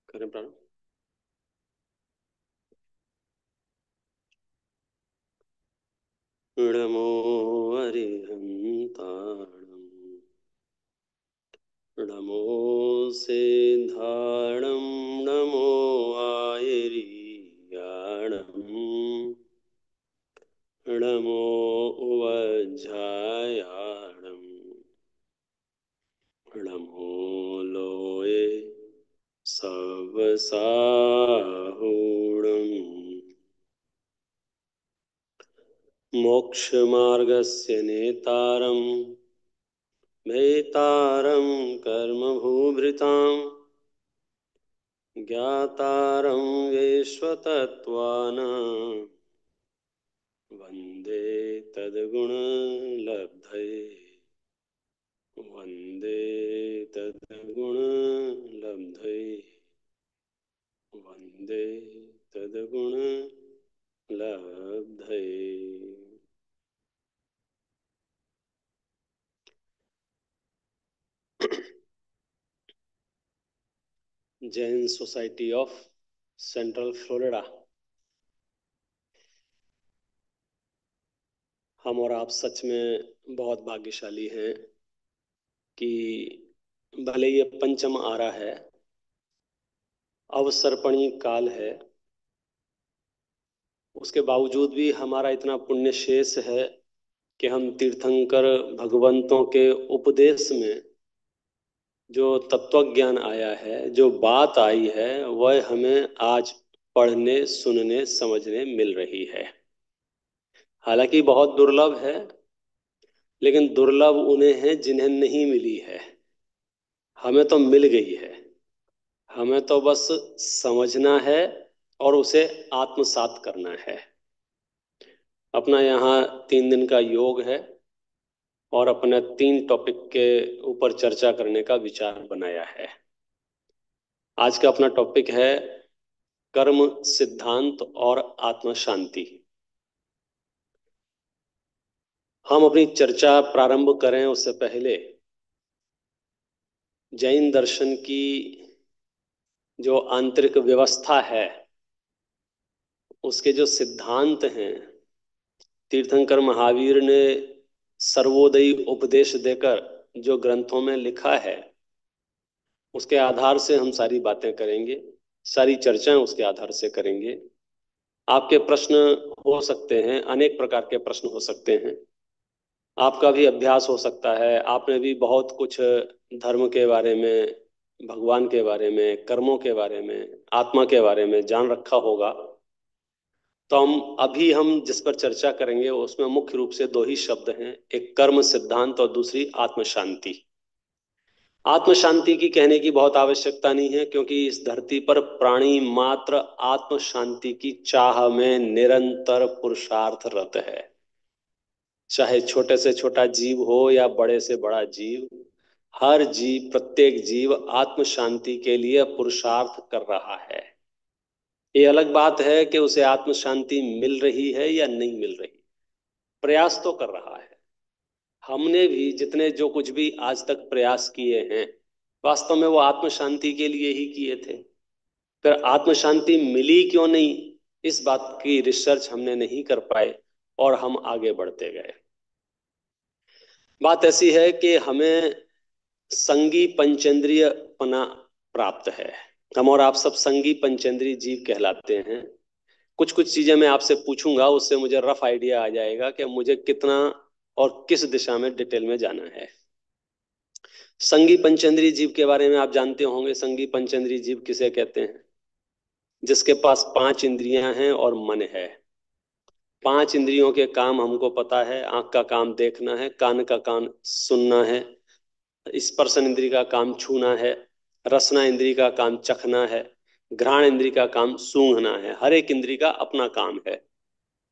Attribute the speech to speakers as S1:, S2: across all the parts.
S1: करें प्रारंभ। नमो अरिहन्ताणम् नमो सिद्धाणं नमो आयर्याणम् नमो उवज्झायाणम् नमो लोये सवसाहूणम् मोक्षमार्गस्य नेतारं भेतारं कर्मभूभृतां ज्ञातारं विश्वतत्त्वानां वन्दे तद्गुणलब्धये वन्दे तद्गुणलब्धये वन्दे तद्गुणलब्धये। Jain society of central Florida. हम और आप सच में बहुत भाग्यशाली हैं कि भले ये पंचम आरा है, अवसर्पणी काल है, उसके बावजूद भी हमारा इतना पुण्य शेष है कि हम तीर्थंकर भगवंतों के उपदेश में जो तत्व ज्ञान आया है, जो बात आई है, वह हमें आज पढ़ने, सुनने, समझने मिल रही है। हालांकि बहुत दुर्लभ है, लेकिन दुर्लभ उन्हें है जिन्हें नहीं मिली है। हमें तो मिल गई है, हमें तो बस समझना है और उसे आत्मसात करना है। अपना यहाँ 3 दिन का योग है और अपने 3 टॉपिक के ऊपर चर्चा करने का विचार बनाया है। आज का अपना टॉपिक है कर्म सिद्धांत और आत्म शांति। हम अपनी चर्चा प्रारंभ करें उससे पहले जैन दर्शन की जो आंतरिक व्यवस्था है, उसके जो सिद्धांत हैं, तीर्थंकर महावीर ने सर्वोदयी उपदेश देकर जो ग्रंथों में लिखा है, उसके आधार से हम सारी बातें करेंगे, सारी चर्चाएं उसके आधार से करेंगे। आपके प्रश्न हो सकते हैं, अनेक प्रकार के प्रश्न हो सकते हैं। आपका भी अभ्यास हो सकता है, आपने भी बहुत कुछ धर्म के बारे में, भगवान के बारे में, कर्मों के बारे में, आत्मा के बारे में जान रखा होगा। तो हम जिस पर चर्चा करेंगे उसमें मुख्य रूप से 2 ही शब्द हैं, एक कर्म सिद्धांत और दूसरी आत्म शांति। आत्म शांति की कहने की बहुत आवश्यकता नहीं है, क्योंकि इस धरती पर प्राणी मात्र आत्म शांति की चाह में निरंतर पुरुषार्थरत है। चाहे छोटे से छोटा जीव हो या बड़े से बड़ा जीव, हर जीव, प्रत्येक जीव आत्म शांति के लिए पुरुषार्थ कर रहा है। ये अलग बात है कि उसे आत्म शांति मिल रही है या नहीं मिल रही, प्रयास तो कर रहा है। हमने भी जितने जो कुछ भी आज तक प्रयास किए हैं, वास्तव में वो आत्म शांति के लिए ही किए थे। फिर आत्म शांति मिली क्यों नहीं, इस बात की रिसर्च हमने नहीं कर पाए और हम आगे बढ़ते गए। बात ऐसी है कि हमें संगी पंचेंद्रिय पना प्राप्त है। हम और आप सब संगी पंचेंद्रिय जीव कहलाते हैं। कुछ कुछ चीजें मैं आपसे पूछूंगा, उससे मुझे रफ आइडिया आ जाएगा कि मुझे कितना और किस दिशा में डिटेल में जाना है। संगी पंचेंद्रिय जीव के बारे में आप जानते होंगे। संगी पंचेंद्रिय जीव किसे कहते हैं? जिसके पास 5 इंद्रियां हैं और मन है। 5 इंद्रियों के काम हमको पता है। आंख का काम देखना है, कान का काम सुनना है, स्पर्शन इंद्री का काम छूना है, रसना इंद्री का काम चखना है, घ्राण इंद्री का काम सूंघना है। हर एक इंद्री का अपना काम है।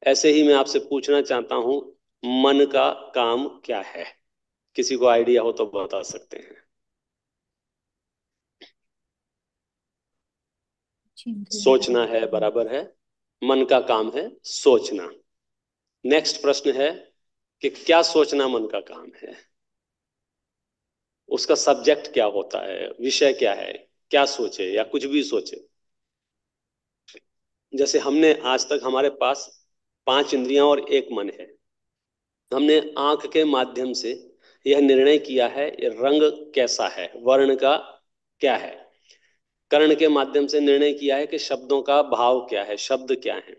S1: ऐसे ही मैं आपसे पूछना चाहता हूं, मन का काम क्या है? किसी को आइडिया हो तो बता सकते हैं।
S2: इंद्रियों का।
S1: सोचना है, बराबर है। मन का काम है सोचना। नेक्स्ट प्रश्न है कि क्या सोचना मन का काम है? उसका सब्जेक्ट क्या होता है, विषय क्या है? क्या सोचे या कुछ भी सोचे। जैसे हमने आज तक हमारे पास पांच इंद्रियां और एक मन है। हमने आंख के माध्यम से यह निर्णय किया है ये रंग कैसा है, वर्ण का क्या है। कर्ण के माध्यम से निर्णय किया है कि शब्दों का भाव क्या है, शब्द क्या है।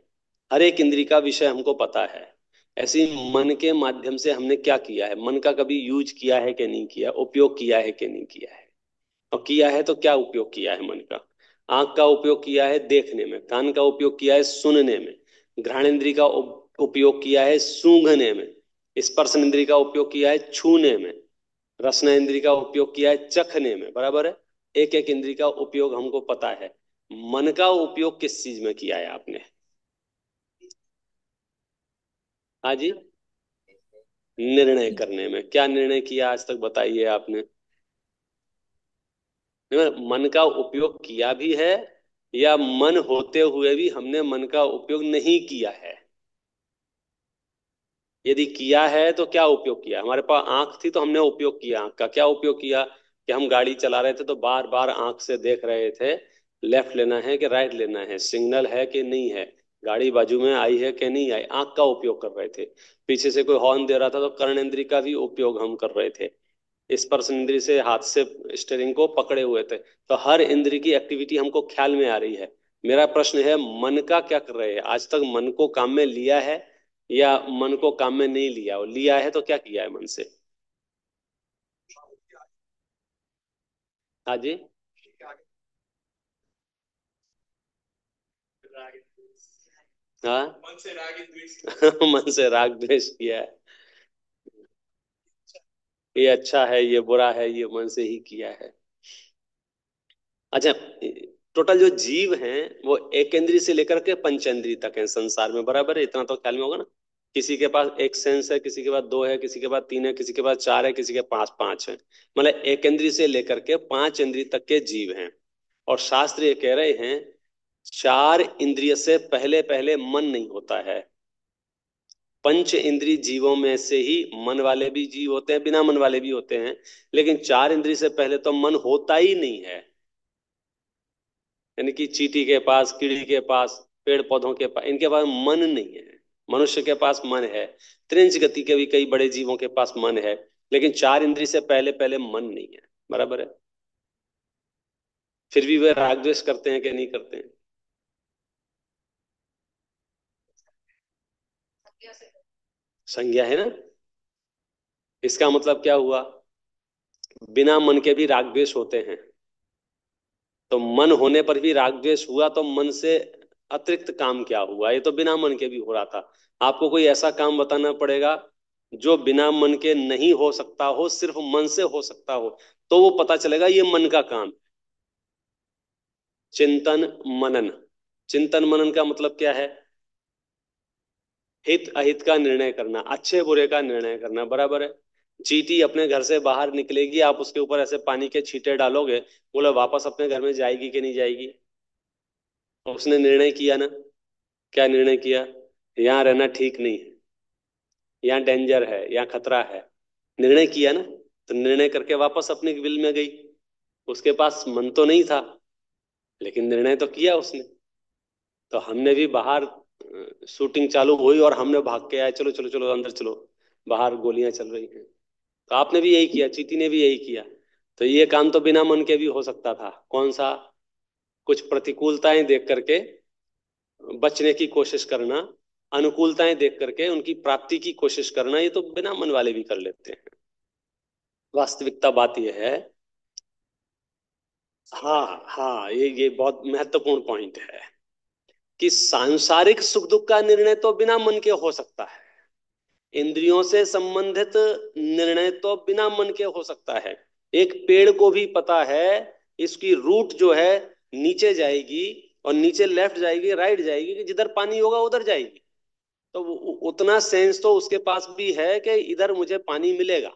S1: हर एक इंद्री का विषय हमको पता है। ऐसे ही मन के माध्यम से हमने क्या किया है, मन का कभी यूज किया है कि नहीं किया, उपयोग किया है कि नहीं किया है। और किया है तो क्या उपयोग किया है मन का। आंख का उपयोग किया है देखने में, कान का उपयोग किया है सुनने में, घ्राणेन्द्रिय का उपयोग किया है सूंघने में, स्पर्श इंद्रिय का उपयोग किया है छूने में, रसना इंद्रिय का उपयोग किया है चखने में। बराबर है। एक एक इंद्रिय का उपयोग हमको पता है। मन का उपयोग किस चीज में किया है आपने। हाँ जी। निर्णय करने में। क्या निर्णय किया आज तक बताइए आपने। मन का उपयोग किया भी है या मन होते हुए भी हमने मन का उपयोग नहीं किया है। यदि किया है तो क्या उपयोग किया। हमारे पास आंख थी तो हमने उपयोग किया। आंख का क्या उपयोग किया कि हम गाड़ी चला रहे थे तो बार बार आंख से देख रहे थे लेफ्ट लेना है कि राइट लेना है, सिग्नल है कि नहीं है, गाड़ी बाजू में आई है कि नहीं आई। आंख का उपयोग कर रहे थे। पीछे से कोई हॉर्न दे रहा था तो कर्णेंद्रिय का भी उपयोग हम कर रहे थे। स्पर्श इंद्रिय से हाथ से स्टेयरिंग को पकड़े हुए थे। तो हर इंद्रिय की एक्टिविटी हमको ख्याल में आ रही है। मेरा प्रश्न है मन का क्या कर रहे हैं। आज तक मन को काम में लिया है या मन को काम में नहीं लिया, और लिया है तो क्या किया है मन से। हाँ जी। हाँ मन से राग द्वेष मन से राग द्वेष किया है। ये अच्छा है ये बुरा है ये मन से ही किया है। अच्छा, टोटल जो जीव हैं वो एक इंद्रिय से लेकर के पंचेंद्रिय तक हैं संसार में। बराबर है, इतना तो ख्याल में होगा ना। किसी के पास एक सेंस है, किसी के पास दो है, किसी के पास तीन है, किसी के पास चार है, किसी के पास पांच है। मतलब एक इंद्रिय से लेकर के पांच इंद्रिय तक के जीव हैं। और शास्त्र ये कह रहे हैं चार इंद्रिय से पहले पहले मन नहीं होता है। पंच इंद्रिय जीवों में से ही मन वाले भी जीव होते हैं, बिना मन वाले भी होते हैं। लेकिन चार इंद्रिय से पहले तो मन होता ही नहीं है। यानी कि चींटी के पास, कीड़ी के पास, पेड़ पौधों के पास, इनके पास मन नहीं है। मनुष्य के पास मन है। त्रिंच गति के भी कई बड़े जीवों के पास मन है। लेकिन चार इंद्रिय से पहले पहले मन नहीं है। बराबर है। फिर भी वे राग द्वेष करते हैं कि नहीं करते हैं। संज्ञा है ना। इसका मतलब क्या हुआ, बिना मन के भी राग द्वेष होते हैं। तो मन होने पर भी राग द्वेष हुआ तो मन से अतिरिक्त काम क्या हुआ। ये तो बिना मन के भी हो रहा था। आपको कोई ऐसा काम बताना पड़ेगा जो बिना मन के नहीं हो सकता हो, सिर्फ मन से हो सकता हो, तो वो पता चलेगा ये मन का काम। चिंतन मनन। चिंतन मनन का मतलब क्या है। हित अहित का निर्णय करना, अच्छे बुरे का निर्णय करना। बराबर है। चींटी अपने घर से बाहर निकलेगी, आप उसके ऊपर ऐसे पानी के छींटे डालोगे, बोले वापस अपने घर में जाएगी कि नहीं जाएगी। तो उसने निर्णय किया ना। क्या निर्णय किया, यहाँ रहना ठीक नहीं है, यहाँ डेंजर है, यहाँ खतरा है। निर्णय किया ना। तो निर्णय करके वापस अपने विल में गई। उसके पास मन तो नहीं था, लेकिन निर्णय तो किया उसने। तो हमने भी बाहर शूटिंग चालू हुई और हमने भाग के आए, चलो चलो चलो अंदर चलो, बाहर गोलियां चल रही हैं। तो आपने भी यही किया, चीटी ने भी यही किया। तो ये काम तो बिना मन के भी हो सकता था। कौन सा, कुछ प्रतिकूलताएं देख करके बचने की कोशिश करना, अनुकूलताएं देख करके उनकी प्राप्ति की कोशिश करना, ये तो बिना मन वाले भी कर लेते हैं। वास्तविकता बात यह है। हाँ हाँ, ये बहुत महत्वपूर्ण पॉइंट है कि सांसारिक सुख दुख का निर्णय तो बिना मन के हो सकता है। इंद्रियों से संबंधित निर्णय तो बिना मन के हो सकता है। एक पेड़ को भी पता है इसकी रूट जो है नीचे जाएगी, और नीचे लेफ्ट जाएगी राइट जाएगी, कि जिधर पानी होगा उधर जाएगी। तो उतना सेंस तो उसके पास भी है कि इधर मुझे पानी मिलेगा।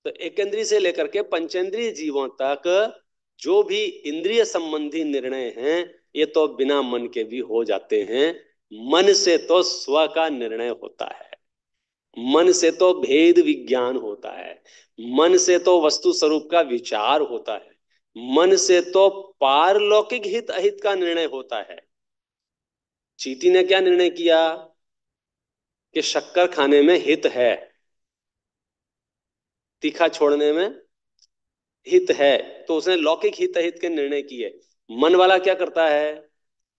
S1: तो एकेंद्रीय से लेकर के पंचेंद्रीय जीवों तक जो भी इंद्रिय संबंधी निर्णय हैं ये तो बिना मन के भी हो जाते हैं। मन से तो स्व का निर्णय होता है। मन से तो भेद विज्ञान होता है। मन से तो वस्तु स्वरूप का विचार होता है। मन से तो पारलौकिक हित अहित का निर्णय होता है। चींटी ने क्या निर्णय किया कि शक्कर खाने में हित है, तीखा छोड़ने में हित है, तो उसने लौकिक हित अहित के निर्णय किए। मन वाला क्या करता है,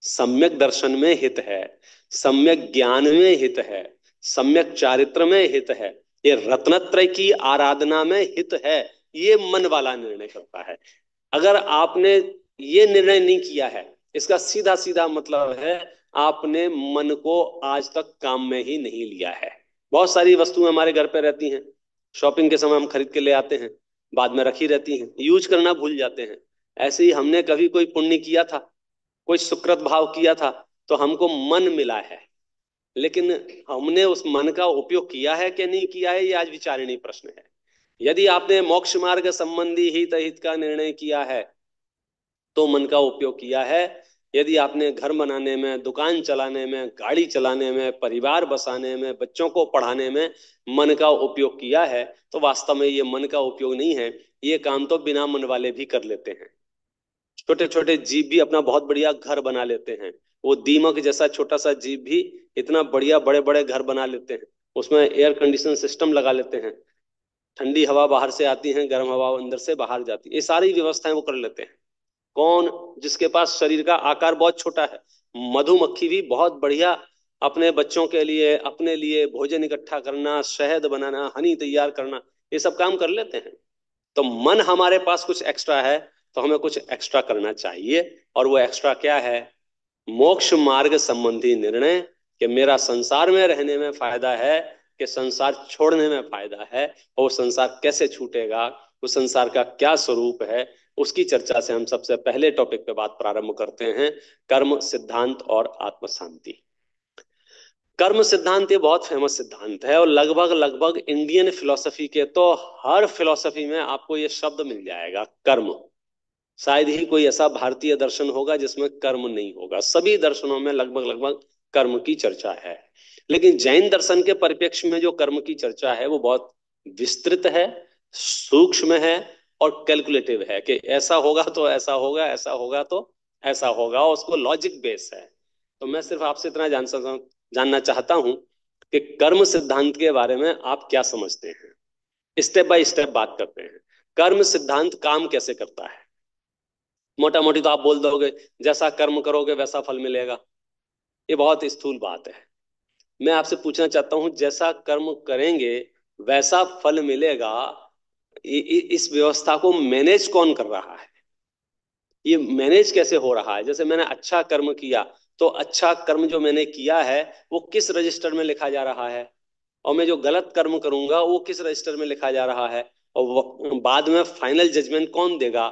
S1: सम्यक दर्शन में हित है, सम्यक ज्ञान में हित है, सम्यक चारित्र में हित है, ये रत्नत्रय की आराधना में हित है, ये मन वाला निर्णय करता है। अगर आपने ये निर्णय नहीं किया है, इसका सीधा सीधा मतलब है आपने मन को आज तक काम में ही नहीं लिया है। बहुत सारी वस्तुएं हमारे घर पे रहती हैं, शॉपिंग के समय हम खरीद के ले आते हैं, बाद में रखी रहती हैं, यूज करना भूल जाते हैं। ऐसे ही हमने कभी कोई पुण्य किया था, कोई सुकृत भाव किया था, तो हमको मन मिला है, लेकिन हमने उस मन का उपयोग किया है कि नहीं किया है, ये आज विचारणीय प्रश्न है। यदि आपने मोक्ष मार्ग संबंधी हित अहित का निर्णय किया है तो मन का उपयोग किया है। यदि आपने घर बनाने में, दुकान चलाने में, गाड़ी चलाने में, परिवार बसाने में, बच्चों को पढ़ाने में मन का उपयोग किया है, तो वास्तव में ये मन का उपयोग नहीं है, ये काम तो बिना मन वाले भी कर लेते हैं। छोटे छोटे जीव भी अपना बहुत बढ़िया घर बना लेते हैं। वो दीमक जैसा छोटा सा जीव भी इतना बढ़िया बड़े बड़े घर बना लेते हैं, उसमें एयर कंडीशन सिस्टम लगा लेते हैं, ठंडी हवा बाहर से आती है, गर्म हवा अंदर से बाहर जाती है, ये सारी व्यवस्थाएं वो कर लेते हैं। कौन, जिसके पास शरीर का आकार बहुत छोटा है। मधुमक्खी भी बहुत बढ़िया अपने बच्चों के लिए, अपने लिए भोजन इकट्ठा करना, शहद बनाना, हनी तैयार करना, ये सब काम कर लेते हैं। तो मन हमारे पास कुछ एक्स्ट्रा है, तो हमें कुछ एक्स्ट्रा करना चाहिए। और वो एक्स्ट्रा क्या है, मोक्ष मार्ग संबंधी निर्णय, कि मेरा संसार में रहने में फायदा है कि संसार छोड़ने में फायदा है, और संसार कैसे छूटेगा, उस संसार का क्या स्वरूप है, उसकी चर्चा से हम सबसे पहले टॉपिक पे बात प्रारंभ करते हैं, कर्म सिद्धांत और आत्म शांति। कर्म सिद्धांत ये बहुत फेमस सिद्धांत है, और लगभग लगभग इंडियन फिलोसफी के तो हर फिलोसफी में आपको ये शब्द मिल जाएगा, कर्म। शायद ही कोई ऐसा भारतीय दर्शन होगा जिसमें कर्म नहीं होगा, सभी दर्शनों में लगभग लगभग कर्म की चर्चा है। लेकिन जैन दर्शन के परिप्रेक्ष्य में जो कर्म की चर्चा है वो बहुत विस्तृत है, सूक्ष्म है, और कैलकुलेटिव है, कि ऐसा होगा तो ऐसा होगा, ऐसा होगा तो ऐसा होगा, और उसको लॉजिक बेस है। तो मैं सिर्फ आपसे इतना जानना चाहता हूं कि कर्म सिद्धांत के बारे में आप क्या समझते हैं। स्टेप बाय स्टेप बात करते हैं। कर्म सिद्धांत काम कैसे करता है। मोटा मोटी तो आप बोल दोगे जैसा कर्म करोगे वैसा फल मिलेगा, ये बहुत स्थूल बात है। मैं आपसे पूछना चाहता हूं, जैसा कर्म करेंगे वैसा फल मिलेगा, इस व्यवस्था को मैनेज कौन कर रहा है, ये मैनेज कैसे हो रहा है। जैसे मैंने अच्छा कर्म किया, तो अच्छा कर्म जो मैंने किया है वो किस रजिस्टर में लिखा जा रहा है, और मैं जो गलत कर्म करूंगा वो किस रजिस्टर में लिखा जा रहा है, और बाद में फाइनल जजमेंट कौन देगा।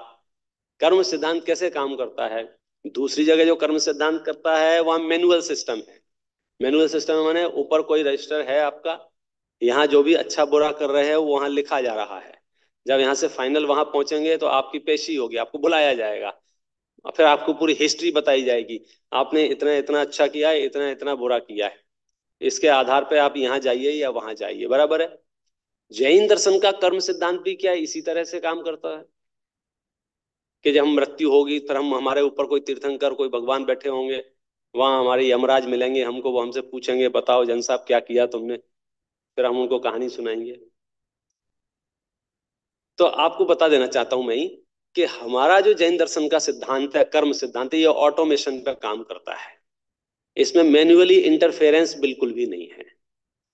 S1: कर्म सिद्धांत कैसे काम करता है। दूसरी जगह जो कर्म सिद्धांत करता है वहां मैनुअल सिस्टम है। मैनुअल सिस्टम माने ऊपर कोई रजिस्टर है आपका, यहाँ जो भी अच्छा बुरा कर रहे हैं वो वहां लिखा जा रहा है। जब यहाँ से फाइनल वहां पहुंचेंगे तो आपकी पेशी होगी, आपको बुलाया जाएगा, और फिर आपको पूरी हिस्ट्री बताई जाएगी, आपने इतना इतना अच्छा किया है, इतना इतना बुरा किया है, इसके आधार पे आप यहाँ जाइए या वहां जाइए, बराबर है। जैन दर्शन का कर्म सिद्धांत भी क्या इसी तरह से काम करता है, कि जब हम मृत्यु होगी फिर हम, हमारे ऊपर कोई तीर्थंकर, कोई भगवान बैठे होंगे, वहां हमारे यमराज मिलेंगे हमको, वो हमसे पूछेंगे बताओ जन साहब क्या किया तुमने, फिर हम उनको कहानी सुनाएंगे। तो आपको बता देना चाहता हूं मैं ही, कि हमारा जो जैन दर्शन का सिद्धांत है, कर्म सिद्धांत है, ये ऑटोमेशन पे काम करता है। इसमें मैन्युअली इंटरफेरेंस बिल्कुल भी नहीं है।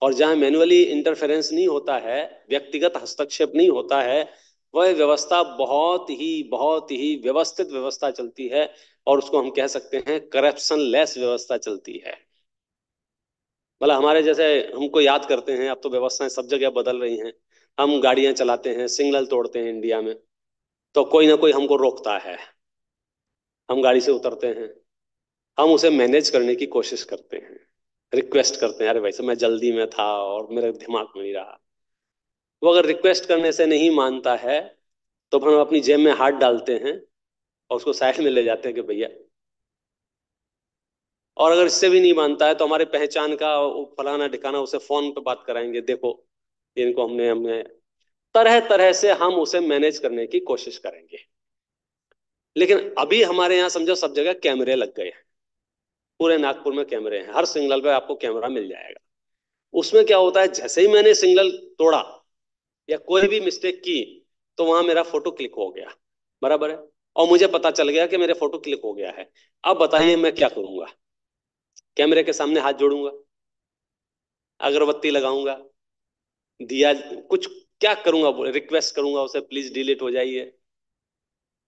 S1: और जहां मैन्युअली इंटरफेरेंस नहीं होता है, व्यक्तिगत हस्तक्षेप नहीं होता है, वह व्यवस्था बहुत ही व्यवस्थित व्यवस्था चलती है, और उसको हम कह सकते हैं करप्शन लेस व्यवस्था चलती है। मतलब हमारे जैसे, हमको याद करते हैं, अब तो व्यवस्थाएं सब जगह बदल रही हैं, हम गाड़ियां चलाते हैं, सिग्नल तोड़ते हैं इंडिया में, तो कोई ना कोई हमको रोकता है, हम गाड़ी से उतरते हैं, हम उसे मैनेज करने की कोशिश करते हैं, रिक्वेस्ट करते हैं, अरे भाई साहब मैं जल्दी में था और मेरे दिमाग में नहीं रहा। वो अगर रिक्वेस्ट करने से नहीं मानता है तो फिर हम अपनी जेब में हाथ डालते हैं और उसको साइड में ले जाते हैं कि भैया। और अगर इससे भी नहीं मानता है तो हमारे पहचान का फलाना ठिकाना, उसे फोन पे बात कराएंगे, देखो इनको हमने हमने तरह तरह से हम उसे मैनेज करने की कोशिश करेंगे। लेकिन अभी हमारे यहाँ समझो सब जगह कैमरे लग गए हैं। पूरे नागपुर में कैमरे हैं, हर सिग्नल पे आपको कैमरा मिल जाएगा। उसमें क्या होता है, जैसे ही मैंने सिग्नल तोड़ा या कोई भी मिस्टेक की, तो वहां मेरा फोटो क्लिक हो गया, बराबर है। और मुझे पता चल गया कि मेरे फोटो क्लिक हो गया है। अब बताइए मैं क्या करूंगा? कैमरे के सामने हाथ जोड़ूंगा, अगरबत्ती लगाऊंगा, दिया, कुछ क्या करूंगा? रिक्वेस्ट करूंगा उसे, प्लीज डिलीट हो जाइए।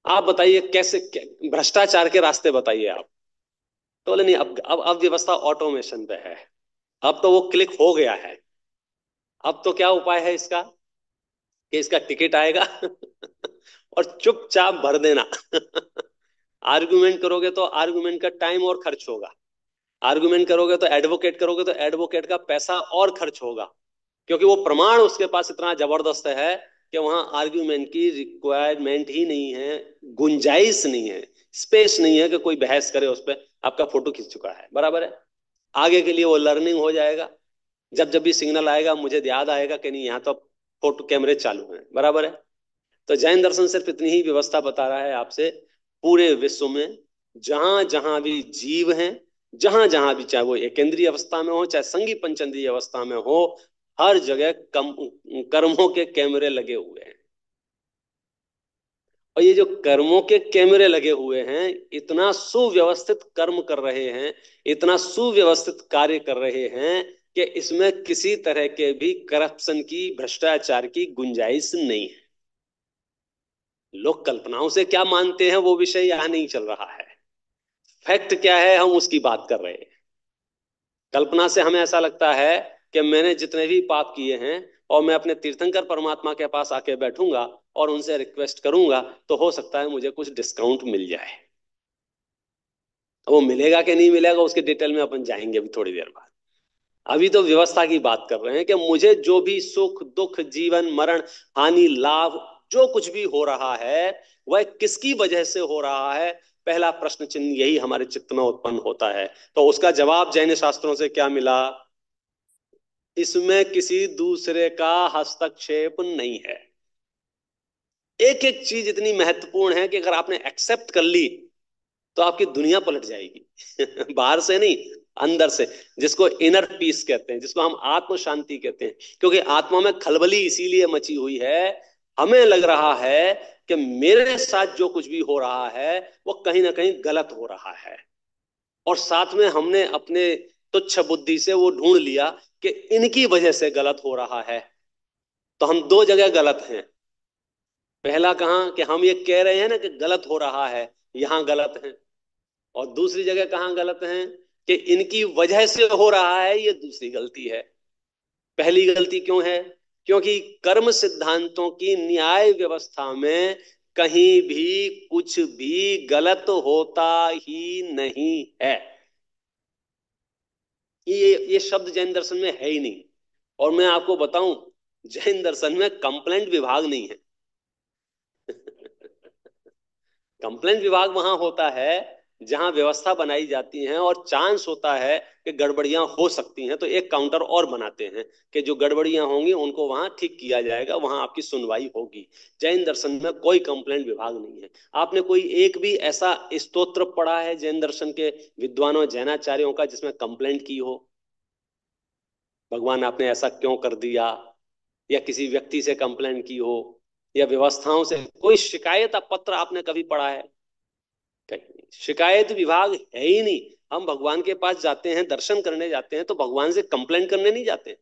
S1: आप बताइए कैसे, भ्रष्टाचार के रास्ते बताइए आप। तो बोले नहीं, अब व्यवस्था ऑटोमेशन पे है, अब तो वो क्लिक हो गया है। अब तो क्या उपाय है इसका, कि इसका टिकट आएगा और चुपचाप भर देना। आर्गुमेंट करोगे तो आर्गुमेंट का टाइम और खर्च होगा, आर्गुमेंट करोगे तो एडवोकेट करोगे तो एडवोकेट का पैसा और खर्च होगा, क्योंकि वो प्रमाण उसके पास इतना जबरदस्त है कि वहां आर्ग्यूमेंट की रिक्वायरमेंट ही नहीं है, गुंजाइश नहीं है, स्पेस नहीं है कि कोई बहस करे उस पर। आपका फोटो खींच चुका है, बराबर है। आगे के लिए वो लर्निंग हो जाएगा, जब जब भी सिग्नल आएगा मुझे याद आएगा कि नहीं, यहाँ तो फोटो कैमरे चालू हैं, बराबर है। तो जैन दर्शन सिर्फ इतनी ही व्यवस्था बता रहा है आपसे, पूरे विश्व में जहां जहां भी जीव हैं, जहां जहां भी, चाहे वो एकेंद्रीय अवस्था में हो चाहे संघी पंचेंद्रीय अवस्था में हो, हर जगह कर्मों के कैमरे लगे हुए हैं। और ये जो कर्मों के कैमरे लगे हुए हैं, इतना सुव्यवस्थित कर्म कर रहे हैं, इतना सुव्यवस्थित कार्य कर रहे हैं कि इसमें किसी तरह के भी करप्शन की, भ्रष्टाचार की गुंजाइश नहीं है। लोग कल्पनाओं से क्या मानते हैं वो विषय यहां नहीं चल रहा है, फैक्ट क्या है हम उसकी बात कर रहे हैं। कल्पना से हमें ऐसा लगता है कि मैंने जितने भी पाप किए हैं, और मैं अपने तीर्थंकर परमात्मा के पास आके बैठूंगा और उनसे रिक्वेस्ट करूंगा, तो हो सकता है मुझे कुछ डिस्काउंट मिल जाए। वो मिलेगा कि नहीं मिलेगा उसके डिटेल में अपन जाएंगे अभी थोड़ी देर बाद। अभी तो व्यवस्था की बात कर रहे हैं कि मुझे जो भी सुख दुख, जीवन मरण, हानि लाभ, जो कुछ भी हो रहा है, वह किसकी वजह से हो रहा है? पहला प्रश्न चिन्ह यही हमारे चित्त में उत्पन्न होता है। तो उसका जवाब जैन शास्त्रों से क्या मिला? इसमें किसी दूसरे का हस्तक्षेप नहीं है। एक एक चीज इतनी महत्वपूर्ण है कि अगर आपने एक्सेप्ट कर ली तो आपकी दुनिया पलट जाएगी। बाहर से नहीं, अंदर से। जिसको इनर पीस कहते हैं, जिसको हम आत्म शांति कहते हैं। क्योंकि आत्मा में खलबली इसीलिए मची हुई है, हमें लग रहा है कि मेरे साथ जो कुछ भी हो रहा है वो कहीं ना कहीं गलत हो रहा है। और साथ में हमने अपने तुच्छ बुद्धि से वो ढूंढ लिया कि इनकी वजह से गलत हो रहा है। तो हम दो जगह गलत हैं। पहला कहाँ, कि हम ये कह रहे हैं ना कि गलत हो रहा है, यहां गलत है। और दूसरी जगह कहाँ गलत है, कि इनकी वजह से हो रहा है, ये दूसरी गलती है। पहली गलती क्यों है? क्योंकि कर्म सिद्धांतों की न्याय व्यवस्था में कहीं भी कुछ भी गलत होता ही नहीं है। ये शब्द जैन दर्शन में है ही नहीं। और मैं आपको बताऊं, जैन दर्शन में कंप्लेंट विभाग नहीं है। कंप्लेंट विभाग वहां होता है जहां व्यवस्था बनाई जाती है और चांस होता है कि गड़बड़ियां हो सकती हैं, तो एक काउंटर और बनाते हैं कि जो गड़बड़ियां होंगी उनको वहां ठीक किया जाएगा, वहां आपकी सुनवाई होगी। जैन दर्शन में कोई कंप्लेंट विभाग नहीं है। आपने कोई एक भी ऐसा स्तोत्र पढ़ा है जैन दर्शन के विद्वानों, जैनाचार्यों का, जिसमें कंप्लेंट की हो, भगवान आपने ऐसा क्यों कर दिया, या किसी व्यक्ति से कंप्लेंट की हो, या व्यवस्थाओं से कोई शिकायत पत्र आपने कभी पढ़ा है? कहीं नहीं। शिकायत विभाग है ही नहीं। हम भगवान के पास जाते हैं, दर्शन करने जाते हैं, तो भगवान से कंप्लेंट करने नहीं जाते।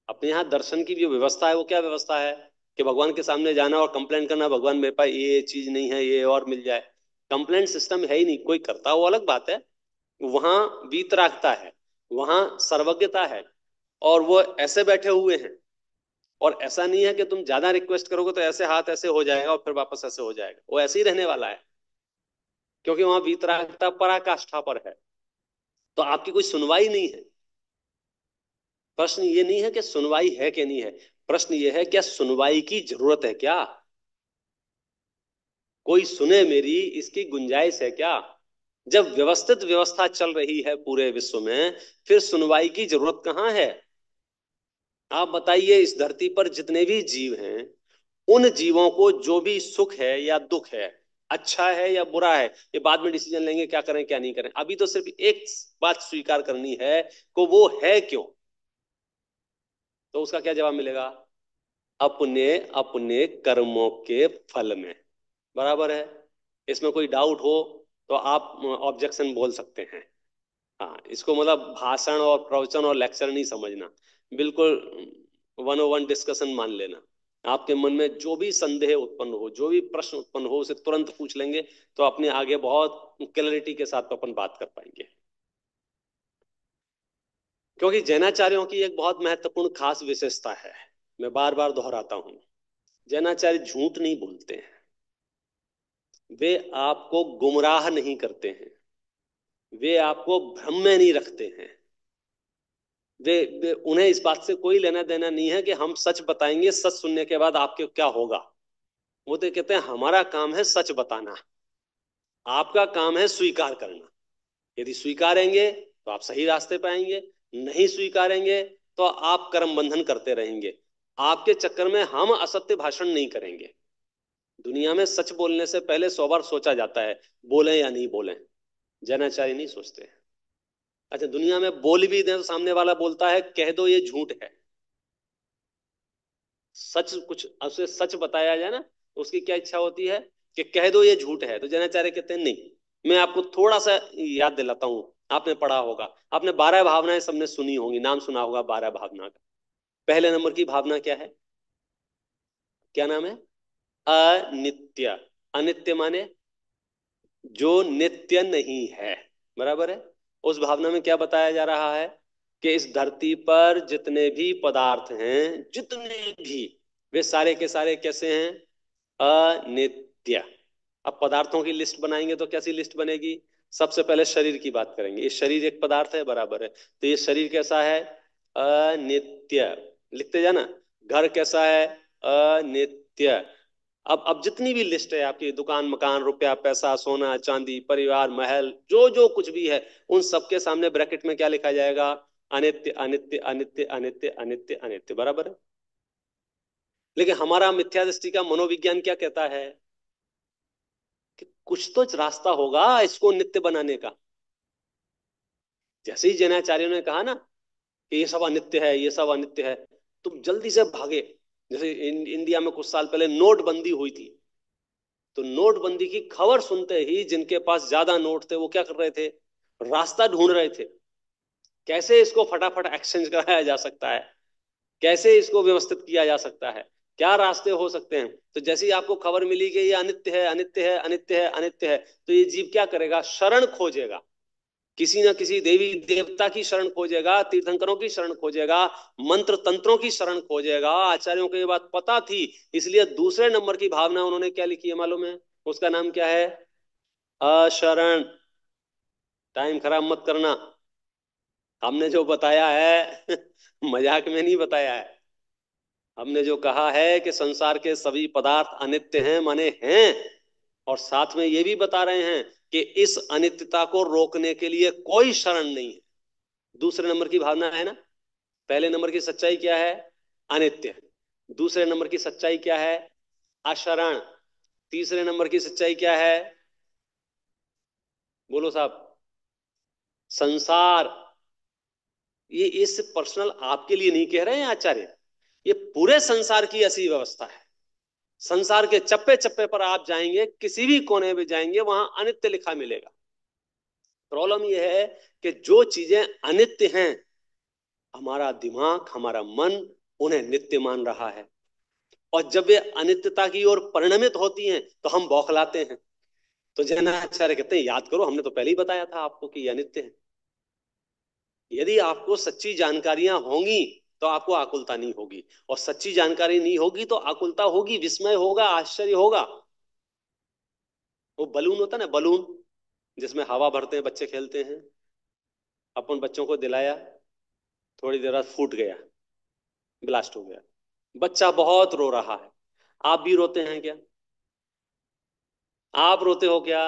S1: अपने यहाँ दर्शन की जो व्यवस्था है वो क्या व्यवस्था है, कि भगवान के सामने जाना और कंप्लेंट करना, भगवान मेरे पास ये चीज नहीं है, ये और मिल जाए। कंप्लेंट सिस्टम है ही नहीं। कोई करता वो अलग बात है, वहां वीतरागता है, वहां सर्वज्ञता है, और वो ऐसे बैठे हुए हैं। और ऐसा नहीं है कि तुम ज्यादा रिक्वेस्ट करोगे तो ऐसे हाथ ऐसे हो जाएगा और फिर वापस ऐसे हो जाएगा, वो ऐसे ही रहने वाला है। क्योंकि वहां वीतरागता पराकाष्ठा पर है। तो आपकी कोई सुनवाई नहीं है। प्रश्न ये नहीं है कि सुनवाई है कि नहीं है, प्रश्न ये है क्या सुनवाई की जरूरत है क्या? कोई सुने मेरी, इसकी गुंजाइश है क्या? जब व्यवस्थित व्यवस्था चल रही है पूरे विश्व में, फिर सुनवाई की जरूरत कहां है? आप बताइए, इस धरती पर जितने भी जीव हैं, उन जीवों को जो भी सुख है या दुख है, अच्छा है या बुरा है, ये बाद में डिसीजन लेंगे क्या करें क्या नहीं करें। अभी तो सिर्फ एक बात स्वीकार करनी है कि वो है क्यों। तो उसका क्या जवाब मिलेगा? अपने अपने कर्मों के फल में। बराबर है। इसमें कोई डाउट हो तो आप ऑब्जेक्शन बोल सकते हैं। हाँ, इसको मतलब भाषण और प्रवचन और लेक्चर नहीं समझना, बिल्कुल 101 डिस्कशन मान लेना। आपके मन में जो भी संदेह उत्पन्न हो, जो भी प्रश्न उत्पन्न हो, उसे तुरंत पूछ लेंगे तो अपने आगे बहुत क्लैरिटी के साथ अपन बात कर पाएंगे। क्योंकि जैनाचार्यों की एक बहुत महत्वपूर्ण खास विशेषता है, मैं बार बार दोहराता हूं। जैनाचार्य झूठ नहीं बोलते हैं, वे आपको गुमराह नहीं करते हैं, वे आपको भ्रम में नहीं रखते हैं। वे उन्हें इस बात से कोई लेना देना नहीं है कि हम सच बताएंगे, सच सुनने के बाद आपके क्या होगा। वो तो कहते हैं हमारा काम है सच बताना, आपका काम है स्वीकार करना। यदि स्वीकारेंगे तो आप सही रास्ते पे आएंगे, नहीं स्वीकारेंगे तो आप कर्म बंधन करते रहेंगे। आपके चक्कर में हम असत्य भाषण नहीं करेंगे। दुनिया में सच बोलने से पहले 100 बार सोचा जाता है, बोलें या नहीं बोलें। जैनाचार्य नहीं सोचते। अच्छा, दुनिया में बोल भी दें तो सामने वाला बोलता है कह दो ये झूठ है। सच कुछ उसे सच बताया जाए ना, तो उसकी क्या इच्छा होती है कि कह दो ये झूठ है। तो जैनाचार्य कहते हैं नहीं, मैं आपको थोड़ा सा याद दिलाता हूं। आपने पढ़ा होगा, आपने 12 भावनाएं सबने सुनी होंगी, नाम सुना होगा 12 भावना का। पहले नंबर की भावना क्या है? क्या नाम है? अनित्य। अनित्य माने जो नित्य नहीं है। बराबर है। उस भावना में क्या बताया जा रहा है कि इस धरती पर जितने भी पदार्थ हैं, जितने भी, वे सारे के सारे कैसे हैं? अनित्य। अब पदार्थों की लिस्ट बनाएंगे तो कैसी लिस्ट बनेगी? सबसे पहले शरीर की बात करेंगे। ये शरीर एक पदार्थ है, बराबर है, तो ये शरीर कैसा है? अनित्य। लिखते जाना। घर कैसा है? अनित्य। अब जितनी भी लिस्ट है आपकी, दुकान मकान रुपया पैसा सोना चांदी परिवार महल, जो जो कुछ भी है, उन सबके सामने ब्रैकेट में क्या लिखा जाएगा? अनित्य अनित्य अनित्य अनित्य अनित्य अनित्य। बराबर है। लेकिन हमारा मिथ्या दृष्टि का मनोविज्ञान क्या कहता है कि कुछ तो रास्ता होगा इसको नित्य बनाने का। जैसे ही जैनाचार्यों ने कहा ना कि ये सब अनित्य है, ये सब अनित्य है, तुम जल्दी से भागे। जैसे इंडिया में कुछ साल पहले नोटबंदी हुई थी, तो नोटबंदी की खबर सुनते ही जिनके पास ज्यादा नोट थे वो क्या कर रहे थे? रास्ता ढूंढ रहे थे, कैसे इसको फटाफट एक्सचेंज कराया जा सकता है, कैसे इसको व्यवस्थित किया जा सकता है, क्या रास्ते हो सकते हैं। तो जैसे ही आपको खबर मिली कि ये अनित्य है अनित्य है अनित्य है अनित्य है, तो ये जीव क्या करेगा? शरण खोजेगा, किसी ना किसी देवी देवता की शरण खोजेगा, तीर्थंकरों की शरण खोजेगा, मंत्र तंत्रों की शरण खोजेगा। आचार्यों को ये बात पता थी, इसलिए दूसरे नंबर की भावना उन्होंने क्या लिखी है मालूम है? उसका नाम क्या है? अशरण। टाइम खराब मत करना। हमने जो बताया है मजाक में नहीं बताया है। हमने जो कहा है कि संसार के सभी पदार्थ अनित्य हैं माने हैं, और साथ में ये भी बता रहे हैं कि इस अनित्यता को रोकने के लिए कोई शरण नहीं है। दूसरे नंबर की भावना है ना। पहले नंबर की सच्चाई क्या है? अनित्य। दूसरे नंबर की सच्चाई क्या है? अशरण। तीसरे नंबर की सच्चाई क्या है? बोलो साहब। संसार। ये इस पर्सनल आपके लिए नहीं कह रहे हैं आचार्य, ये पूरे संसार की ऐसी व्यवस्था है। संसार के चप्पे चप्पे पर आप जाएंगे, किसी भी कोने में जाएंगे, वहां अनित्य लिखा मिलेगा। प्रॉब्लम यह है कि जो चीजें अनित्य हैं, हमारा दिमाग हमारा मन उन्हें नित्य मान रहा है, और जब वे अनित्यता की ओर परिणमित होती हैं तो हम बौखलाते हैं। तो जैनाचार्य कहते हैं याद करो, हमने तो पहले ही बताया था आपको कि ये अनित्य है। यदि आपको सच्ची जानकारियां होंगी तो आपको आकुलता नहीं होगी, और सच्ची जानकारी नहीं होगी तो आकुलता होगी, विस्मय होगा, आश्चर्य होगा। वो बलून होता है ना, बलून जिसमें हवा भरते हैं, बच्चे खेलते हैं। अपन बच्चों को दिलाया, थोड़ी देर बाद फूट गया, ब्लास्ट हो गया, बच्चा बहुत रो रहा है। आप भी रोते हैं क्या? आप रोते हो क्या?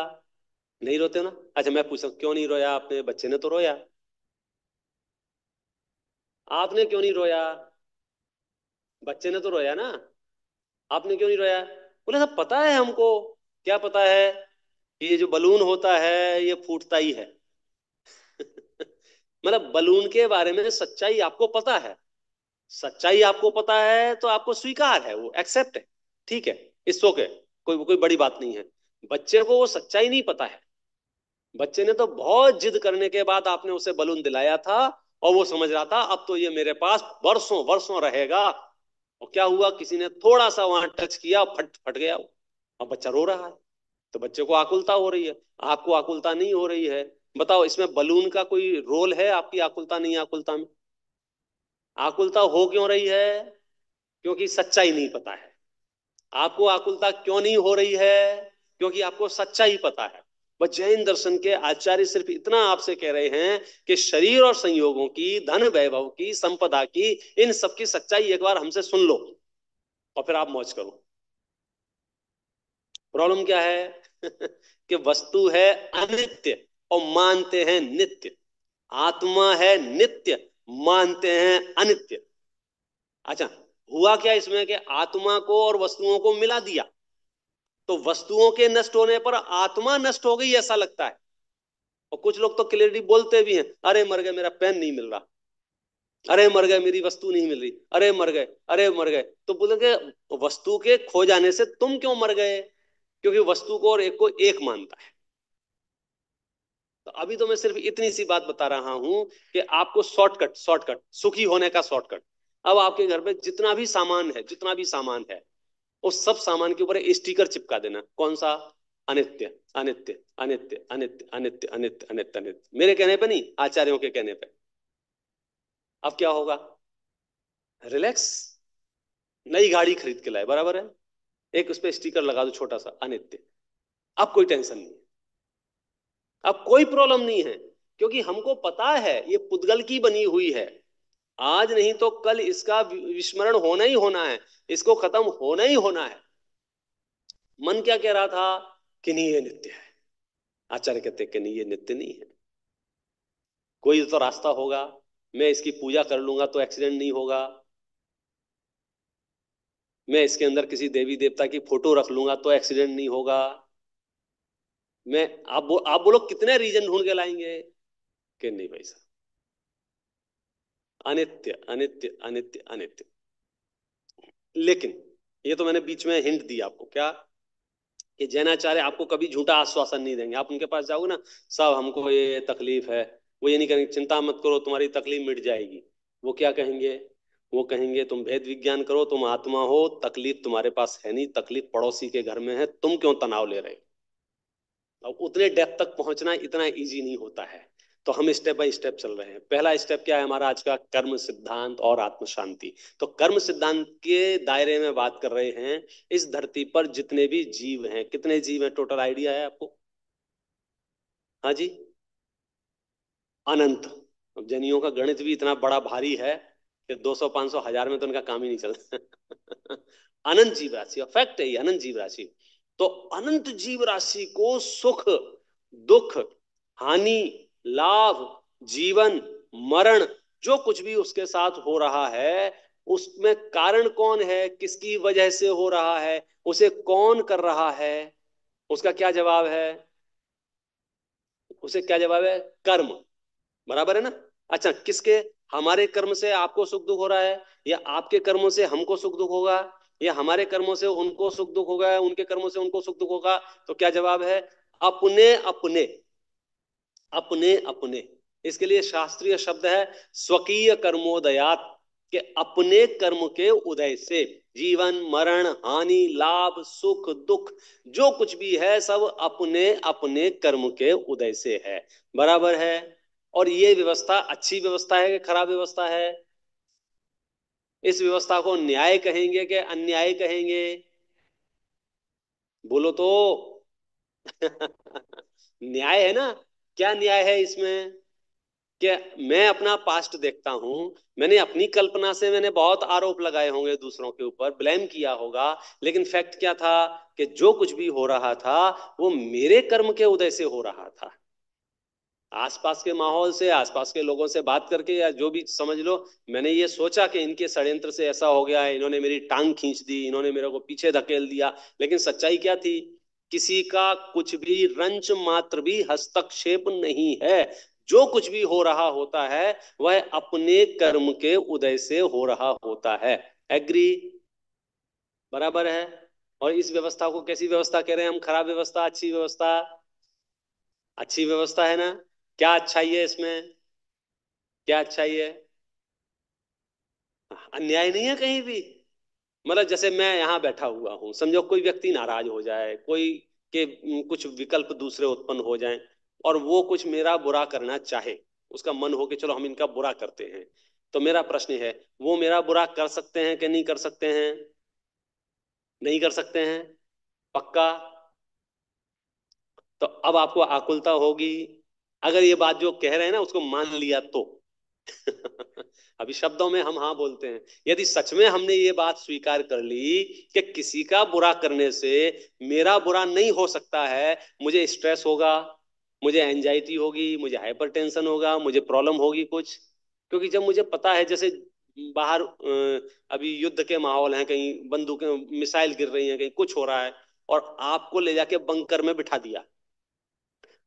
S1: नहीं रोते हो ना। अच्छा, मैं पूछता हूं, क्यों नहीं रोया आपने? बच्चे ने तो रोया। आपने क्यों नहीं रोया? बच्चे ने तो रोया ना। आपने क्यों नहीं रोया? बोले साहब पता है हमको। क्या पता है कि ये जो बलून होता है ये फूटता ही है। मतलब बलून के बारे में सच्चाई आपको पता है, सच्चाई आपको पता है तो आपको स्वीकार है, वो एक्सेप्ट है, ठीक है, इट्स ओके, कोई कोई बड़ी बात नहीं है। बच्चे को वो सच्चाई नहीं पता है। बच्चे ने तो बहुत जिद करने के बाद आपने उसे बलून दिलाया था, और वो समझ रहा था अब तो ये मेरे पास वर्षों वर्षों रहेगा। और क्या हुआ, किसी ने थोड़ा सा वहां टच किया, फट फट गया वो। अब बच्चा रो रहा है। तो बच्चे को आकुलता हो रही है, आपको आकुलता नहीं हो रही है। बताओ इसमें बलून का कोई रोल है आपकी आकुलता नहीं आकुलता में? आकुलता हो क्यों रही है? क्योंकि सच्चाई नहीं पता है। आपको आकुलता क्यों नहीं हो रही है? क्योंकि आपको सच्चाई पता है। बस जैन दर्शन के आचार्य सिर्फ इतना आपसे कह रहे हैं कि शरीर और संयोगों की, धन वैभव की, संपदा की, इन सबकी सच्चाई एक बार हमसे सुन लो और फिर आप मौज करो। प्रॉब्लम क्या है? कि वस्तु है अनित्य और मानते हैं नित्य। आत्मा है नित्य, मानते हैं अनित्य। अच्छा, हुआ क्या इसमें कि आत्मा को और वस्तुओं को मिला दिया, तो वस्तुओं के नष्ट होने पर आत्मा नष्ट हो गई ऐसा लगता है। और कुछ लोग तो क्लियरली बोलते भी हैं, अरे मर गए, मेरा पेन नहीं मिल रहा, अरे मर गए, मेरी वस्तु नहीं मिल रही, अरे मर गए, अरे मर गए। तो बोलेंगे वस्तु के खो जाने से तुम क्यों मर गए? क्योंकि वस्तु को और एक को एक मानता है। तो अभी तो मैं सिर्फ इतनी सी बात बता रहा हूं कि आपको शॉर्टकट, शॉर्टकट सुखी होने का शॉर्टकट। अब आपके घर में जितना भी सामान है, जितना भी सामान है, उस सब सामान के ऊपर एक स्टिकर चिपका देना। कौन सा? अनित्य, अनित्य, अनित्य, अनित्य, अनित्य, अनित्य, अनित्य, अनित्य। मेरे कहने पे नहीं, आचार्यों के कहने पे। अब क्या होगा? रिलैक्स। नई गाड़ी खरीद के लाए, बराबर है, एक उस पर स्टिकर लगा दो छोटा सा, अनित्य। अब कोई टेंशन नहीं, अब कोई प्रॉब्लम नहीं है। क्योंकि हमको पता है ये पुद्गल की बनी हुई है। आज नहीं तो कल इसका विस्मरण होना ही होना है, इसको खत्म होना ही होना है। मन क्या कह रहा था? कि नहीं ये नित्य है। आचार्य कहते कि नहीं ये नित्य नहीं है, कोई तो रास्ता होगा, मैं इसकी पूजा कर लूंगा तो एक्सीडेंट नहीं होगा, मैं इसके अंदर किसी देवी देवता की फोटो रख लूंगा तो एक्सीडेंट नहीं होगा। मैं, आप बोलो कितने रीजन ढूंढ के लाएंगे कि नहीं भाई साहब, अनित्य, अनित्य, अनित्य, अनित्य। लेकिन ये तो मैंने बीच में हिंट दी आपको, क्या? कि जैनाचार्य आपको कभी झूठा आश्वासन नहीं देंगे। आप उनके पास जाओगे ना, साहब हमको ये तकलीफ है, वो ये नहीं कहेंगे चिंता मत करो तुम्हारी तकलीफ मिट जाएगी। वो क्या कहेंगे? वो कहेंगे तुम भेद विज्ञान करो, तुम आत्मा हो, तकलीफ तुम्हारे पास है नहीं, तकलीफ पड़ोसी के घर में है, तुम क्यों तनाव ले रहे हो? अब उतने डेप्थ तक पहुंचना इतना इजी नहीं होता है। तो हम स्टेप बाय स्टेप चल रहे हैं। पहला स्टेप क्या है हमारा आज का? कर्म सिद्धांत और आत्म शांति। तो कर्म सिद्धांत के दायरे में बात कर रहे हैं। इस धरती पर जितने भी जीव हैं, कितने जीव हैं टोटल आइडिया है आपको? हाँ जी, अनंत। अब जैनियों का गणित भी इतना बड़ा भारी है कि 200 500 1000 में तो उनका काम ही नहीं चलता। अनंत जीव राशि, फैक्ट है ये, अनंत जीव राशि। तो अनंत जीव राशि को सुख, दुख, हानि, लाभ, जीवन, मरण, जो कुछ भी उसके साथ हो रहा है, उसमें कारण कौन है, किसकी वजह से हो रहा है, उसे कौन कर रहा है? उसका क्या जवाब है? उसे क्या जवाब है? कर्म। बराबर है ना? अच्छा, किसके? हमारे कर्म से आपको सुख दुख हो रहा है, या आपके कर्मों से हमको सुख दुख होगा, या हमारे कर्मों से उनको सुख दुख होगा, उनके कर्मों से उनको सुख दुख होगा? तो क्या जवाब है? अपने अपने, अपने अपने। इसके लिए शास्त्रीय शब्द है स्वकीय कर्मोदयात, के अपने कर्म के उदय से जीवन, मरण, हानि, लाभ, सुख, दुख, जो कुछ भी है सब अपने अपने कर्म के उदय से है। बराबर है? और ये व्यवस्था अच्छी व्यवस्था है कि खराब व्यवस्था है? इस व्यवस्था को न्याय कहेंगे कि अन्याय कहेंगे? बोलो तो। न्याय है ना? क्या न्याय है इसमें? कि मैं अपना पास्ट देखता हूं, मैंने अपनी कल्पना से मैंने बहुत आरोप लगाए होंगे, दूसरों के ऊपर ब्लेम किया होगा, लेकिन फैक्ट क्या था? कि जो कुछ भी हो रहा था वो मेरे कर्म के उदय से हो रहा था। आसपास के माहौल से, आसपास के लोगों से बात करके, या जो भी समझ लो, मैंने ये सोचा कि इनके षड्यंत्र से ऐसा हो गया है, इन्होंने मेरी टांग खींच दी, इन्होंने मेरे को पीछे धकेल दिया। लेकिन सच्चाई क्या थी? किसी का कुछ भी रंच मात्र भी हस्तक्षेप नहीं है। जो कुछ भी हो रहा होता है वह अपने कर्म के उदय से हो रहा होता है। एग्री? बराबर है। और इस व्यवस्था को कैसी व्यवस्था कह रहे हैं हम? खराब व्यवस्था, अच्छी व्यवस्था? अच्छी व्यवस्था है ना? क्या अच्छाई है इसमें? क्या अच्छाई है? अन्याय नहीं है कहीं भी। मतलब जैसे मैं यहाँ बैठा हुआ हूँ, समझो कोई व्यक्ति नाराज हो जाए, कोई के कुछ विकल्प दूसरे उत्पन्न हो जाएं, और वो कुछ मेरा बुरा करना चाहे, उसका मन हो कि चलो हम इनका बुरा करते हैं, तो मेरा प्रश्न है, वो मेरा बुरा कर सकते हैं कि नहीं कर सकते हैं? नहीं कर सकते हैं? पक्का? तो अब आपको आकुलता होगी, अगर ये बात जो कह रहे हैं ना उसको मान लिया तो। अभी शब्दों में हम हाँ बोलते हैं, यदि सच में हमने ये बात स्वीकार कर ली कि किसी का बुरा करने से मेरा बुरा नहीं हो सकता है, मुझे स्ट्रेस होगा, मुझे एंजाइटी होगी, मुझे हाइपरटेंशन होगा, मुझे प्रॉब्लम होगी कुछ। क्योंकि जब मुझे पता है, जैसे बाहर अभी युद्ध के माहौल हैं, कहीं बंदूकें मिसाइल गिर रही हैं, कहीं कुछ हो रहा है, और आपको ले जाके बंकर में बिठा दिया,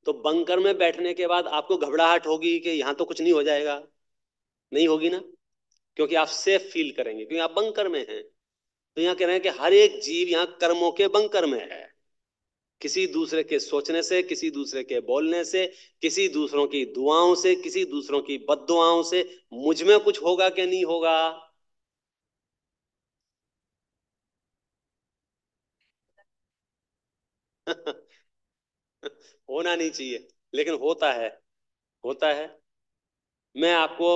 S1: तो बंकर में बैठने के बाद आपको घबराहट होगी कि यहां तो कुछ नहीं हो जाएगा? नहीं होगी ना? क्योंकि आप सेफ फील करेंगे, क्योंकि आप बंकर में हैं। तो यहाँ कह रहे हैं कि हर एक जीव यहाँ कर्मों के बंकर में है। किसी दूसरे के सोचने से, किसी दूसरे के बोलने से, किसी दूसरों की दुआओं से, किसी दूसरों की बद्दुआओं से मुझ में कुछ होगा कि नहीं होगा? होना नहीं चाहिए, लेकिन होता है। होता है। मैं आपको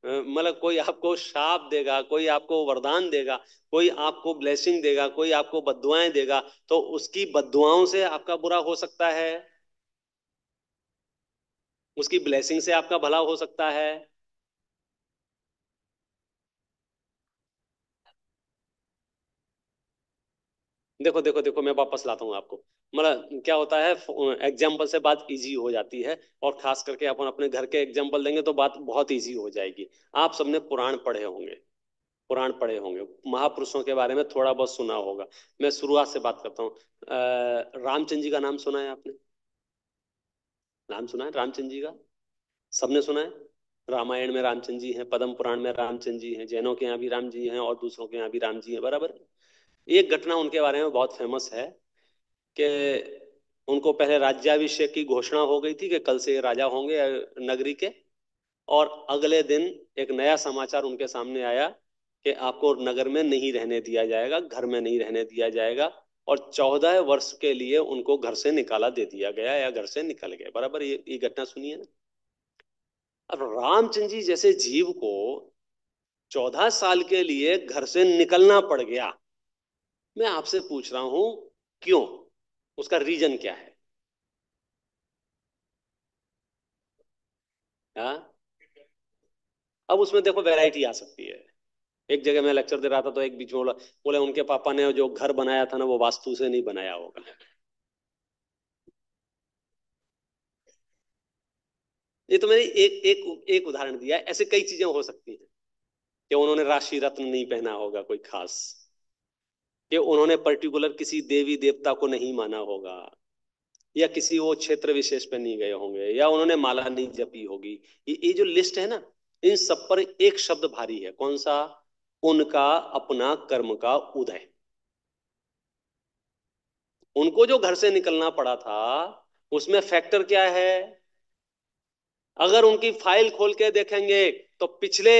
S1: मतलब कोई आपको शाप देगा, कोई आपको वरदान देगा, कोई आपको ब्लेसिंग देगा, कोई आपको बद्दुआएं देगा, तो उसकी बद्दुआओं से आपका बुरा हो सकता है, उसकी ब्लेसिंग से आपका भला हो सकता है। देखो देखो देखो, मैं वापस लाता हूँ आपको। मतलब क्या होता है, एग्जाम्पल से बात इजी हो जाती है, और खास करके अपन अपने घर के एग्जाम्पल देंगे तो बात बहुत इजी हो जाएगी। आप सबने पुराण पढ़े होंगे, पुराण पढ़े होंगे, महापुरुषों के बारे में थोड़ा बहुत सुना होगा। मैं शुरुआत से बात करता हूँ। रामचंद्र जी का नाम सुना है आपने? नाम सुना है रामचंद्र जी का? सबने सुना है। रामायण में रामचंद्र जी हैं, पद्म पुराण में रामचंद्र जी हैं, जैनों के यहाँ भी राम जी हैं, और दूसरों के यहाँ भी राम जी हैं, बराबर है। एक घटना उनके बारे में बहुत फेमस है कि उनको पहले राज्याभिषेक की घोषणा हो गई थी कि कल से ये राजा होंगे नगरी के, और अगले दिन एक नया समाचार उनके सामने आया कि आपको नगर में नहीं रहने दिया जाएगा, घर में नहीं रहने दिया जाएगा, और 14 वर्ष के लिए उनको घर से निकाला दे दिया गया, या घर से निकल गए, बराबर। ये घटना सुनिए ना। अब रामचंद्र जी जैसे जीव को 14 साल के लिए घर से निकलना पड़ गया। मैं आपसे पूछ रहा हूं, क्यों? उसका रीजन क्या है? हाँ? अब उसमें देखो वैरायटी आ सकती है। एक जगह मैं लेक्चर दे रहा था, तो एक बीच में बोला, बोले उनके पापा ने जो घर बनाया था ना, वो वास्तु से नहीं बनाया होगा। ये तो मैंने एक एक एक उदाहरण दिया है, ऐसे कई चीजें हो सकती हैं। कि उन्होंने राशि रत्न नहीं पहना होगा कोई खास, कि उन्होंने पर्टिकुलर किसी देवी देवता को नहीं माना होगा, या किसी वो क्षेत्र विशेष पे नहीं गए होंगे, या उन्होंने माला नहीं जपी होगी। ये जो लिस्ट है ना, इन सब पर एक शब्द भारी है, कौन सा? उनका अपना कर्म का उदय। उनको जो घर से निकलना पड़ा था, उसमें फैक्टर क्या है? अगर उनकी फाइल खोल के देखेंगे, तो पिछले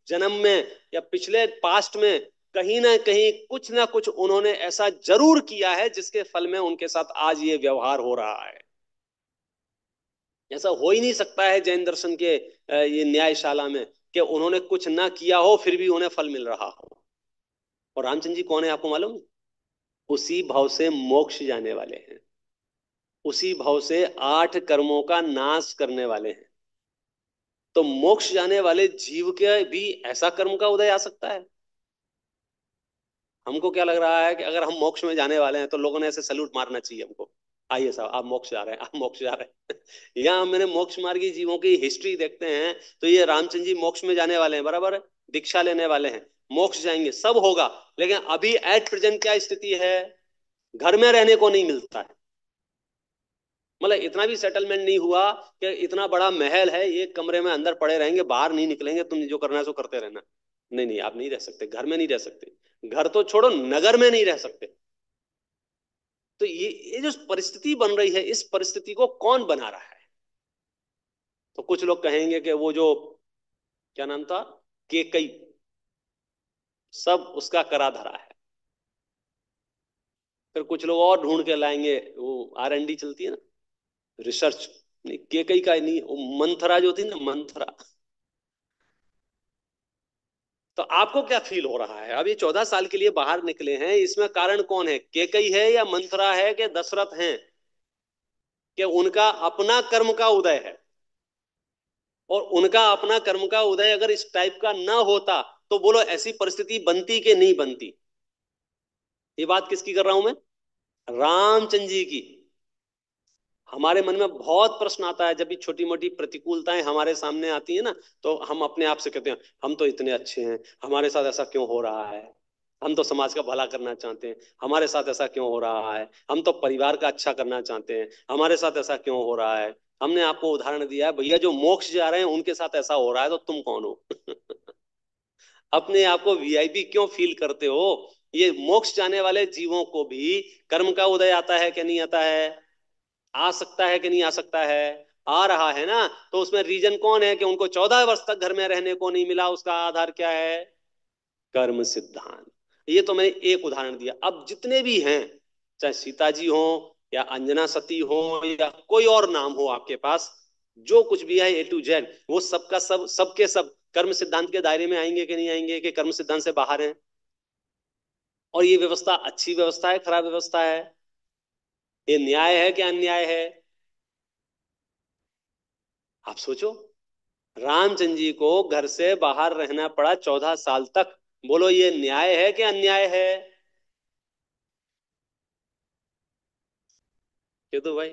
S1: जन्म में या पिछले पास्ट में कहीं ना कहीं कुछ ना कुछ उन्होंने ऐसा जरूर किया है, जिसके फल में उनके साथ आज ये व्यवहार हो रहा है। ऐसा हो ही नहीं सकता है जैन दर्शन के ये न्यायशाला में, कि उन्होंने कुछ ना किया हो फिर भी उन्हें फल मिल रहा हो। और रामचंद्र जी कौन है आपको मालूम है? उसी भाव से मोक्ष जाने वाले हैं, उसी भाव से 8 कर्मों का नाश करने वाले हैं। तो मोक्ष जाने वाले जीव के भी ऐसा कर्म का उदय आ सकता है? हमको क्या लग रहा है कि अगर हम मोक्ष में जाने वाले हैं, तो लोगों ने ऐसे सल्यूट मारना चाहिए हमको, आइए साहब आप मोक्ष जा रहे हैं, आप मोक्ष जा रहे हैं। यहाँ मैंने मोक्ष मार्गी जीवों की हिस्ट्री देखते हैं, तो ये रामचंद्र जी मोक्ष में जाने वाले हैं, बराबर है, दीक्षा लेने वाले हैं, मोक्ष जाएंगे, सब होगा। लेकिन अभी एट प्रेजेंट क्या स्थिति है? घर में रहने को नहीं मिलता है। मतलब इतना भी सेटलमेंट नहीं हुआ कि इतना बड़ा महल है, एक कमरे में अंदर पड़े रहेंगे, बाहर नहीं निकलेंगे, तुम जो करना है सो करते रहना। नहीं नहीं, आप नहीं रह सकते, घर में नहीं रह सकते, घर तो छोड़ो नगर में नहीं रह सकते। तो ये जो परिस्थिति बन रही है, इस परिस्थिति को कौन बना रहा है? तो कुछ लोग कहेंगे कि वो जो, क्या नाम था, केकई, सब उसका करा धरा है। फिर कुछ लोग और ढूंढ के लाएंगे, वो R&D चलती है ना, रिसर्च। नहीं, केकई का नहीं, वो मंथरा जो थी ना, मंथरा। तो आपको क्या फील हो रहा है? अब ये 14 साल के लिए बाहर निकले हैं, इसमें कारण कौन है? केकई है या मंथरा है कि दशरथ हैं? कि उनका अपना कर्म का उदय है, और उनका अपना कर्म का उदय अगर इस टाइप का ना होता तो बोलो ऐसी परिस्थिति बनती कि नहीं बनती? ये बात किसकी कर रहा हूं मैं? रामचंद्र जी की। हमारे मन में बहुत प्रश्न आता है जब भी छोटी मोटी प्रतिकूलताएं हमारे सामने आती है ना, तो हम अपने आप से कहते हैं हम तो इतने अच्छे हैं, हमारे साथ ऐसा क्यों हो रहा है? हम तो समाज का भला करना चाहते हैं, हमारे साथ ऐसा क्यों हो रहा है? हम तो परिवार का अच्छा करना चाहते हैं, हमारे साथ ऐसा क्यों हो रहा है? हमने आपको उदाहरण दिया है, भैया जो मोक्ष जा रहे हैं उनके साथ ऐसा हो रहा है, तो तुम कौन हो? अपने आप को VIP क्यों फील करते हो? ये मोक्ष जाने वाले जीवों को भी कर्म का उदय आता है कि नहीं आता है? आ सकता है कि नहीं आ सकता है? आ रहा है ना। तो उसमें रीजन कौन है कि उनको 14 वर्ष तक घर में रहने को नहीं मिला? उसका आधार क्या है? कर्म सिद्धांत। ये तो मैंने एक उदाहरण दिया। अब जितने भी हैं, चाहे सीता जी हो या अंजना सती हो या कोई और नाम हो आपके पास, जो कुछ भी है A to Z, वो सबका सब, सबके सब कर्म सिद्धांत के दायरे में आएंगे कि नहीं आएंगे, कि कर्म सिद्धांत से बाहर हैं? और ये व्यवस्था अच्छी व्यवस्था है, खराब व्यवस्था है? ये न्याय है कि अन्याय है? आप सोचो। रामचंद्र जी को घर से बाहर रहना पड़ा 14 साल तक। बोलो ये न्याय है कि अन्याय है? क्यों तो भाई?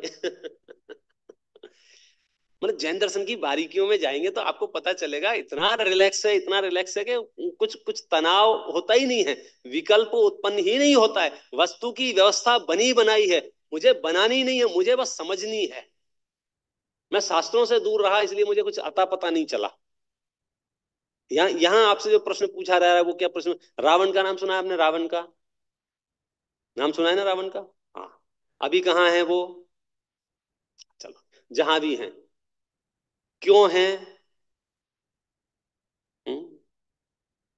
S1: मतलब जैन दर्शन की बारीकियों में जाएंगे तो आपको पता चलेगा, इतना रिलैक्स है, इतना रिलैक्स है कि कुछ कुछ तनाव होता ही नहीं है, विकल्प उत्पन्न ही नहीं होता है। वस्तु की व्यवस्था बनी बनाई है, मुझे बनानी नहीं है, मुझे बस समझनी है। मैं शास्त्रों से दूर रहा इसलिए मुझे कुछ अता पता नहीं चला। यहाँ यहाँ आपसे जो प्रश्न पूछा रहा है वो क्या प्रश्न? रावण का नाम सुना है आपने? रावण का नाम सुना है ना, रावण का? हाँ। अभी कहाँ है वो? चलो, जहां भी हैं, क्यों हैं? हम्म?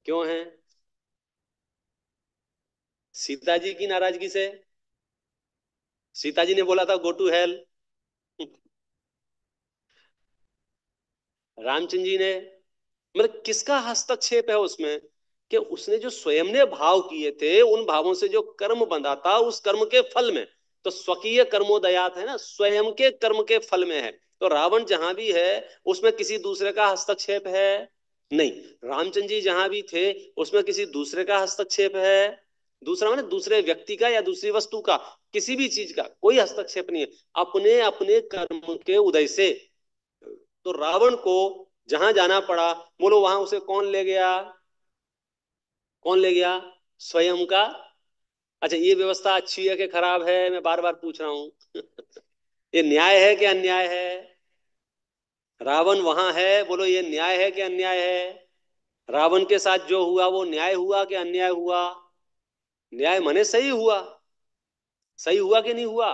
S1: क्यों हैं? सीता जी की नाराजगी से। सीता जी ने बोला था go to hell. Ramchandra ji ने, मतलब किसका हस्तक्षेप है उसमें? कि उसने जो स्वयं ने भाव किए थे, उन भावों से जो कर्म बंधा था, उस कर्म के फल में। तो स्वकीय कर्मोदयात है ना, स्वयं के कर्म के फल में है। तो रावण जहां भी है, उसमें किसी दूसरे का हस्तक्षेप है? नहीं। रामचंद्र जी जहां भी थे, उसमें किसी दूसरे का हस्तक्षेप है? दूसरा माने दूसरे व्यक्ति का या दूसरी वस्तु का, किसी भी चीज का कोई हस्तक्षेप नहीं है, अपने अपने कर्म के उदय से। तो रावण को जहां जाना पड़ा, बोलो वहां उसे कौन ले गया? कौन ले गया? स्वयं का। अच्छा, ये व्यवस्था अच्छी है कि खराब है, मैं बार बार पूछ रहा हूं। ये न्याय है कि अन्याय है? रावण वहां है, बोलो ये न्याय है कि अन्याय है? रावण के साथ जो हुआ वो न्याय हुआ कि अन्याय हुआ? न्याय मने सही हुआ। सही हुआ कि नहीं हुआ?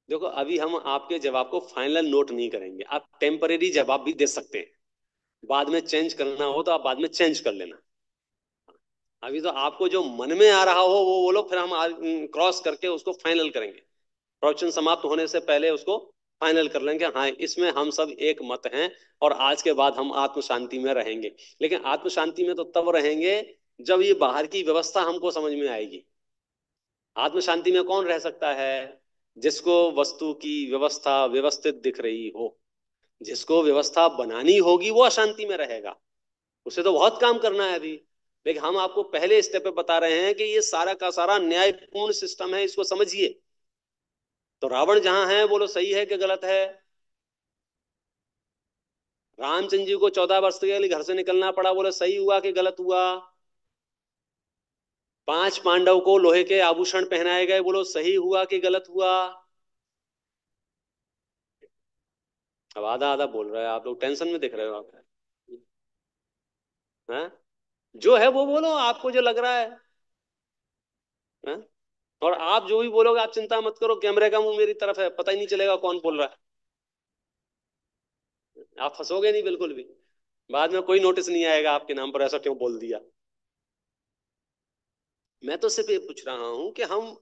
S1: देखो, अभी हम आपके जवाब को फाइनल नोट नहीं करेंगे, आप टेम्परेरी जवाब भी दे सकते हैं, बाद में चेंज करना हो तो आप बाद में चेंज कर लेना। अभी तो आपको जो मन में आ रहा हो वो बोलो, फिर हम क्रॉस करके उसको फाइनल करेंगे। प्रवचन समाप्त होने से पहले उसको फाइनल कर लेंगे, हाँ इसमें हम सब एक मत हैं, और आज के बाद हम आत्म शांति में रहेंगे। लेकिन आत्म शांति में तो तब रहेंगे जब ये बाहर की व्यवस्था हमको समझ में आएगी। आत्म शांति में कौन रह सकता है? जिसको वस्तु की व्यवस्था व्यवस्थित दिख रही हो। जिसको व्यवस्था बनानी होगी वो अशांति में रहेगा। उसे तो बहुत काम करना है अभी, लेकिन हम आपको पहले स्टेप पे बता रहे हैं कि ये सारा का सारा न्यायपूर्ण सिस्टम है, इसको समझिए। तो रावण जहां है, बोलो सही है कि गलत है? रामचंद्र जी को 14 वर्ष के लिए घर से निकलना पड़ा, बोले सही हुआ कि गलत हुआ? 5 पांडव को लोहे के आभूषण पहनाए गए, बोलो सही हुआ कि गलत हुआ? अब आधा आधा बोल रहे हैं आप लोग, टेंशन में दिख रहे हो आप। हैं? जो है वो बोलो, आपको जो लग रहा है। हैं? और आप जो भी बोलोगे आप चिंता मत करो, कैमरे का मुंह मेरी तरफ है, पता ही नहीं चलेगा कौन बोल रहा है। आप फंसोगे नहीं बिल्कुल भी। बाद में कोई नोटिस नहीं आएगा आपके नाम पर, ऐसा क्यों बोल दिया। मैं तो सिर्फ ये पूछ रहा हूं कि हम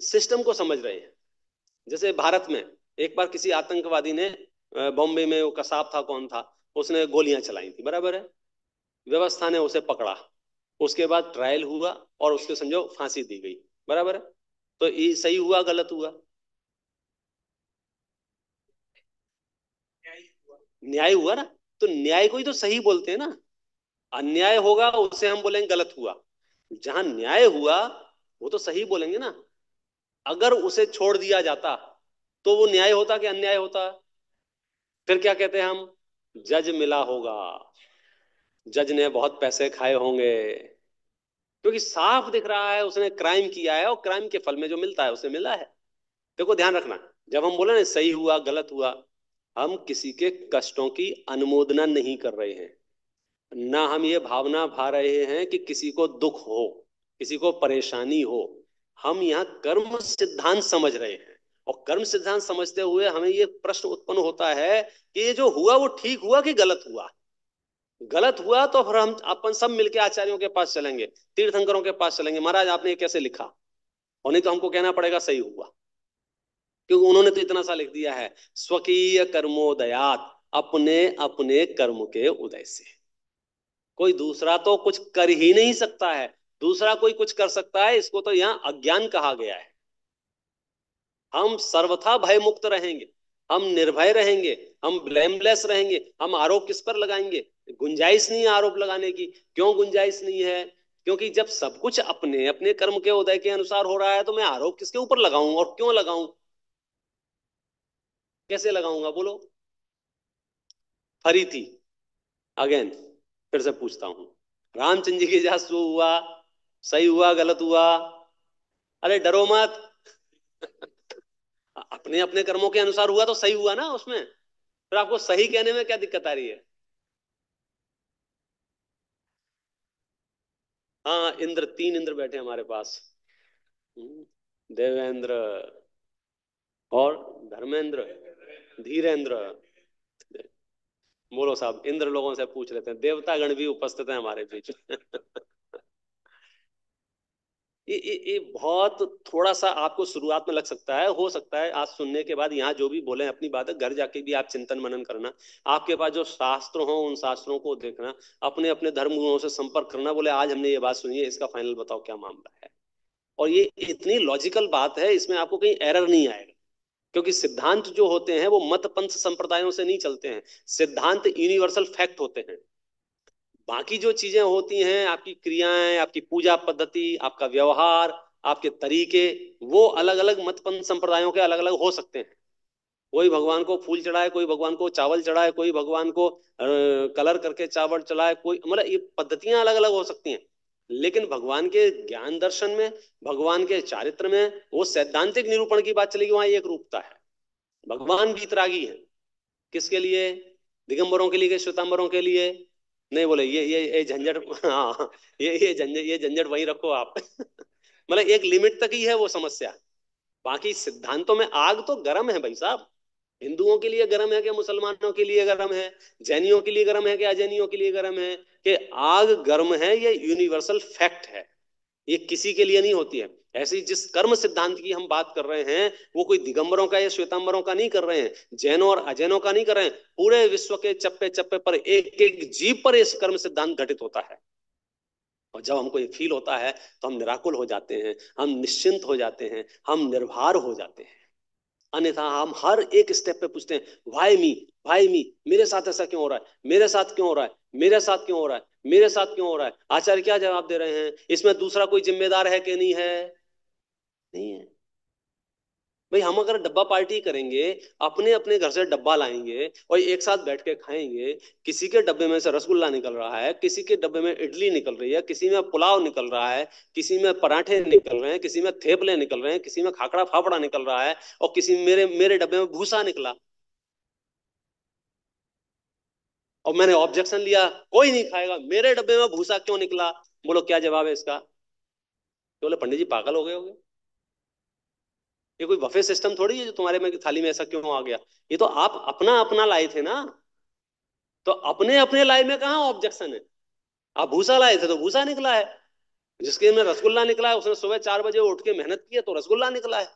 S1: सिस्टम को समझ रहे हैं। जैसे भारत में एक बार किसी आतंकवादी ने बॉम्बे में, वो कसाब था कौन था, उसने गोलियां चलाई थी, बराबर है। व्यवस्था ने उसे पकड़ा, उसके बाद ट्रायल हुआ और उसके समझो फांसी दी गई, बराबर है। तो ये सही हुआ गलत हुआ? न्याय हुआ ना। तो न्याय को ही तो सही बोलते हैं ना। अन्याय होगा उसे हम बोलेंगे गलत हुआ। जहां न्याय हुआ वो तो सही बोलेंगे ना। अगर उसे छोड़ दिया जाता तो वो न्याय होता कि अन्याय होता? फिर क्या कहते हैं हम? जज मिला होगा, जज ने बहुत पैसे खाए होंगे। क्योंकि साफ दिख रहा है उसने क्राइम किया है, और क्राइम के फल में जो मिलता है उसे मिला है। देखो ध्यान रखना, जब हम बोले ना सही हुआ गलत हुआ, हम किसी के कष्टों की अनुमोदना नहीं कर रहे हैं। ना हम ये भावना भा रहे हैं कि किसी को दुख हो, किसी को परेशानी हो। हम यहाँ कर्म सिद्धांत समझ रहे हैं। और कर्म सिद्धांत समझते हुए हमें ये प्रश्न उत्पन्न होता है कि ये जो हुआ वो ठीक हुआ कि गलत हुआ। गलत हुआ तो फिर हम अपन सब मिलके आचार्यों के पास चलेंगे, तीर्थंकरों के पास चलेंगे, महाराज आपने ये कैसे लिखा। और नहीं तो हमको कहना पड़ेगा सही हुआ, क्योंकि उन्होंने तो इतना सा लिख दिया है, स्वकीय कर्मोदयात, अपने अपने कर्म के उदय से। कोई दूसरा तो कुछ कर ही नहीं सकता है। दूसरा कोई कुछ कर सकता है, इसको तो यहाँ अज्ञान कहा गया है। हम सर्वथा भय मुक्त रहेंगे, हम निर्भय रहेंगे, हम ब्लेमलेस रहेंगे। हम आरोप किस पर लगाएंगे? गुंजाइश नहीं है आरोप लगाने की। क्यों गुंजाइश नहीं है? क्योंकि जब सब कुछ अपने अपने कर्म के उदय के अनुसार हो रहा है, तो मैं आरोप किसके ऊपर लगाऊं और क्यों लगाऊं? कैसे लगाऊंगा बोलो? फरी थी अगेन, फिर से पूछता हूं, रामचंद्र जी के साथ जो हुआ, सही हुआ गलत हुआ? अरे डरो मत। अपने अपने कर्मों के अनुसार हुआ तो सही हुआ ना उसमें। फिर आपको सही कहने में क्या दिक्कत आ रही है? हाँ, इंद्र, 3 इंद्र बैठे हमारे पास। देवेंद्र और धर्मेंद्र, धीरेंद्र। बोलो साहब, इंद्र लोगों से पूछ लेते हैं, देवता गण भी उपस्थित है हमारे बीच। ये बहुत थोड़ा सा आपको शुरुआत में लग सकता है, हो सकता है आज सुनने के बाद यहाँ जो भी बोले अपनी बात है, घर जाके भी आप चिंतन मनन करना। आपके पास जो शास्त्र हो उन शास्त्रों को देखना, अपने अपने धर्म गुरुओं से संपर्क करना, बोले आज हमने ये बात सुनी है, इसका फाइनल बताओ क्या मामला है। और ये इतनी लॉजिकल बात है, इसमें आपको कहीं एरर नहीं आएगा। क्योंकि सिद्धांत जो होते हैं वो मत पंथ संप्रदायों से नहीं चलते हैं। सिद्धांत यूनिवर्सल फैक्ट होते हैं। बाकी जो चीजें होती हैं, आपकी क्रियाएं, आपकी पूजा पद्धति, आपका व्यवहार, आपके तरीके, वो अलग अलग मत पंथ संप्रदायों के अलग अलग हो सकते हैं। कोई भगवान को फूल चढ़ाए, कोई भगवान को चावल चढ़ाए, कोई भगवान को कलर करके चावल चढ़ाए, कोई मतलब ये पद्धतियां अलग अलग हो सकती हैं। लेकिन भगवान के ज्ञान दर्शन में, भगवान के चारित्र में, वो सैद्धांतिक निरूपण की बात चलेगी, वहां एक रूपता है। भगवान वीतरागी है। किसके लिए? दिगंबरों के लिए कि श्वेतांबरों के लिए? नहीं बोले ये झंझट। हाँ, ये झंझट वहीं रखो आप। मतलब एक लिमिट तक ही है वो समस्या। बाकी सिद्धांतों में आग तो गर्म है भाई साहब। हिंदुओं के लिए गर्म है कि मुसलमानों के लिए गर्म है? जैनियों के लिए गर्म है कि अजैनियों के लिए गर्म है? कि आग गर्म है, ये यूनिवर्सल फैक्ट है। ये किसी के लिए नहीं होती है। ऐसी जिस कर्म सिद्धांत की हम बात कर रहे हैं, वो कोई दिगंबरों का या श्वेतांबरों का नहीं कर रहे हैं, जैनों और अजैनों का नहीं कर रहे हैं। पूरे विश्व के चप्पे चप्पे पर एक एक जीव पर इस कर्म सिद्धांत घटित होता है। और जब हमको ये फील होता है तो हम निराकुल हो जाते हैं, हम निश्चिंत हो जाते हैं, हम निर्भर हो जाते हैं। अन्यथा हम हर एक स्टेप पे पूछते हैं, वाई मी, वाई मी, मेरे साथ ऐसा क्यों हो रहा है, मेरे साथ क्यों हो रहा है, मेरे साथ क्यों हो रहा है, मेरे साथ क्यों हो रहा है? आचार्य क्या जवाब दे रहे हैं? इसमें दूसरा कोई जिम्मेदार है कि नहीं है? नहीं है। भाई हम अगर डब्बा पार्टी करेंगे, अपने अपने घर से डब्बा लाएंगे और एक साथ बैठ के खाएंगे, किसी के डब्बे में से रसगुल्ला निकल रहा है, किसी के डब्बे में इडली निकल रही है, किसी में पुलाव निकल रहा है, किसी में पराठे निकल रहे हैं, किसी में थेपले निकल रहे हैं, किसी में खाकड़ा फाफड़ा निकल रहा है, और किसी मेरे मेरे डब्बे में भूसा निकला। और मैंने ऑब्जेक्शन लिया, कोई नहीं खाएगा, मेरे डब्बे में भूसा क्यों निकला? बोलो क्या जवाब है इसका? तो बोले पंडित जी पागल हो गए होगे, ये कोई बफे सिस्टम थोड़ी है जो तुम्हारे में थाली में ऐसा क्यों आ गया। ये तो आप अपना अपना लाए थे ना, तो अपने अपने लाए में कहाँ ऑब्जेक्शन है? आप भूसा लाए थे तो भूसा निकला है, जिसके में रसगुल्ला निकला है उसने सुबह 4 बजे उठ के मेहनत की है तो रसगुल्ला निकला है।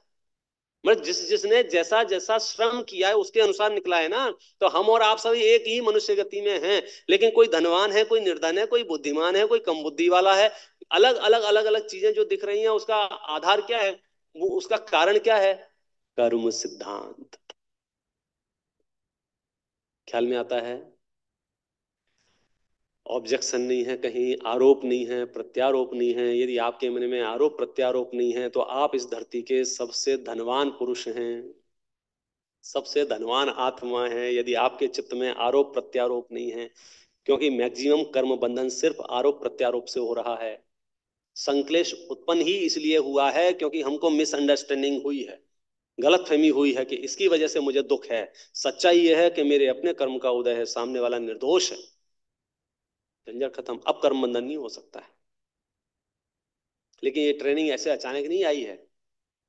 S1: मतलब जिसने जैसा जैसा श्रम किया है उसके अनुसार निकला है ना। तो हम और आप सभी एक ही मनुष्य गति में हैं, लेकिन कोई धनवान है, कोई निर्धन है, कोई बुद्धिमान है, कोई कम बुद्धि वाला है। अलग अलग अलग अलग चीजें जो दिख रही हैं उसका आधार क्या है, वो उसका कारण क्या है? कर्म सिद्धांत। ख्याल में आता है? ऑब्जेक्शन नहीं है, कहीं आरोप नहीं है, प्रत्यारोप नहीं है। यदि आपके मन में आरोप प्रत्यारोप नहीं है तो आप इस धरती के सबसे धनवान पुरुष हैं, सबसे धनवान आत्मा है, यदि आपके चित्त में आरोप प्रत्यारोप नहीं है। क्योंकि मैक्सिमम कर्म बंधन सिर्फ आरोप प्रत्यारोप से हो रहा है। संक्लेश उत्पन्न ही इसलिए हुआ है क्योंकि हमको मिसअंडरस्टैंडिंग हुई है, गलतफहमी हुई है कि इसकी वजह से मुझे दुख है। सच्चाई यह है कि मेरे अपने कर्म का उदय है, सामने वाला निर्दोष है। झंझट खत्म, अब कर्म बंधन नहीं हो सकता है। लेकिन ये ट्रेनिंग ऐसे अचानक नहीं आई है,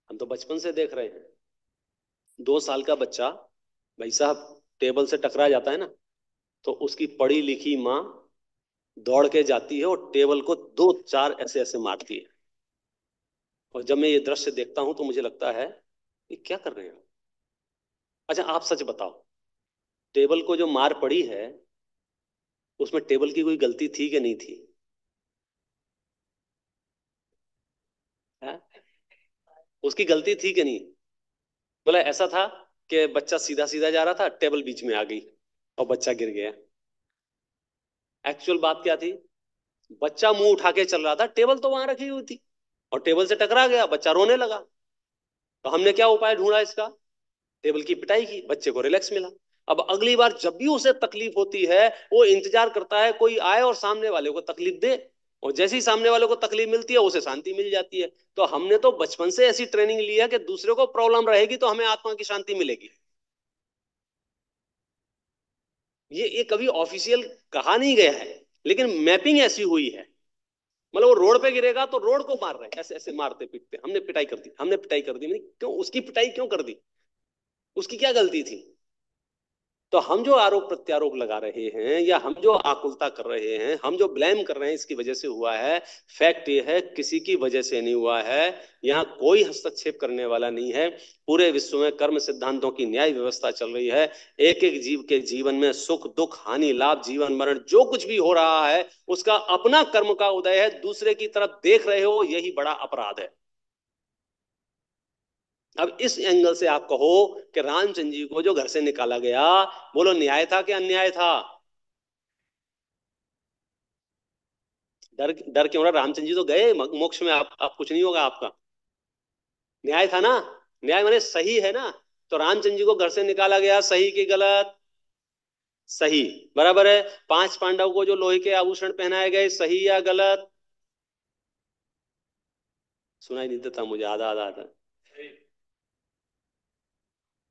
S1: हम तो बचपन से देख रहे हैं। 2 साल का बच्चा, भाई साहब, टेबल से टकरा जाता है ना, तो उसकी पढ़ी लिखी माँ दौड़ के जाती है और टेबल को 2 4 ऐसे ऐसे मारती है। और जब मैं ये दृश्य देखता हूं तो मुझे लगता है ये क्या कर रहे हैं। अच्छा आप सच बताओ, टेबल को जो मार पड़ी है उसमें टेबल की कोई गलती थी कि नहीं थी? है? उसकी गलती थी कि नहीं? बोला ऐसा था कि बच्चा सीधा सीधा जा रहा था, टेबल बीच में आ गई और बच्चा गिर गया। एक्चुअल बात क्या थी? बच्चा मुंह उठा के चल रहा था, टेबल तो वहां रखी हुई थी, और टेबल से टकरा गया, बच्चा रोने लगा। तो हमने क्या उपाय ढूंढा इसका? टेबल की पिटाई की, बच्चे को रिलैक्स मिला। अब अगली बार जब भी उसे तकलीफ होती है वो इंतजार करता है कोई आए और सामने वाले को तकलीफ दे, और जैसे ही सामने वाले को तकलीफ मिलती है उसे शांति मिल जाती है। तो हमने तो बचपन से ऐसी ट्रेनिंग ली है कि दूसरे को प्रॉब्लम रहेगी तो हमें आत्मा की शांति मिलेगी। ये कभी ऑफिशियल कहा नहीं गया है, लेकिन मैपिंग ऐसी हुई है। मतलब वो रोड पे गिरेगा तो रोड को मार रहे हैं, ऐसे ऐसे मारते पीटते, हमने पिटाई कर दी, हमने पिटाई कर दी। क्यों उसकी पिटाई क्यों कर दी? उसकी क्या गलती थी? तो हम जो आरोप प्रत्यारोप लगा रहे हैं या हम जो आकुलता कर रहे हैं, हम जो ब्लेम कर रहे हैं, इसकी वजह से हुआ है। फैक्ट ये है किसी की वजह से नहीं हुआ है। यहाँ कोई हस्तक्षेप करने वाला नहीं है। पूरे विश्व में कर्म सिद्धांतों की न्याय व्यवस्था चल रही है। एक एक जीव के जीवन में सुख दुख हानि लाभ जीवन मरण जो कुछ भी हो रहा है उसका अपना कर्म का उदय है। दूसरे की तरफ देख रहे हो, यही बड़ा अपराध है। अब इस एंगल से आप कहो कि रामचंद्र जी को जो घर से निकाला गया, बोलो न्याय था कि अन्याय था? डर डर क्यों रहा? रामचंद्र जी तो गए मोक्ष में, आप कुछ नहीं होगा आपका। न्याय था ना, न्याय माने सही है ना। तो रामचंद्र जी को घर से निकाला गया, सही कि गलत? सही। बराबर है। 5 पांडव को जो लोहे के आभूषण पहनाए गए, सही या गलत? सुनाई नहीं देता मुझे, आधा आधा आधा।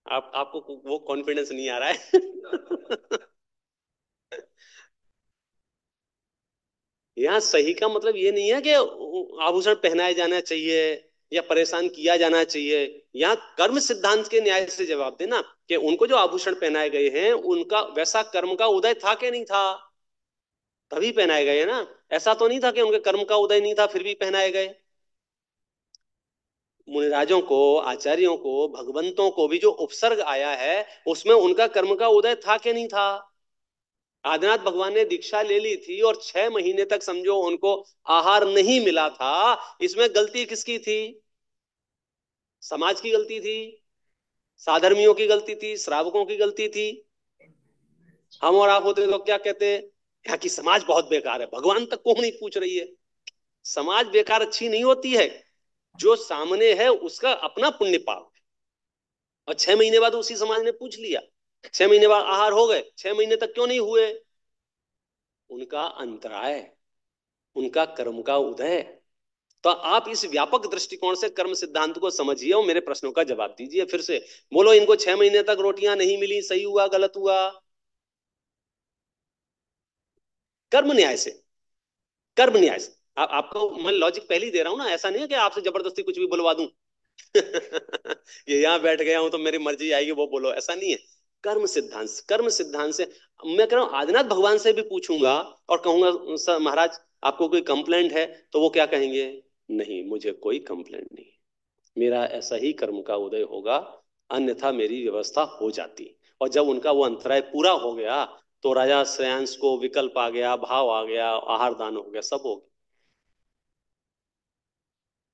S1: आपको वो कॉन्फिडेंस नहीं आ रहा है। यहाँ सही का मतलब ये नहीं है कि आभूषण पहनाए जाना चाहिए या परेशान किया जाना चाहिए। यहाँ कर्म सिद्धांत के न्याय से जवाब देना कि उनको जो आभूषण पहनाए गए हैं उनका वैसा कर्म का उदय था कि नहीं था, तभी पहनाए गए ना। ऐसा तो नहीं था कि उनके कर्म का उदय नहीं था फिर भी पहनाए गए। मुनिराजों को, आचार्यों को, भगवंतों को भी जो उपसर्ग आया है उसमें उनका कर्म का उदय था कि नहीं था? आदिनाथ भगवान ने दीक्षा ले ली थी और 6 महीने तक समझो उनको आहार नहीं मिला था। इसमें गलती किसकी थी? समाज की गलती थी, साधर्मियों की गलती थी, श्रावकों की गलती थी? हम और आप होते तो क्या कहते? यहाँ की समाज बहुत बेकार है, भगवान तक को नहीं पूछ रही है। समाज बेकार अच्छी नहीं होती है, जो सामने है उसका अपना पुण्य पाप। और 6 महीने बाद उसी समाज ने पूछ लिया, 6 महीने बाद आहार हो गए, 6 महीने तक क्यों नहीं हुए? उनका अंतराय, उनका कर्म का उदय। तो आप इस व्यापक दृष्टिकोण से कर्म सिद्धांत को समझिए और मेरे प्रश्नों का जवाब दीजिए फिर से। बोलो इनको 6 महीने तक रोटियां नहीं मिली, सही हुआ गलत हुआ? कर्म न्याय से, कर्म न्याय से। आपको मैं लॉजिक पहले ही दे रहा हूं ना, ऐसा नहीं है कि आपसे जबरदस्ती कुछ भी बुलवा दूं। ये यहाँ बैठ गया हूं तो मेरी मर्जी आएगी वो बोलो, ऐसा नहीं है। कर्म सिद्धांत, कर्म सिद्धांत से मैं कह रहा हूं आदिनाथ भगवान से भी पूछूंगा और कहूंगा सर महाराज आपको कोई कंप्लेंट है, तो वो क्या कहेंगे? नहीं मुझे कोई कंप्लेंट नहीं, मेरा ऐसा ही कर्म का उदय होगा, अन्यथा मेरी व्यवस्था हो जाती। और जब उनका वो अंतराय पूरा हो गया तो राजा श्रेयांश को विकल्प आ गया, भाव आ गया, आहार दान हो गया, सब हो गया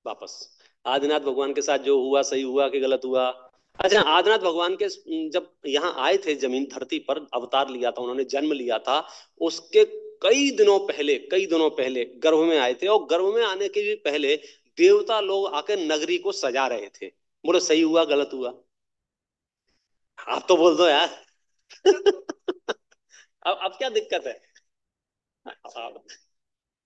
S1: वापस। आदिनाथ भगवान के साथ जो हुआ सही हुआ कि गलत हुआ? अच्छा, आदिनाथ भगवान के जब यहाँ आए थे जमीन धरती पर, अवतार लिया था उन्होंने, जन्म लिया था, उसके कई दिनों पहले गर्भ में आए थे, और गर्भ में आने के भी पहले देवता लोग आकर नगरी को सजा रहे थे। बोलो सही हुआ गलत हुआ? आप तो बोल दो यार। अब क्या दिक्कत है? अब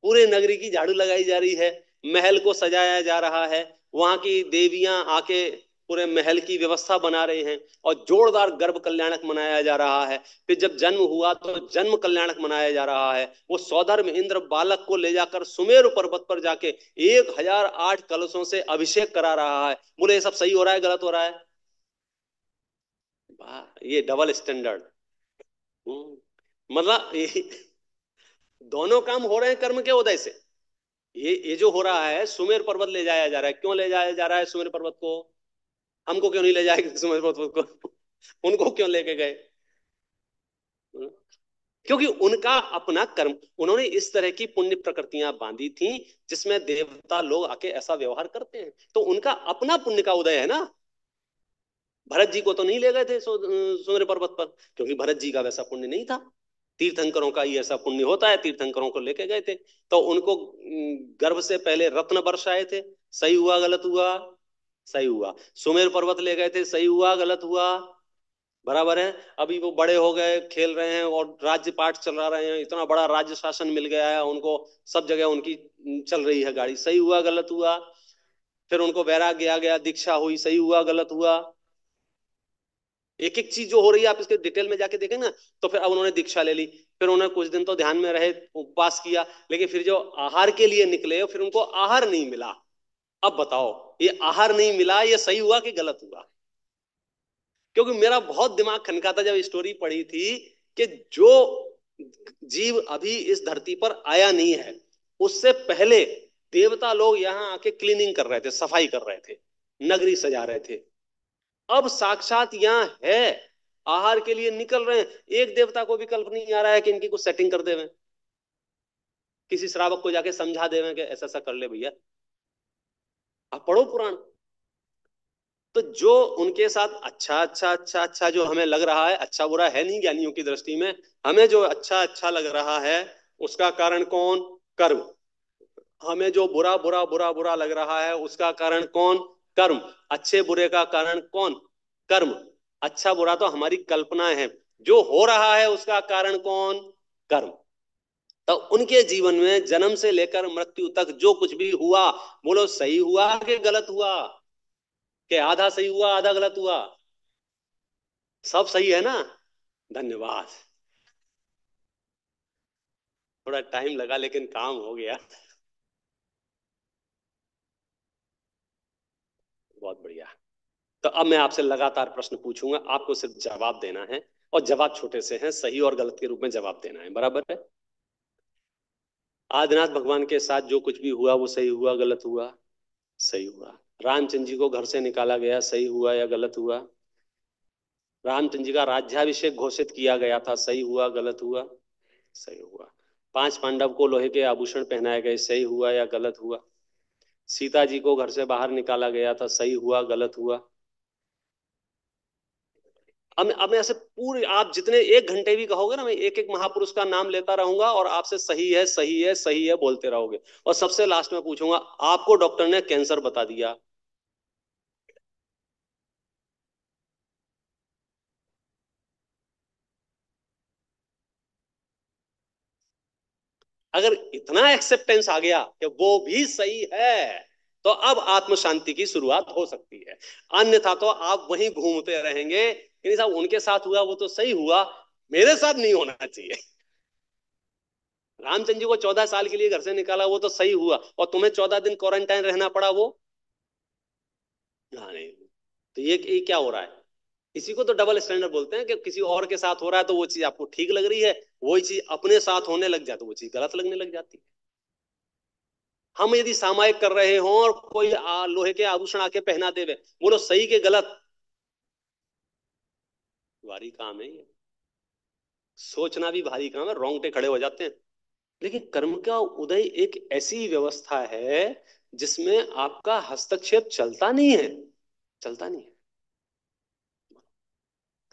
S1: पूरे नगरी की झाड़ू लगाई जा रही है, महल को सजाया जा रहा है, वहां की देवियां आके पूरे महल की व्यवस्था बना रही हैं, और जोरदार गर्भ कल्याणक मनाया जा रहा है। फिर जब जन्म हुआ तो जन्म कल्याणक मनाया जा रहा है। वो सौधर्म इंद्र बालक को ले जाकर सुमेरु पर्वत पर जाके 1008 कलशों से अभिषेक करा रहा है। बोले ये सब सही हो रहा है गलत हो रहा है? वाह, ये डबल स्टैंडर्ड। मतलब दोनों काम हो रहे हैं कर्म के उदय से। ये जो हो रहा है, सुमेर पर्वत ले जाया जा रहा है, क्यों ले जाया जा रहा है सुमेर पर्वत को? हमको क्यों नहीं ले जाएगा सुमेर पर्वत को? उनको क्यों लेके गए? क्योंकि उनका अपना कर्म, उन्होंने इस तरह की पुण्य प्रकृतियां बांधी थी जिसमें देवता लोग आके ऐसा व्यवहार करते हैं, तो उनका अपना पुण्य का उदय है ना। भरत जी को तो नहीं ले गए थे सुमेर पर्वत पर, क्योंकि भरत जी का वैसा पुण्य नहीं था। तीर्थंकरों का ही ऐसा पुण्य होता है, तीर्थंकरों को लेके गए थे। तो उनको गर्भ से पहले रत्न बरसाए थे, सही हुआ गलत हुआ? सही हुआ। सुमेर पर्वत ले गए थे, सही हुआ गलत हुआ? बराबर है। अभी वो बड़े हो गए, खेल रहे हैं और राज्य पाठ चला रहे हैं, इतना बड़ा राज्य शासन मिल गया है उनको, सब जगह उनकी चल रही है गाड़ी, सही हुआ गलत हुआ? फिर उनको वैराग्य आ गया, दीक्षा हुई, सही हुआ गलत हुआ? एक एक चीज जो हो रही है आप इसके डिटेल में जाके देखेंगे ना। तो फिर अब उन्होंने दीक्षा ले ली, फिर उन्होंने कुछ दिन तो ध्यान में रहे, उपवास किया, लेकिन फिर जो आहार के लिए निकले फिर उनको आहार नहीं मिला। अब बताओ, ये आहार नहीं मिला, ये सही हुआ कि गलत हुआ? क्योंकि मेरा बहुत दिमाग खनका था जब स्टोरी पढ़ी थी कि जो जीव अभी इस धरती पर आया नहीं है, उससे पहले देवता लोग यहाँ आके क्लीनिंग कर रहे थे, सफाई कर रहे थे, नगरी सजा रहे थे। अब साक्षात यहाँ है, आहार के लिए निकल रहे हैं, एक देवता को भी कल्प नहीं आ रहा है कि इनकी कुछ सेटिंग कर देवे, किसी श्रावक को जाके समझा देवे कि ऐसा ऐसा कर ले भैया। आप पढ़ो पुराण। तो जो उनके साथ अच्छा अच्छा अच्छा अच्छा जो हमें लग रहा है, अच्छा बुरा है नहीं ज्ञानियों की दृष्टि में, हमें जो अच्छा अच्छा लग रहा है उसका कारण कौन? कर्म। हमें जो बुरा बुरा बुरा बुरा लग रहा है उसका कारण कौन? कर्म। अच्छे बुरे का कारण कौन? कर्म। अच्छा बुरा तो हमारी कल्पना है, जो हो रहा है उसका कारण कौन? कर्म। तो उनके जीवन में जन्म से लेकर मृत्यु तक जो कुछ भी हुआ, बोलो सही हुआ कि गलत हुआ? कि आधा सही हुआ आधा गलत हुआ? सब सही है ना? धन्यवाद। थोड़ा टाइम लगा लेकिन काम हो गया। बहुत बढ़िया। तो अब मैं आपसे लगातार प्रश्न पूछूंगा, आपको सिर्फ जवाब देना है, और जवाब छोटे से हैं, सही और गलत के रूप में जवाब देना है, बराबर है? आदिनाथ भगवान के साथ जो कुछ भी हुआ वो सही हुआ गलत हुआ? सही हुआ। रामचंद्र जी को घर से निकाला गया, सही हुआ या गलत हुआ? रामचंद्र जी का राज्याभिषेक घोषित किया गया था, सही हुआ गलत हुआ? सही हुआ। 5 पांडव को लोहे के आभूषण पहनाए गए, सही हुआ या गलत हुआ? सीता जी को घर से बाहर निकाला गया था, सही हुआ गलत हुआ? अब मैं ऐसे पूरे, आप जितने 1 घंटे भी कहोगे ना, मैं एक एक महापुरुष का नाम लेता रहूंगा और आपसे सही है सही है सही है बोलते रहोगे, और सबसे लास्ट में पूछूंगा, आपको डॉक्टर ने कैंसर बता दिया, अगर इतना एक्सेप्टेंस आ गया कि वो भी सही है, तो अब आत्म शांति की शुरुआत हो सकती है। अन्यथा तो आप वहीं घूमते रहेंगे कि नहीं साहब उनके साथ हुआ वो तो सही हुआ, मेरे साथ नहीं होना चाहिए। रामचंद्र जी को 14 साल के लिए घर से निकाला, वो तो सही हुआ, और तुम्हें 14 दिन क्वारंटाइन रहना पड़ा, वो हाँ नहीं। तो ये क्या हो रहा है? इसी को तो डबल स्टैंडर्ड बोलते हैं, कि किसी और के साथ हो रहा है तो वो चीज आपको ठीक लग रही है, वही चीज अपने साथ होने लग जाए तो वो चीज गलत लगने लग जाती है। हम यदि सामायिक कर रहे हों और कोई लोहे के आभूषण आके पहना देवे, बोलो सही के गलत, भारी काम है ये। सोचना भी भारी काम है, रोंगटे खड़े हो जाते हैं। लेकिन कर्म का उदय एक ऐसी व्यवस्था है जिसमें आपका हस्तक्षेप चलता नहीं है, चलता नहीं है।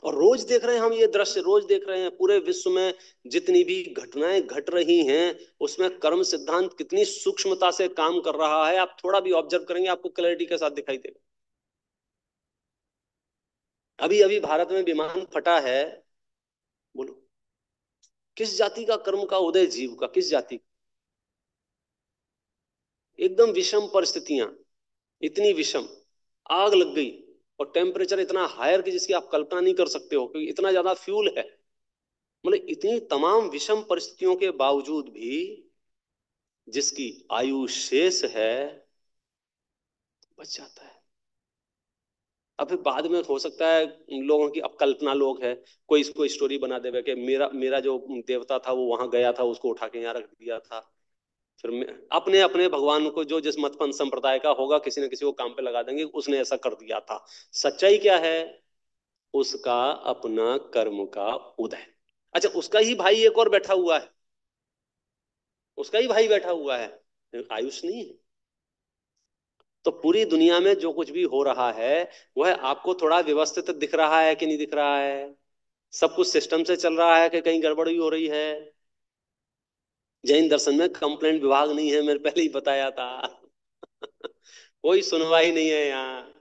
S1: और रोज देख रहे हैं हम, ये दृश्य रोज देख रहे हैं, पूरे विश्व में जितनी भी घटनाएं घट रही हैं उसमें कर्म सिद्धांत कितनी सूक्ष्मता से काम कर रहा है, आप थोड़ा भी ऑब्जर्व करेंगे आपको क्लैरिटी के साथ दिखाई देगा। अभी अभी भारत में विमान फटा है, बोलो किस जाति का कर्म का उदय, जीव का, किस जाति? एकदम विषम परिस्थितियां, इतनी विषम, आग लग गई, और टेम्परेचर इतना हायर कि जिसकी आप कल्पना नहीं कर सकते हो, क्योंकि इतना ज्यादा फ्यूल है। मतलब इतनी तमाम विषम परिस्थितियों के बावजूद भी जिसकी आयु शेष है, बच जाता है। अब फिर बाद में हो सकता है लोगों की अब कल्पना, लोग है, कोई इसको स्टोरी बना देवे कि मेरा मेरा जो देवता था वो वहां गया था, उसको उठा के यहाँ रख दिया था। फिर अपने अपने भगवान को, जो जिस मतपंथ संप्रदाय का होगा, किसी न किसी को काम पे लगा देंगे, उसने ऐसा कर दिया था। सच्चाई क्या है? उसका अपना कर्म का उदय। अच्छा, उसका ही भाई एक और बैठा हुआ है, उसका ही भाई बैठा हुआ है, आयुष नहीं है। तो पूरी दुनिया में जो कुछ भी हो रहा है वह आपको थोड़ा व्यवस्थित दिख रहा है कि नहीं दिख रहा है? सब कुछ सिस्टम से चल रहा है कि कहीं गड़बड़ी हो रही है? जैन दर्शन में कंप्लेंट विभाग नहीं है, मैंने पहले ही बताया था। कोई सुनवाई नहीं है यहाँ।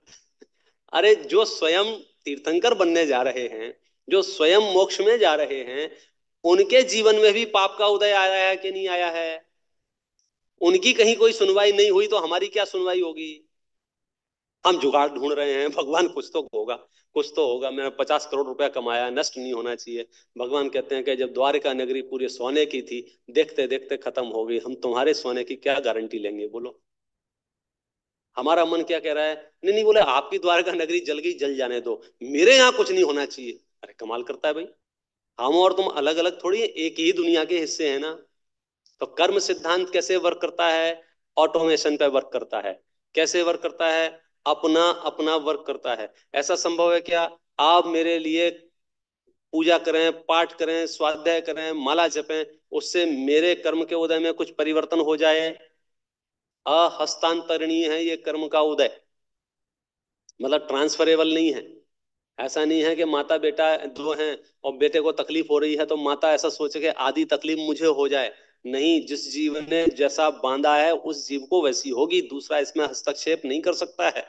S1: अरे जो स्वयं तीर्थंकर बनने जा रहे हैं, जो स्वयं मोक्ष में जा रहे हैं, उनके जीवन में भी पाप का उदय आया है कि नहीं आया है? उनकी कहीं कोई सुनवाई नहीं हुई तो हमारी क्या सुनवाई होगी? हम जुगाड़ ढूंढ रहे हैं, भगवान कुछ तो होगा, कुछ तो होगा, मैं 50 करोड़ रुपया कमाया, नष्ट नहीं होना चाहिए। भगवान कहते हैं कि जब द्वारिका नगरी पूरे सोने की थी, देखते देखते खत्म हो गई, हम तुम्हारे सोने की क्या गारंटी लेंगे, बोलो। हमारा मन क्या कह रहा है? नहीं नहीं, बोले आपकी द्वारका नगरी जल गई, जल जाने दो, मेरे यहाँ कुछ नहीं होना चाहिए। अरे कमाल करता है भाई। हम और तुम अलग अलग थोड़ी है, एक ही दुनिया के हिस्से हैं ना। तो कर्म सिद्धांत कैसे वर्क करता है? ऑटोमेशन पे वर्क करता है। कैसे वर्क करता है? अपना अपना वर्क करता है। ऐसा संभव है क्या आप मेरे लिए पूजा करें, पाठ करें, स्वाध्याय करें, माला जपें, उससे मेरे कर्म के उदय में कुछ परिवर्तन हो जाए? अहस्तांतरणीय है ये कर्म का उदय, मतलब ट्रांसफरेबल नहीं है। ऐसा नहीं है कि माता बेटा दो हैं और बेटे को तकलीफ हो रही है तो माता ऐसा सोचे कि आधी तकलीफ मुझे हो जाए। नहीं, जिस जीव ने जैसा बांधा है उस जीव को वैसी होगी, दूसरा इसमें हस्तक्षेप नहीं कर सकता है।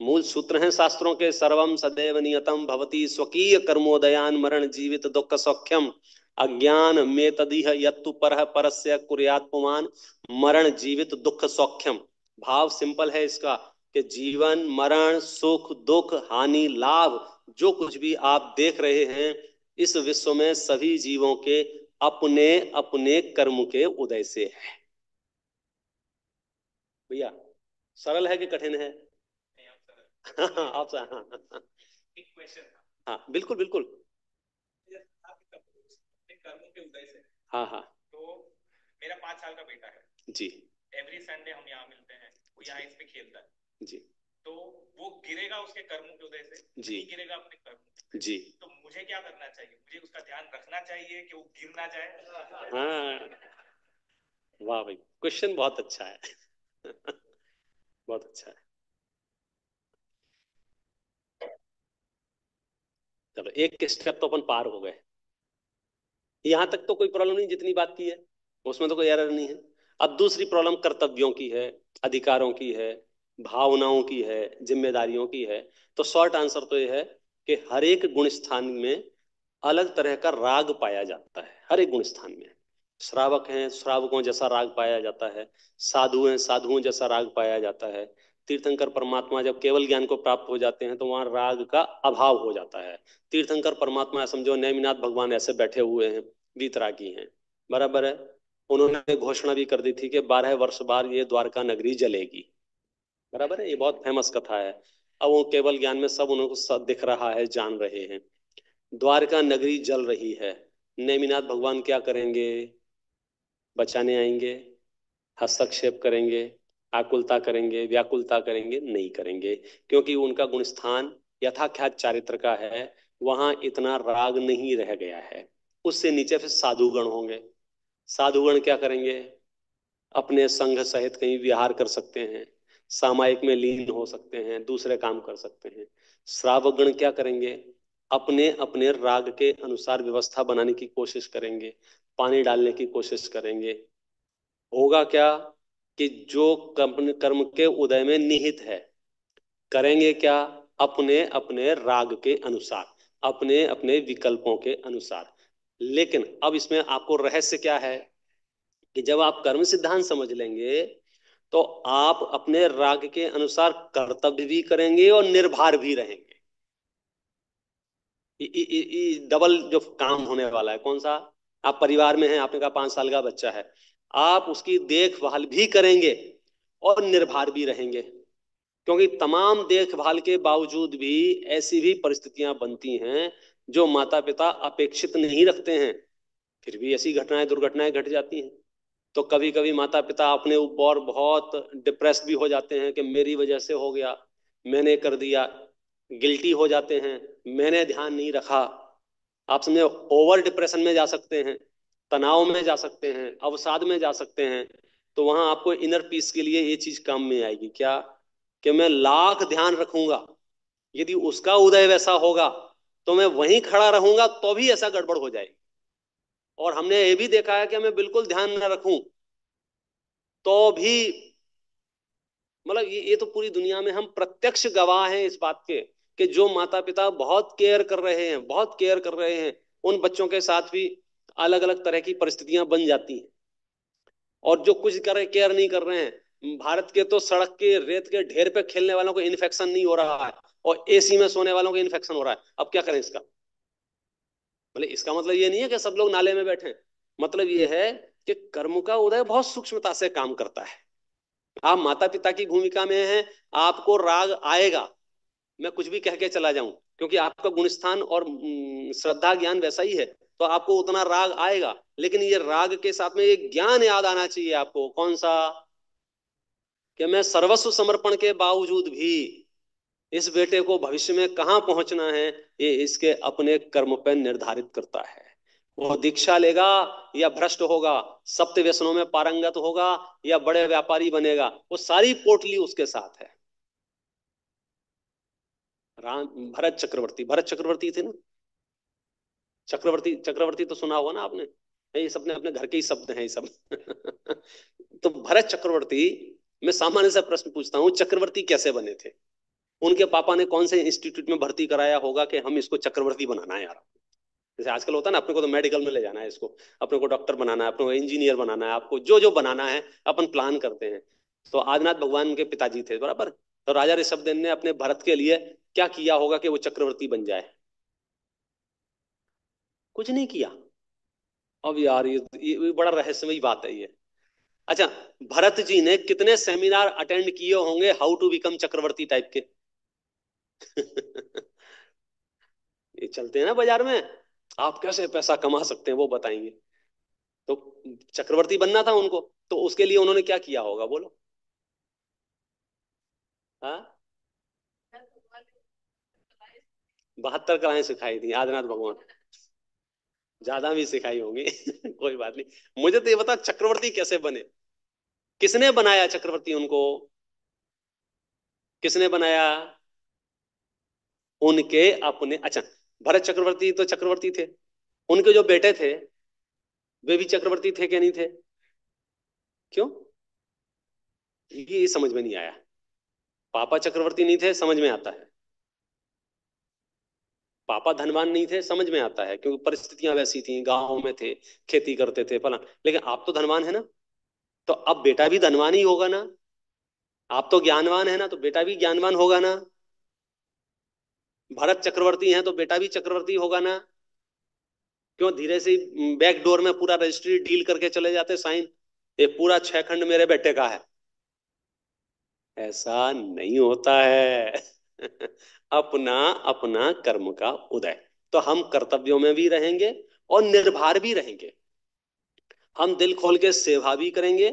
S1: मूल सूत्र हैं शास्त्रों के, सर्वम सदैव नियतम भवति स्वकीय कर्मोदयान मरण जीवित दुख सौख्यम अज्ञान में तदिह यत्तु परः परस्य कुर्यात् पुमान मरण जीवित दुख सौख्यम। भाव सिंपल है इसका, कि जीवन मरण सुख दुख हानि लाभ, जो कुछ भी आप देख रहे हैं इस विश्व में, सभी जीवों के अपने अपने कर्म के उदय से है। भैया सरल है कि कठिन है? आप हाँ, एक क्वेश्चन था। हाँ बिल्कुल बिल्कुल। कर्मों के उदय से, हाँ हाँ, तो मेरा 5 साल का बेटा है जी, एवरी संडे हम यहाँ मिलते हैं, वो यहाँ इस पे खेलता है जी, तो वो गिरेगा उसके कर्मों के उदय से जी, नहीं गिरेगा अपने कर्म जी, तो मुझे क्या करना चाहिए? मुझे उसका ध्यान रखना चाहिए कि वो गिर ना जाए? हाँ, वाह भाई, क्वेश्चन बहुत अच्छा है। बहुत अच्छा है। चलो एक स्टेप तो अपन पार हो गए, यहां तक तो कोई प्रॉब्लम नहीं, जितनी बात की है उसमें तो कोई एरर नहीं है। अब दूसरी प्रॉब्लम कर्तव्यों की है, अधिकारों की है, भावनाओं की है, जिम्मेदारियों की है। तो शॉर्ट आंसर तो यह है कि हर एक गुण स्थान में अलग तरह का राग पाया जाता है, हर एक गुण स्थान में। श्रावक हैं, श्रावकों जैसा राग पाया जाता है, साधु हैं, साधुओं जैसा राग पाया जाता है। तीर्थंकर परमात्मा जब केवल ज्ञान को प्राप्त हो जाते हैं तो वहां राग का अभाव हो जाता है। तीर्थंकर परमात्मा समझो, नेमिनाथ भगवान ऐसे बैठे हुए हैं, वीतरागी हैं, बराबर है। उन्होंने घोषणा भी कर दी थी कि 12 वर्ष बाद ये द्वारका नगरी जलेगी। बराबर है, ये बहुत फेमस कथा है। अब वो केवल ज्ञान में सब उनको सब दिख रहा है, जान रहे हैं। द्वारका नगरी जल रही है। नेमिनाथ भगवान क्या करेंगे? बचाने आएंगे? हस्तक्षेप करेंगे? आकुलता करेंगे? व्याकुलता करेंगे? नहीं करेंगे, क्योंकि उनका गुणस्थान यथाख्यात चारित्र का है। वहां इतना राग नहीं रह गया है। उससे नीचे फिर साधुगण होंगे। साधुगण क्या करेंगे? अपने संघ सहित कहीं विहार कर सकते हैं, सामायिक में लीन हो सकते हैं, दूसरे काम कर सकते हैं। श्रावकगण क्या करेंगे? अपने अपने राग के अनुसार व्यवस्था बनाने की कोशिश करेंगे, पानी डालने की कोशिश करेंगे। होगा क्या कि जो कर्म कर्म के उदय में निहित है, करेंगे क्या? अपने अपने राग के अनुसार, अपने अपने विकल्पों के अनुसार। लेकिन अब इसमें आपको रहस्य क्या है कि जब आप कर्म सिद्धांत समझ लेंगे तो आप अपने राग के अनुसार कर्तव्य भी करेंगे और निर्भर भी रहेंगे। डबल जो काम होने वाला है कौन सा? आप परिवार में हैं, आपने कहा 5 साल का बच्चा है, आप उसकी देखभाल भी करेंगे और निर्भर भी रहेंगे। क्योंकि तमाम देखभाल के बावजूद भी ऐसी भी परिस्थितियां बनती हैं जो माता पिता अपेक्षित नहीं रखते हैं, फिर भी ऐसी घटनाएं दुर्घटनाएं घट जाती हैं। तो कभी कभी माता पिता अपने ऊपर बहुत डिप्रेस भी हो जाते हैं कि मेरी वजह से हो गया, मैंने कर दिया। गिल्टी हो जाते हैं, मैंने ध्यान नहीं रखा। आप समझे, ओवर डिप्रेशन में जा सकते हैं, तनाव में जा सकते हैं, अवसाद में जा सकते हैं। तो वहां आपको इनर पीस के लिए ये चीज काम में आएगी क्या? कि मैं लाख ध्यान रखूंगा, यदि उसका उदय वैसा होगा तो मैं वहीं खड़ा रहूंगा तो भी ऐसा गड़बड़ हो जाएगी। और हमने ये भी देखा है कि मैं बिल्कुल ध्यान न रखूं तो भी, मतलब ये तो पूरी दुनिया में हम प्रत्यक्ष गवाह हैं इस बात के कि जो माता पिता बहुत केयर कर रहे हैं, बहुत केयर कर रहे हैं, उन बच्चों के साथ भी अलग अलग तरह की परिस्थितियां बन जाती हैं। और जो कुछ कर केयर नहीं कर रहे हैं, भारत के तो सड़क के रेत के ढेर पे खेलने वालों को इन्फेक्शन नहीं हो रहा है और एसी में सोने वालों को इन्फेक्शन हो रहा है। अब क्या करें इसका? मतलब इसका मतलब ये नहीं है कि सब लोग नाले में बैठे, मतलब ये है कि कर्म का उदय बहुत सूक्ष्मता से काम करता है। आप माता पिता की भूमिका में हैं, आपको राग आएगा, मैं कुछ भी कह के चला जाऊं, क्योंकि आपका गुणस्थान और श्रद्धा ज्ञान वैसा ही है, तो आपको उतना राग आएगा। लेकिन ये राग के साथ में एक ज्ञान याद आना चाहिए आपको, कौन सा? कि मैं सर्वस्व समर्पण के बावजूद भी इस बेटे को भविष्य में कहाँ पहुंचना है, ये इसके अपने कर्म पर निर्धारित करता है। वो दीक्षा लेगा या भ्रष्ट होगा, सप्त व्यसनों में पारंगत होगा या बड़े व्यापारी बनेगा, वो सारी पोटली उसके साथ है। राम भरत चक्रवर्ती, भरत चक्रवर्ती थे ना? चक्रवर्ती, चक्रवर्ती तो सुना होगा ना आपने। ये सब अपने अपने घर के ही शब्द हैं ये सब। तो भरत चक्रवर्ती, मैं सामान्य सा प्रश्न पूछता हूँ, चक्रवर्ती कैसे बने थे? उनके पापा ने कौन से इंस्टीट्यूट में भर्ती कराया होगा कि हम इसको चक्रवर्ती बनाना है यार? जैसे आजकल होता है ना, अपने को तो मेडिकल में ले जाना है इसको, अपने को डॉक्टर बनाना है, अपने को इंजीनियर बनाना है, आपको जो जो बनाना है अपन प्लान करते हैं। तो आदिनाथ भगवान के पिताजी थे, बराबर। तो राजा ऋषभदेव ने अपने भरत के लिए क्या किया होगा कि वो चक्रवर्ती बन जाए? कुछ नहीं किया। अब यार ये बड़ा रहस्यमयी बात है ये। अच्छा, भरत जी ने कितने सेमिनार अटेंड किए होंगे how to become Chakravarti type के? ये चलते हैं ना बाजार में, आप कैसे पैसा कमा सकते हैं वो बताएंगे। तो चक्रवर्ती बनना था उनको, तो उसके लिए उन्होंने क्या किया होगा बोलो? हाँ, 72 कलाएं सिखाई थी आदिनाथ भगवान। ज्यादा भी सिखाई होंगी। कोई बात नहीं, मुझे तो ये बता चक्रवर्ती कैसे बने? किसने बनाया चक्रवर्ती उनको? किसने बनाया? उनके अपने, अच्छा, भरत चक्रवर्ती तो चक्रवर्ती थे, उनके जो बेटे थे वे भी चक्रवर्ती थे क्या नहीं थे? क्यों? ये समझ में नहीं आया। पापा चक्रवर्ती नहीं थे, समझ में आता है। पापा धनवान नहीं थे, समझ में आता है, क्योंकि परिस्थितियां वैसी थी, गांव में थे, खेती करते थे फला। लेकिन आप तो धनवान है ना, तो अब बेटा भी धनवान ही होगा ना। आप तो ज्ञानवान है ना, तो बेटा भी ज्ञानवान होगा ना। भरत चक्रवर्ती हैं तो बेटा भी चक्रवर्ती होगा ना। क्यों धीरे से बैक डोर में पूरा रजिस्ट्री डील करके चले जाते साइन, ये पूरा 6 खंड मेरे बेटे का है? ऐसा नहीं होता है। अपना अपना कर्म का उदय। तो हम कर्तव्यों में भी रहेंगे और निर्भर भी रहेंगे। हम दिल खोल के सेवा भी करेंगे,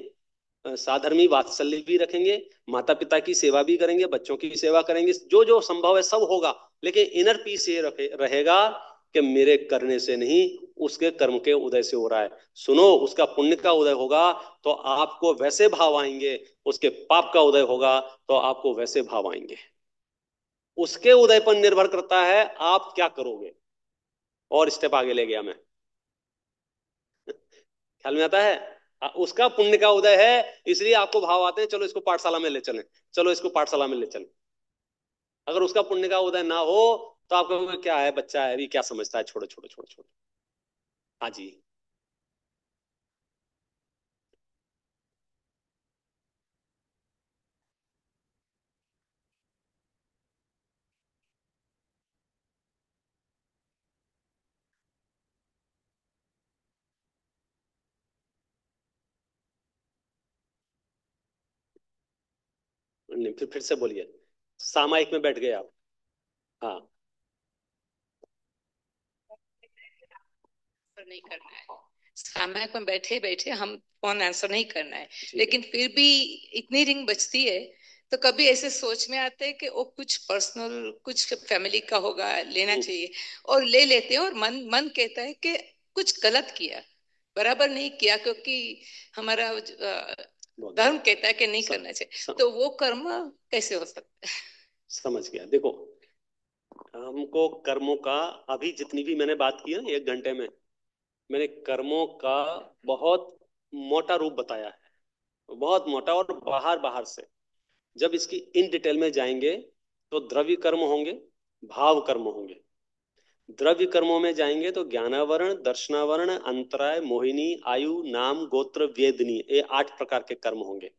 S1: साधर्मी वात्सल्य भी रखेंगे, माता पिता की सेवा भी करेंगे, बच्चों की सेवा करेंगे, जो जो संभव है सब होगा। लेकिन इनर पीस ये रहेगा कि मेरे करने से नहीं, उसके कर्म के उदय से हो रहा है। सुनो, उसका पुण्य का उदय होगा तो आपको वैसे भाव आएंगे, उसके पाप का उदय होगा तो आपको वैसे भाव आएंगे। उसके उदय पर निर्भर करता है आप क्या करोगे। और स्टेप आगे ले गया मैं, ख्याल में आता है? उसका पुण्य का उदय है, इसलिए आपको भाव आते हैं, चलो इसको पाठशाला में ले चलें, चलो इसको पाठशाला में ले चलें। अगर उसका पुण्य का उदय ना हो तो आप कहोगे क्या है, बच्चा है, अभी क्या समझता है, छोड़ो छोड़ो छोड़ो छोड़ो। हाँ जी। नहीं, फिर से बोलिए। सामायिक में बैठ गए आप? हाँ।
S2: नहीं करना है, सामयिक में बैठे बैठे हम फोन आंसर नहीं करना है,
S1: ठीक है।
S2: लेकिन फिर भी इतनी रिंग बजती है तो कभी ऐसे सोच में आता है कि वो कुछ पर्सनल, कुछ फैमिली का होगा, लेना चाहिए, और ले लेते हैं, और मन मन कहता है कि कुछ गलत किया, बराबर नहीं किया, क्योंकि हमारा धर्म कहता है कि नहीं करना चाहिए। तो वो कर्म कैसे हो सकता है?
S1: समझ गया। देखो, हमको कर्मों का, अभी जितनी भी मैंने बात की है ना 1 घंटे में, मैंने कर्मों का बहुत मोटा रूप बताया है, बहुत मोटा, और बाहर बाहर से। जब इसकी इन डिटेल में जाएंगे तो द्रव्य कर्म होंगे, भाव कर्म होंगे। द्रव्य कर्मों में जाएंगे तो ज्ञानावरण, दर्शनावरण, अंतराय, मोहिनी, आयु, नाम, गोत्र, वेदनी, ये 8 प्रकार के कर्म होंगे।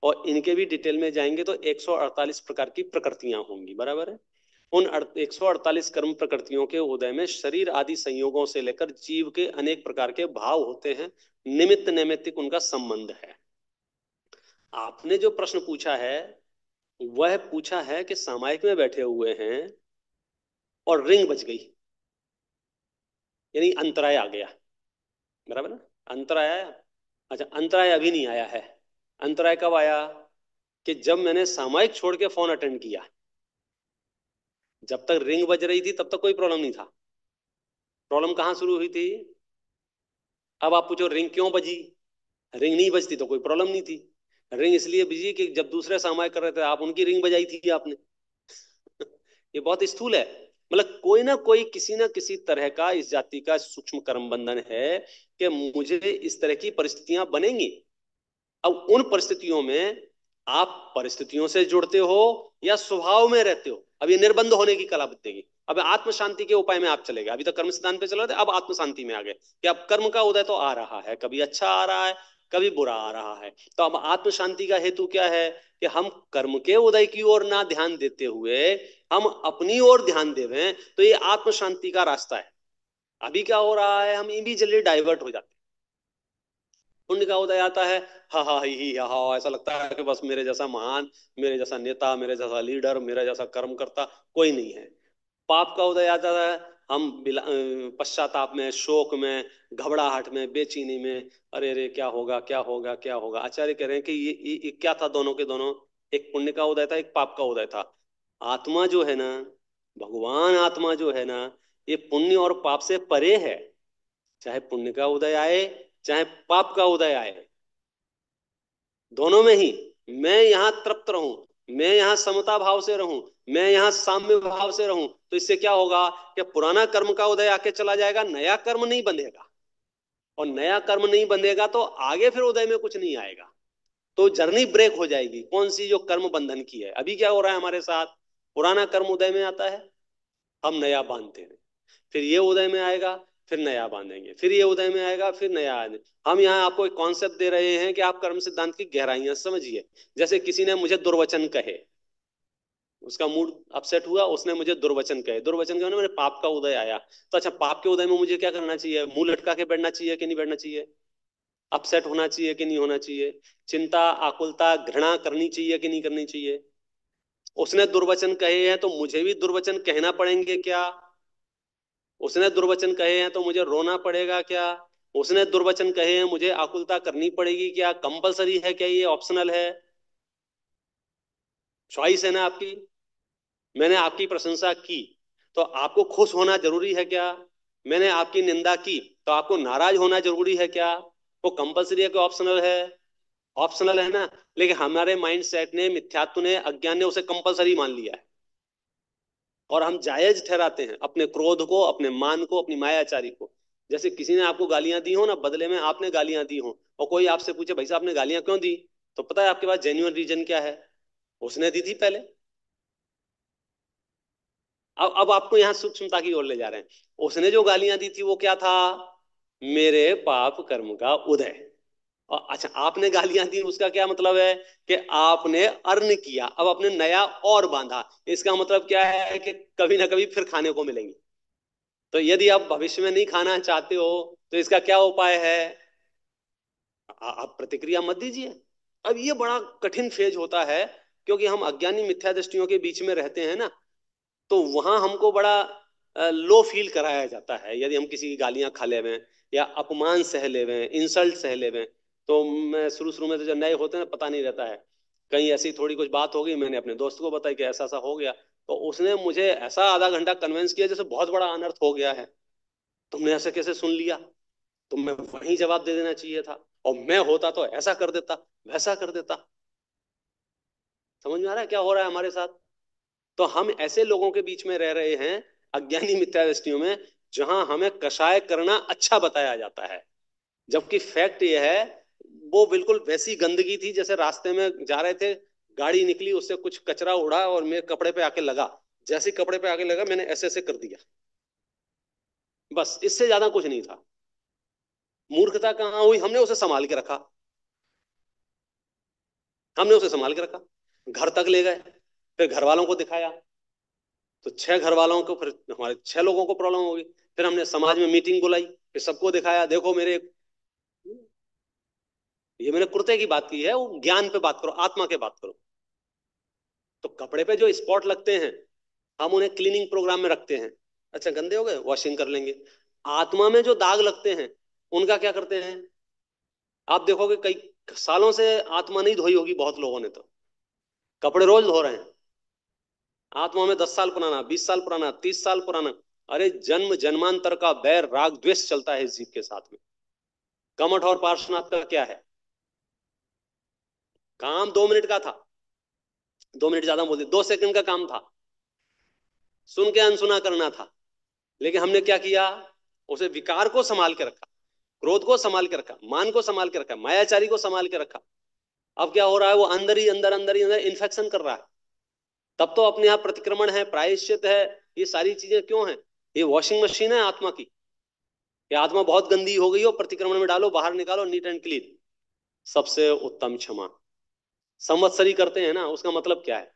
S1: और इनके भी डिटेल में जाएंगे तो 148 प्रकार की प्रकृतियां होंगी, बराबर है? उन 148 कर्म प्रकृतियों के उदय में शरीर आदि संयोगों से लेकर जीव के अनेक प्रकार के भाव होते हैं, निमित्त नैमित्तिक उनका संबंध है। आपने जो प्रश्न पूछा है वह पूछा है कि सामायिक में बैठे हुए हैं और रिंग बज गई, यानी अंतराय आ गया, बराबर ना? अंतराय आया। अच्छा, अंतराय अभी नहीं आया है। अंतराय कब आया? कि जब मैंने सामायिक छोड़ के फोन अटेंड किया। जब तक रिंग बज रही थी तब तक कोई प्रॉब्लम नहीं था। प्रॉब्लम कहाँ शुरू हुई थी? अब आप पूछो रिंग क्यों बजी? रिंग नहीं बजती तो कोई प्रॉब्लम नहीं थी। रिंग इसलिए बजी कि जब दूसरे सामायिक कर रहे थे आप उनकी रिंग बजाई थी आपने। ये बहुत स्थूल है। मतलब कोई ना कोई, किसी ना किसी तरह का इस जाति का सूक्ष्म कर्म बंधन है कि मुझे इस तरह की परिस्थितियां बनेंगी। अब उन परिस्थितियों में आप परिस्थितियों से जुड़ते हो या स्वभाव में रहते हो, अब ये निर्बंध होने की कला बतेगी। अब आत्म शांति के उपाय में आप चले गए, अभी तो कर्म सिद्धांत पे चल रहे थे, अब आत्म शांति में आ गए कि अब कर्म का उदय तो आ रहा है, कभी अच्छा आ रहा है, कभी बुरा आ रहा है। तो अब आत्म शांति का हेतु क्या है कि हम कर्म के उदय की ओर ना ध्यान देते हुए हम अपनी ओर ध्यान देवें, तो ये आत्म शांति का रास्ता है। अभी क्या हो रहा है, हम इमीडिएटली डाइवर्ट हो जाते हैं। पुण्य का उदय आता है, हा हा ही हा हा, ऐसा लगता है कि बस मेरे जैसा महान, मेरे जैसा नेता, मेरे जैसा लीडर, मेरे जैसा कर्म करता कोई नहीं है। पाप का उदय आता है, हम पश्चाताप में, शोक में, घबराहट में, बेचैनी में, अरे रे क्या होगा क्या होगा क्या होगा। आचार्य कह रहे हैं कि ये क्या था दोनों के दोनों? एक पुण्य का उदय था, एक पाप का उदय था। आत्मा जो है ना, भगवान आत्मा जो है ना, ये पुण्य और पाप से परे है। चाहे पुण्य का उदय आए, चाहे पाप का उदय आए, दोनों में ही मैं यहाँ तृप्त रहूं, मैं यहाँ समता भाव से रहूं, मैं यहाँ साम्य भाव से रहूं, तो इससे क्या होगा कि पुराना कर्म का उदय आके चला जाएगा, नया कर्म नहीं बंधेगा। और नया कर्म नहीं बंधेगा तो आगे फिर उदय में कुछ नहीं आएगा, तो जर्नी ब्रेक हो जाएगी। कौन सी? जो कर्म बंधन की है। अभी क्या हो रहा है हमारे साथ? पुराना कर्म उदय में आता है, हम नया बांधते हैं, फिर ये उदय में आएगा, फिर नया बांधेंगे, फिर ये उदय में आएगा, फिर नया आएंगे। हम यहाँ आपको एक कॉन्सेप्ट दे रहे हैं कि आप कर्म सिद्धांत की गहराइयां समझिए। जैसे किसी ने मुझे दुर्वचन कहे, उसका मूड अपसेट हुआ, उसने मुझे दुर्वचन कहे। दुर्वचन कहे मेरे पाप का उदय आया। तो अच्छा, पाप के उदय में मुझे क्या करना चाहिए? मुंह लटका के बैठना चाहिए कि नहीं बैठना चाहिए? अपसेट होना चाहिए कि नहीं होना चाहिए? चिंता, आकुलता, घृणा करनी चाहिए कि नहीं करनी चाहिए? उसने दुर्वचन कहे हैं तो मुझे भी दुर्वचन कहना पड़ेंगे क्या? उसने दुर्वचन कहे हैं तो मुझे रोना पड़ेगा क्या? उसने दुर्वचन कहे हैं, मुझे आकुलता करनी पड़ेगी क्या? कंपलसरी है क्या? ये ऑप्शनल है? चॉइस है ना आपकी। मैंने आपकी प्रशंसा की तो आपको खुश होना जरूरी है क्या? मैंने आपकी निंदा की तो आपको नाराज होना जरूरी है क्या? वो कंपलसरी है कि ऑप्शनल है? ऑप्शनल है ना। लेकिन हमारे माइंड सेट ने, मिथ्यात्व ने, अज्ञान ने उसे कंपलसरी मान लिया है। और हम जायज ठहराते हैं अपने क्रोध को, अपने मान को, अपनी मायाचारी को। जैसे किसी ने आपको गालियां दी हो ना, बदले में आपने गालियां दी हो, और कोई आपसे पूछे भाई साहब आपने गालियां क्यों दी, तो पता है आपके पास जेन्युइन रीजन क्या है? उसने दी थी पहले। अब आपको यहां सूक्ष्मता की ओर ले जा रहे हैं। उसने जो गालियां दी थी वो क्या था? मेरे पाप कर्म का उदय। और अच्छा, आपने गालियां दी उसका क्या मतलब है? कि आपने अर्न किया, अब आपने नया और बांधा। इसका मतलब क्या है? कि कभी ना कभी फिर खाने को मिलेंगी। तो यदि आप भविष्य में नहीं खाना चाहते हो तो इसका क्या उपाय है? आप प्रतिक्रिया मत दीजिए। अब ये बड़ा कठिन फेज होता है, क्योंकि हम अज्ञानी मिथ्या दृष्टियों के बीच में रहते हैं ना। तो वहां हमको बड़ा लो फील कराया जाता है यदि हम किसी की गालियां खा लेवें, या अपमान सह लेवें, इंसल्ट सह लेवें। तो मैं शुरू शुरू में तो जब नए होते हैं पता नहीं रहता है, कहीं ऐसी थोड़ी कुछ बात हो गई, मैंने अपने दोस्त को बताई कि ऐसा ऐसा हो गया, तो उसने मुझे ऐसा आधा घंटा कन्विंस किया जैसे बहुत बड़ा अनर्थ हो गया है। तुमने ऐसे कैसे सुन लिया? तुम्हें वहीं जवाब दे देना चाहिए था, और मैं होता तो ऐसा कर देता, वैसा कर देता। समझ में आ रहा है क्या हो रहा है हमारे साथ? तो हम ऐसे लोगों के बीच में रह रहे हैं, अज्ञानी मिथ्या दृष्टियों में, जहां हमें कषाय करना अच्छा बताया जाता है। जबकि फैक्ट ये है, वो बिल्कुल वैसी गंदगी थी जैसे रास्ते में जा रहे थे, गाड़ी निकली, उससे कुछ कचरा उड़ा और मेरे कपड़े पे आके लगा। जैसे कपड़े पे आके लगा मैंने ऐसे ऐसे कर दिया, बस इससे ज्यादा कुछ नहीं था। मूर्खता कहाँ हुई? हमने उसे संभाल के रखा। हमने उसे संभाल के रखा, घर तक ले गए, फिर घर वालों को दिखाया, तो 6 घर वालों को, फिर हमारे 6 लोगों को प्रॉब्लम होगी। फिर हमने समाज में मीटिंग बुलाई, फिर सबको दिखाया, देखो मेरे, ये मैंने कुर्ते की बात की है, वो ज्ञान पे बात करो, आत्मा के बात करो। तो कपड़े पे जो स्पॉट लगते हैं, हम उन्हें क्लीनिंग प्रोग्राम में रखते हैं। अच्छा गंदे हो गए, वॉशिंग कर लेंगे। आत्मा में जो दाग लगते हैं, उनका क्या करते हैं? आप देखोगे कई सालों से आत्मा नहीं धोई होगी बहुत लोगों ने, तो कपड़े रोज धो रहे हैं। आत्मा में 10 साल पुराना, 20 साल पुराना, 30 साल पुराना। अरे जन्म जन्मांतर का बैर राग द्वेष चलता है इस जीव के साथ में। कमठ और पार्श्वनाथ का क्या है? काम 2 मिनट का था, 2 मिनट ज्यादा बोल दिया, 2 सेकंड का काम था, सुन के अनसुना करना था। लेकिन हमने क्या किया? उसे विकार को संभाल के रखा, क्रोध को संभाल के रखा, मान को संभाल के रखा, मायाचारी को संभाल के रखा। अब क्या हो रहा है? वो अंदर ही अंदर, अंदर ही अंदर इन्फेक्शन कर रहा है। तब तो अपने आप प्रतिक्रमण है, प्रायश्चित है, ये सारी चीजें क्यों है? ये वॉशिंग मशीन है आत्मा की। ये आत्मा बहुत गंदी हो गई हो, प्रतिक्रमण में डालो, बाहर निकालो, नीट एंड क्लीन। सबसे उत्तम क्षमा। संवत्सरी करते हैं ना, उसका मतलब क्या है?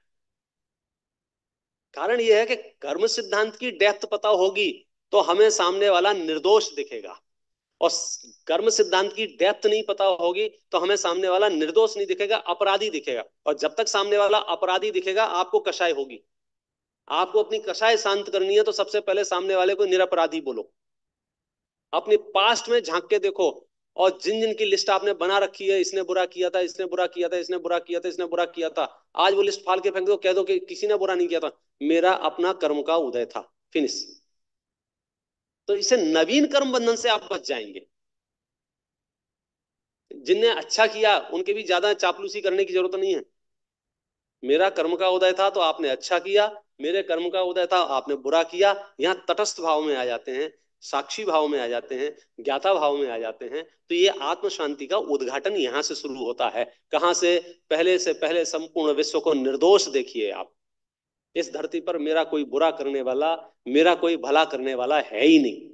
S1: कारण यह है कि कर्म सिद्धांत की डेप्थ पता होगी तो हमें सामने वाला निर्दोष दिखेगा, और कर्म सिद्धांत की डेप्थ नहीं पता होगी तो हमें सामने वाला निर्दोष नहीं दिखेगा, अपराधी दिखेगा। और जब तक सामने वाला अपराधी दिखेगा, आपको कषाय होगी। आपको अपनी कषाय शांत करनी है तो सबसे पहले सामने वाले को निरपराधी बोलो। अपने पास्ट में झांक के देखो, और जिन जिन की लिस्ट आपने बना रखी है, इसने बुरा किया था, इसने बुरा किया था, इसने बुरा किया था, इसने बुरा किया था, आज वो लिस्ट फाड़ के फेंक दो, कह दो कि किसी ने बुरा नहीं किया था, मेरा अपना कर्म का उदय था, फिनिश। तो इसे नवीन कर्म बंधन से आप बच जाएंगे। जिनने अच्छा किया उनके भी ज्यादा चापलूसी करने की जरूरत नहीं है। मेरा कर्म का उदय था तो आपने अच्छा किया, मेरे कर्म का उदय था आपने बुरा किया। यहाँ तटस्थ भाव में आ जाते हैं, साक्षी भाव में आ जाते हैं, ज्ञाता भाव में आ जाते हैं। तो ये आत्म शांति का उद्घाटन यहां से शुरू होता है। कहां से? पहले से पहले संपूर्ण विश्व को निर्दोष देखिए आप। इस धरती पर मेरा कोई बुरा करने वाला, मेरा कोई भला करने वाला है ही नहीं।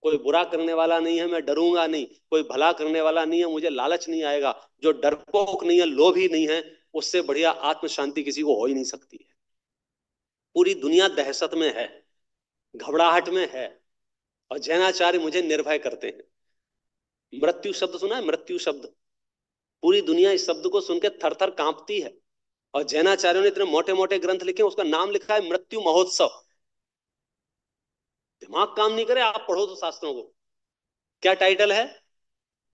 S1: कोई बुरा करने वाला नहीं है, मैं डरूंगा नहीं। कोई भला करने वाला नहीं है, मुझे लालच नहीं आएगा। जो डरपोक नहीं है, लोभी नहीं है, उससे बढ़िया आत्म शांति किसी को हो ही नहीं सकती है। पूरी दुनिया दहशत में है, घबराहट में है, और जैनाचार्य मुझे निर्भय करते हैं। मृत्यु शब्द सुना है? मृत्यु शब्द, पूरी दुनिया इस शब्द को सुन के थर थर कांपती है, और जैनाचार्यों ने इतने मोटे मोटे ग्रंथ लिखे, उसका नाम लिखा है मृत्यु महोत्सव। दिमाग काम नहीं करे, आप पढ़ो तो शास्त्रों को। क्या टाइटल है?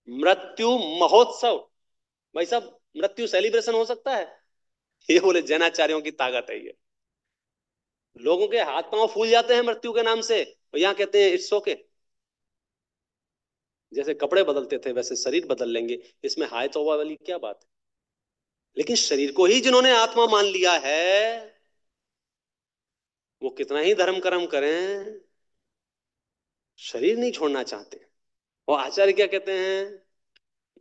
S1: मृत्यु महोत्सव। भाई साहब, मृत्यु सेलिब्रेशन हो सकता है? ये बोले जैनाचार्यों की ताकत है ये। लोगों के हाथ पांव फूल जाते हैं मृत्यु के नाम से, और यहां कहते हैं इट्स ओके। जैसे कपड़े बदलते थे वैसे शरीर बदल लेंगे, इसमें हाय तौबा वाली क्या बात है? लेकिन शरीर को ही जिन्होंने आत्मा मान लिया है, वो कितना ही धर्म कर्म करें, शरीर नहीं छोड़ना चाहते। और आचार्य क्या कहते हैं?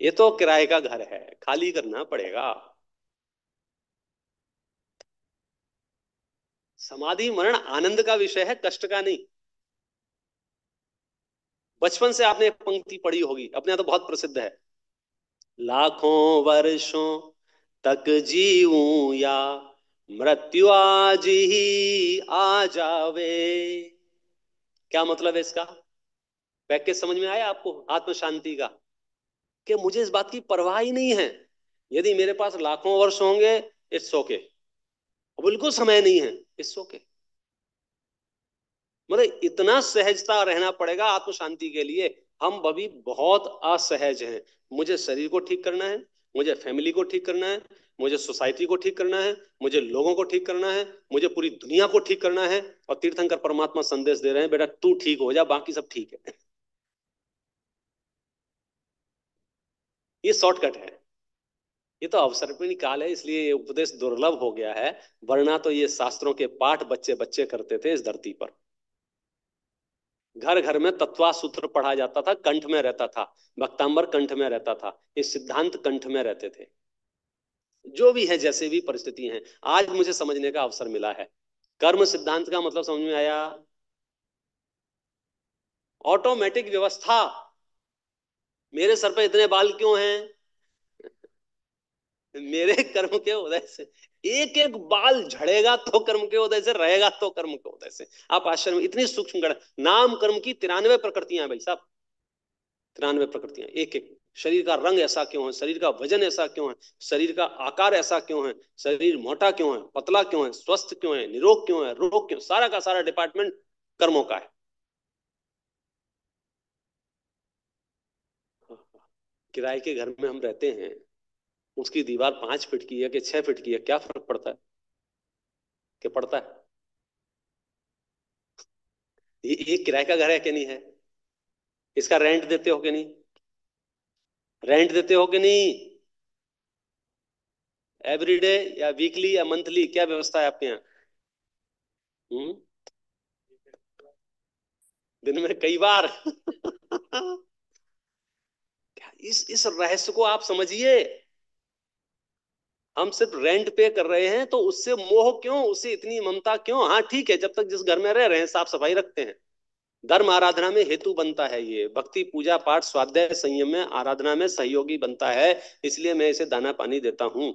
S1: ये तो किराए का घर है, खाली करना पड़ेगा। समाधि मरण आनंद का विषय है, कष्ट का नहीं। बचपन से आपने एक पंक्ति पढ़ी होगी, अपने यहाँ तो बहुत प्रसिद्ध है, लाखों वर्षों तक जीऊं या मृत्यु आज ही आ जावे। क्या मतलब है इसका? पैकेज समझ में आया आपको आत्म शांति का? कि मुझे इस बात की परवाह ही नहीं है, यदि मेरे पास लाखों वर्ष होंगे, इट्स ओके। बिल्कुल समय नहीं है, इट्स ओके। मतलब इतना सहजता रहना पड़ेगा आत्म शांति के लिए। हम अभी बहुत असहज हैं। मुझे शरीर को ठीक करना है, मुझे फैमिली को ठीक करना है, मुझे सोसाइटी को ठीक करना है, मुझे लोगों को ठीक करना है, मुझे पूरी दुनिया को ठीक करना है। और तीर्थंकर परमात्मा संदेश दे रहे हैं, बेटा तू ठीक हो जा, बाकी सब ठीक है। ये शॉर्टकट है। ये तो अवसर पर काल है, इसलिए ये उपदेश दुर्लभ हो गया है। वरना तो ये शास्त्रों के पाठ बच्चे बच्चे करते थे इस धरती पर। घर घर में तत्वा सूत्र पढ़ा जाता था, कंठ में रहता था, भक्तांबर कंठ में रहता था, ये सिद्धांत कंठ में रहते थे। जो भी है, जैसे भी परिस्थिति है, आज मुझे समझने का अवसर मिला है। कर्म सिद्धांत का मतलब समझ में आया? ऑटोमेटिक व्यवस्था। मेरे सर पे इतने बाल क्यों हैं? मेरे कर्म के उदय से। एक एक बाल झड़ेगा तो कर्म के उदय से, रहेगा तो कर्म के उदय से। आप आश्चर्य में, इतनी सूक्ष्म गण, नाम कर्म की 93 प्रकृतियां हैं भाई साहब। 93 प्रकृतियां, एक एक। शरीर का रंग ऐसा क्यों है, शरीर का वजन ऐसा क्यों है, शरीर का आकार ऐसा क्यों है, शरीर मोटा क्यों है, पतला क्यों है, स्वस्थ क्यों है, निरोग क्यों है, रोग क्यों, सारा का सारा डिपार्टमेंट कर्मों का है। किराए के घर में हम रहते हैं, उसकी दीवार 5 फीट की है कि 6 फीट की है, क्या फर्क पड़ता है? क्या पड़ता है? ये किराए का घर है कि नहीं है? इसका रेंट देते हो कि नहीं? रेंट देते हो कि नहीं? एवरीडे या वीकली या मंथली, क्या व्यवस्था है आपके यहाँ? हम्म? दिन में कई बार। इस रहस्य को आप समझिए। हम सिर्फ रेंट पे कर रहे हैं, तो उससे मोह क्यों, उससे इतनी ममता क्यों? हाँ ठीक है, जब तक जिस घर में रह रहे हैं साफ सफाई रखते हैं, धर्म आराधना में हेतु बनता है, ये भक्ति पूजा पाठ स्वाध्याय संयम में आराधना में सहयोगी बनता है, इसलिए मैं इसे दाना पानी देता हूं,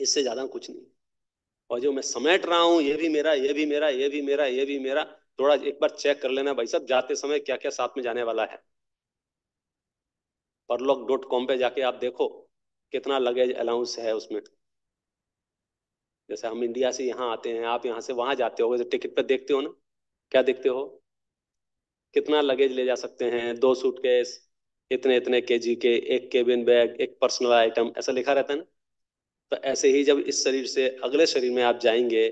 S1: इससे ज्यादा कुछ नहीं। और जो मैं समेट रहा हूं, ये भी मेरा, ये भी मेरा, ये भी मेरा, ये भी मेरा, थोड़ा एक बार चेक कर लेना भाई साहब, जाते समय क्या क्या साथ में जाने वाला है। परलोक.com पे जाके आप देखो कितना लगेज अलाउंस है उसमें। जैसे हम इंडिया से यहाँ आते हैं, आप यहाँ से वहां जाते हो, टिकट पे देखते हो ना, क्या देखते हो? कितना लगेज ले जा सकते हैं, 2 सूटकेस, इतने इतने केजी के, एक केबिन बैग, एक पर्सनल आइटम, ऐसा लिखा रहता है ना। तो ऐसे ही जब इस शरीर से अगले शरीर में आप जाएंगे,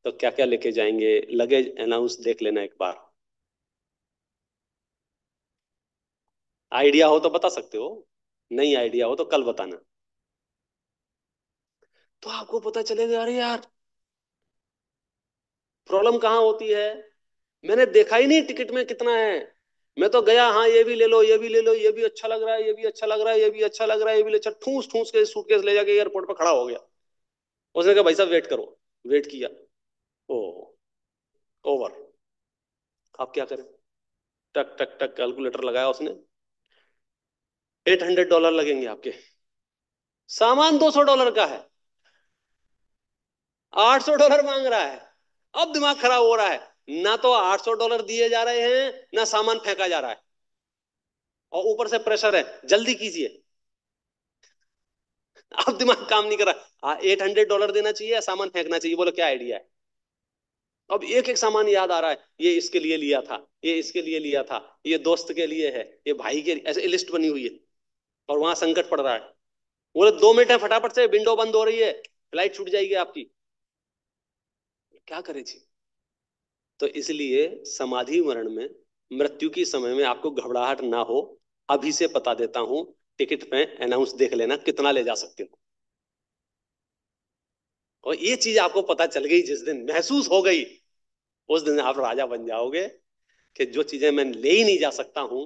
S1: तो क्या क्या लेके जाएंगे, लगेज अनाउंस देख लेना एक बार। आइडिया हो तो बता सकते हो, नहीं आइडिया हो तो कल बताना। तो आपको पता चलेगा, अरे यार प्रॉब्लम कहाँ होती है। मैंने देखा ही नहीं टिकट में कितना है। मैं तो गया, हाँ ये भी ले लो, ये भी ले लो, ये भी अच्छा लग रहा है, ये भी अच्छा लग रहा है, ये भी अच्छा लग रहा है, ये भी अच्छा, ठूस ठूस के सूटकेस ले जाके एयरपोर्ट पर खड़ा हो गया। उसने कहा भाई साहब वेट करो। वेट किया। ओ, ओवर। आप क्या करें? टक टक टक कैलकुलेटर लगाया उसने, $800 लगेंगे आपके। सामान $200 का है, $800 मांग रहा है। अब दिमाग खराब हो रहा है, ना तो $800 दिए जा रहे हैं, ना सामान फेंका जा रहा है, और ऊपर से प्रेशर है जल्दी कीजिए। अब दिमाग काम नहीं कर रहा, $800 देना चाहिए या सामान फेंकना चाहिए, बोलो क्या आइडिया है। अब एक एक सामान याद आ रहा है, ये इसके लिए लिया था, ये इसके लिए लिया था, ये दोस्त के लिए है, ये भाई के लिए, ऐसे लिस्ट बनी हुई है। और वहां संकट पड़ रहा है, बोले 2 मिनट है, फटाफट से विंडो बंद हो रही है, फ्लाइट छूट जाएगी आपकी, क्या करे जी। तो इसलिए समाधि मरण में, मृत्यु की समय में आपको घबराहट ना हो। अभी से बता देता हूं, टिकट पे अनाउंस देख लेना कितना ले जा सकते हो। और ये चीज आपको पता चल गई, जिस दिन महसूस हो गई, उस दिन आप राजा बन जाओगे कि जो चीजें मैं ले ही नहीं जा सकता हूं,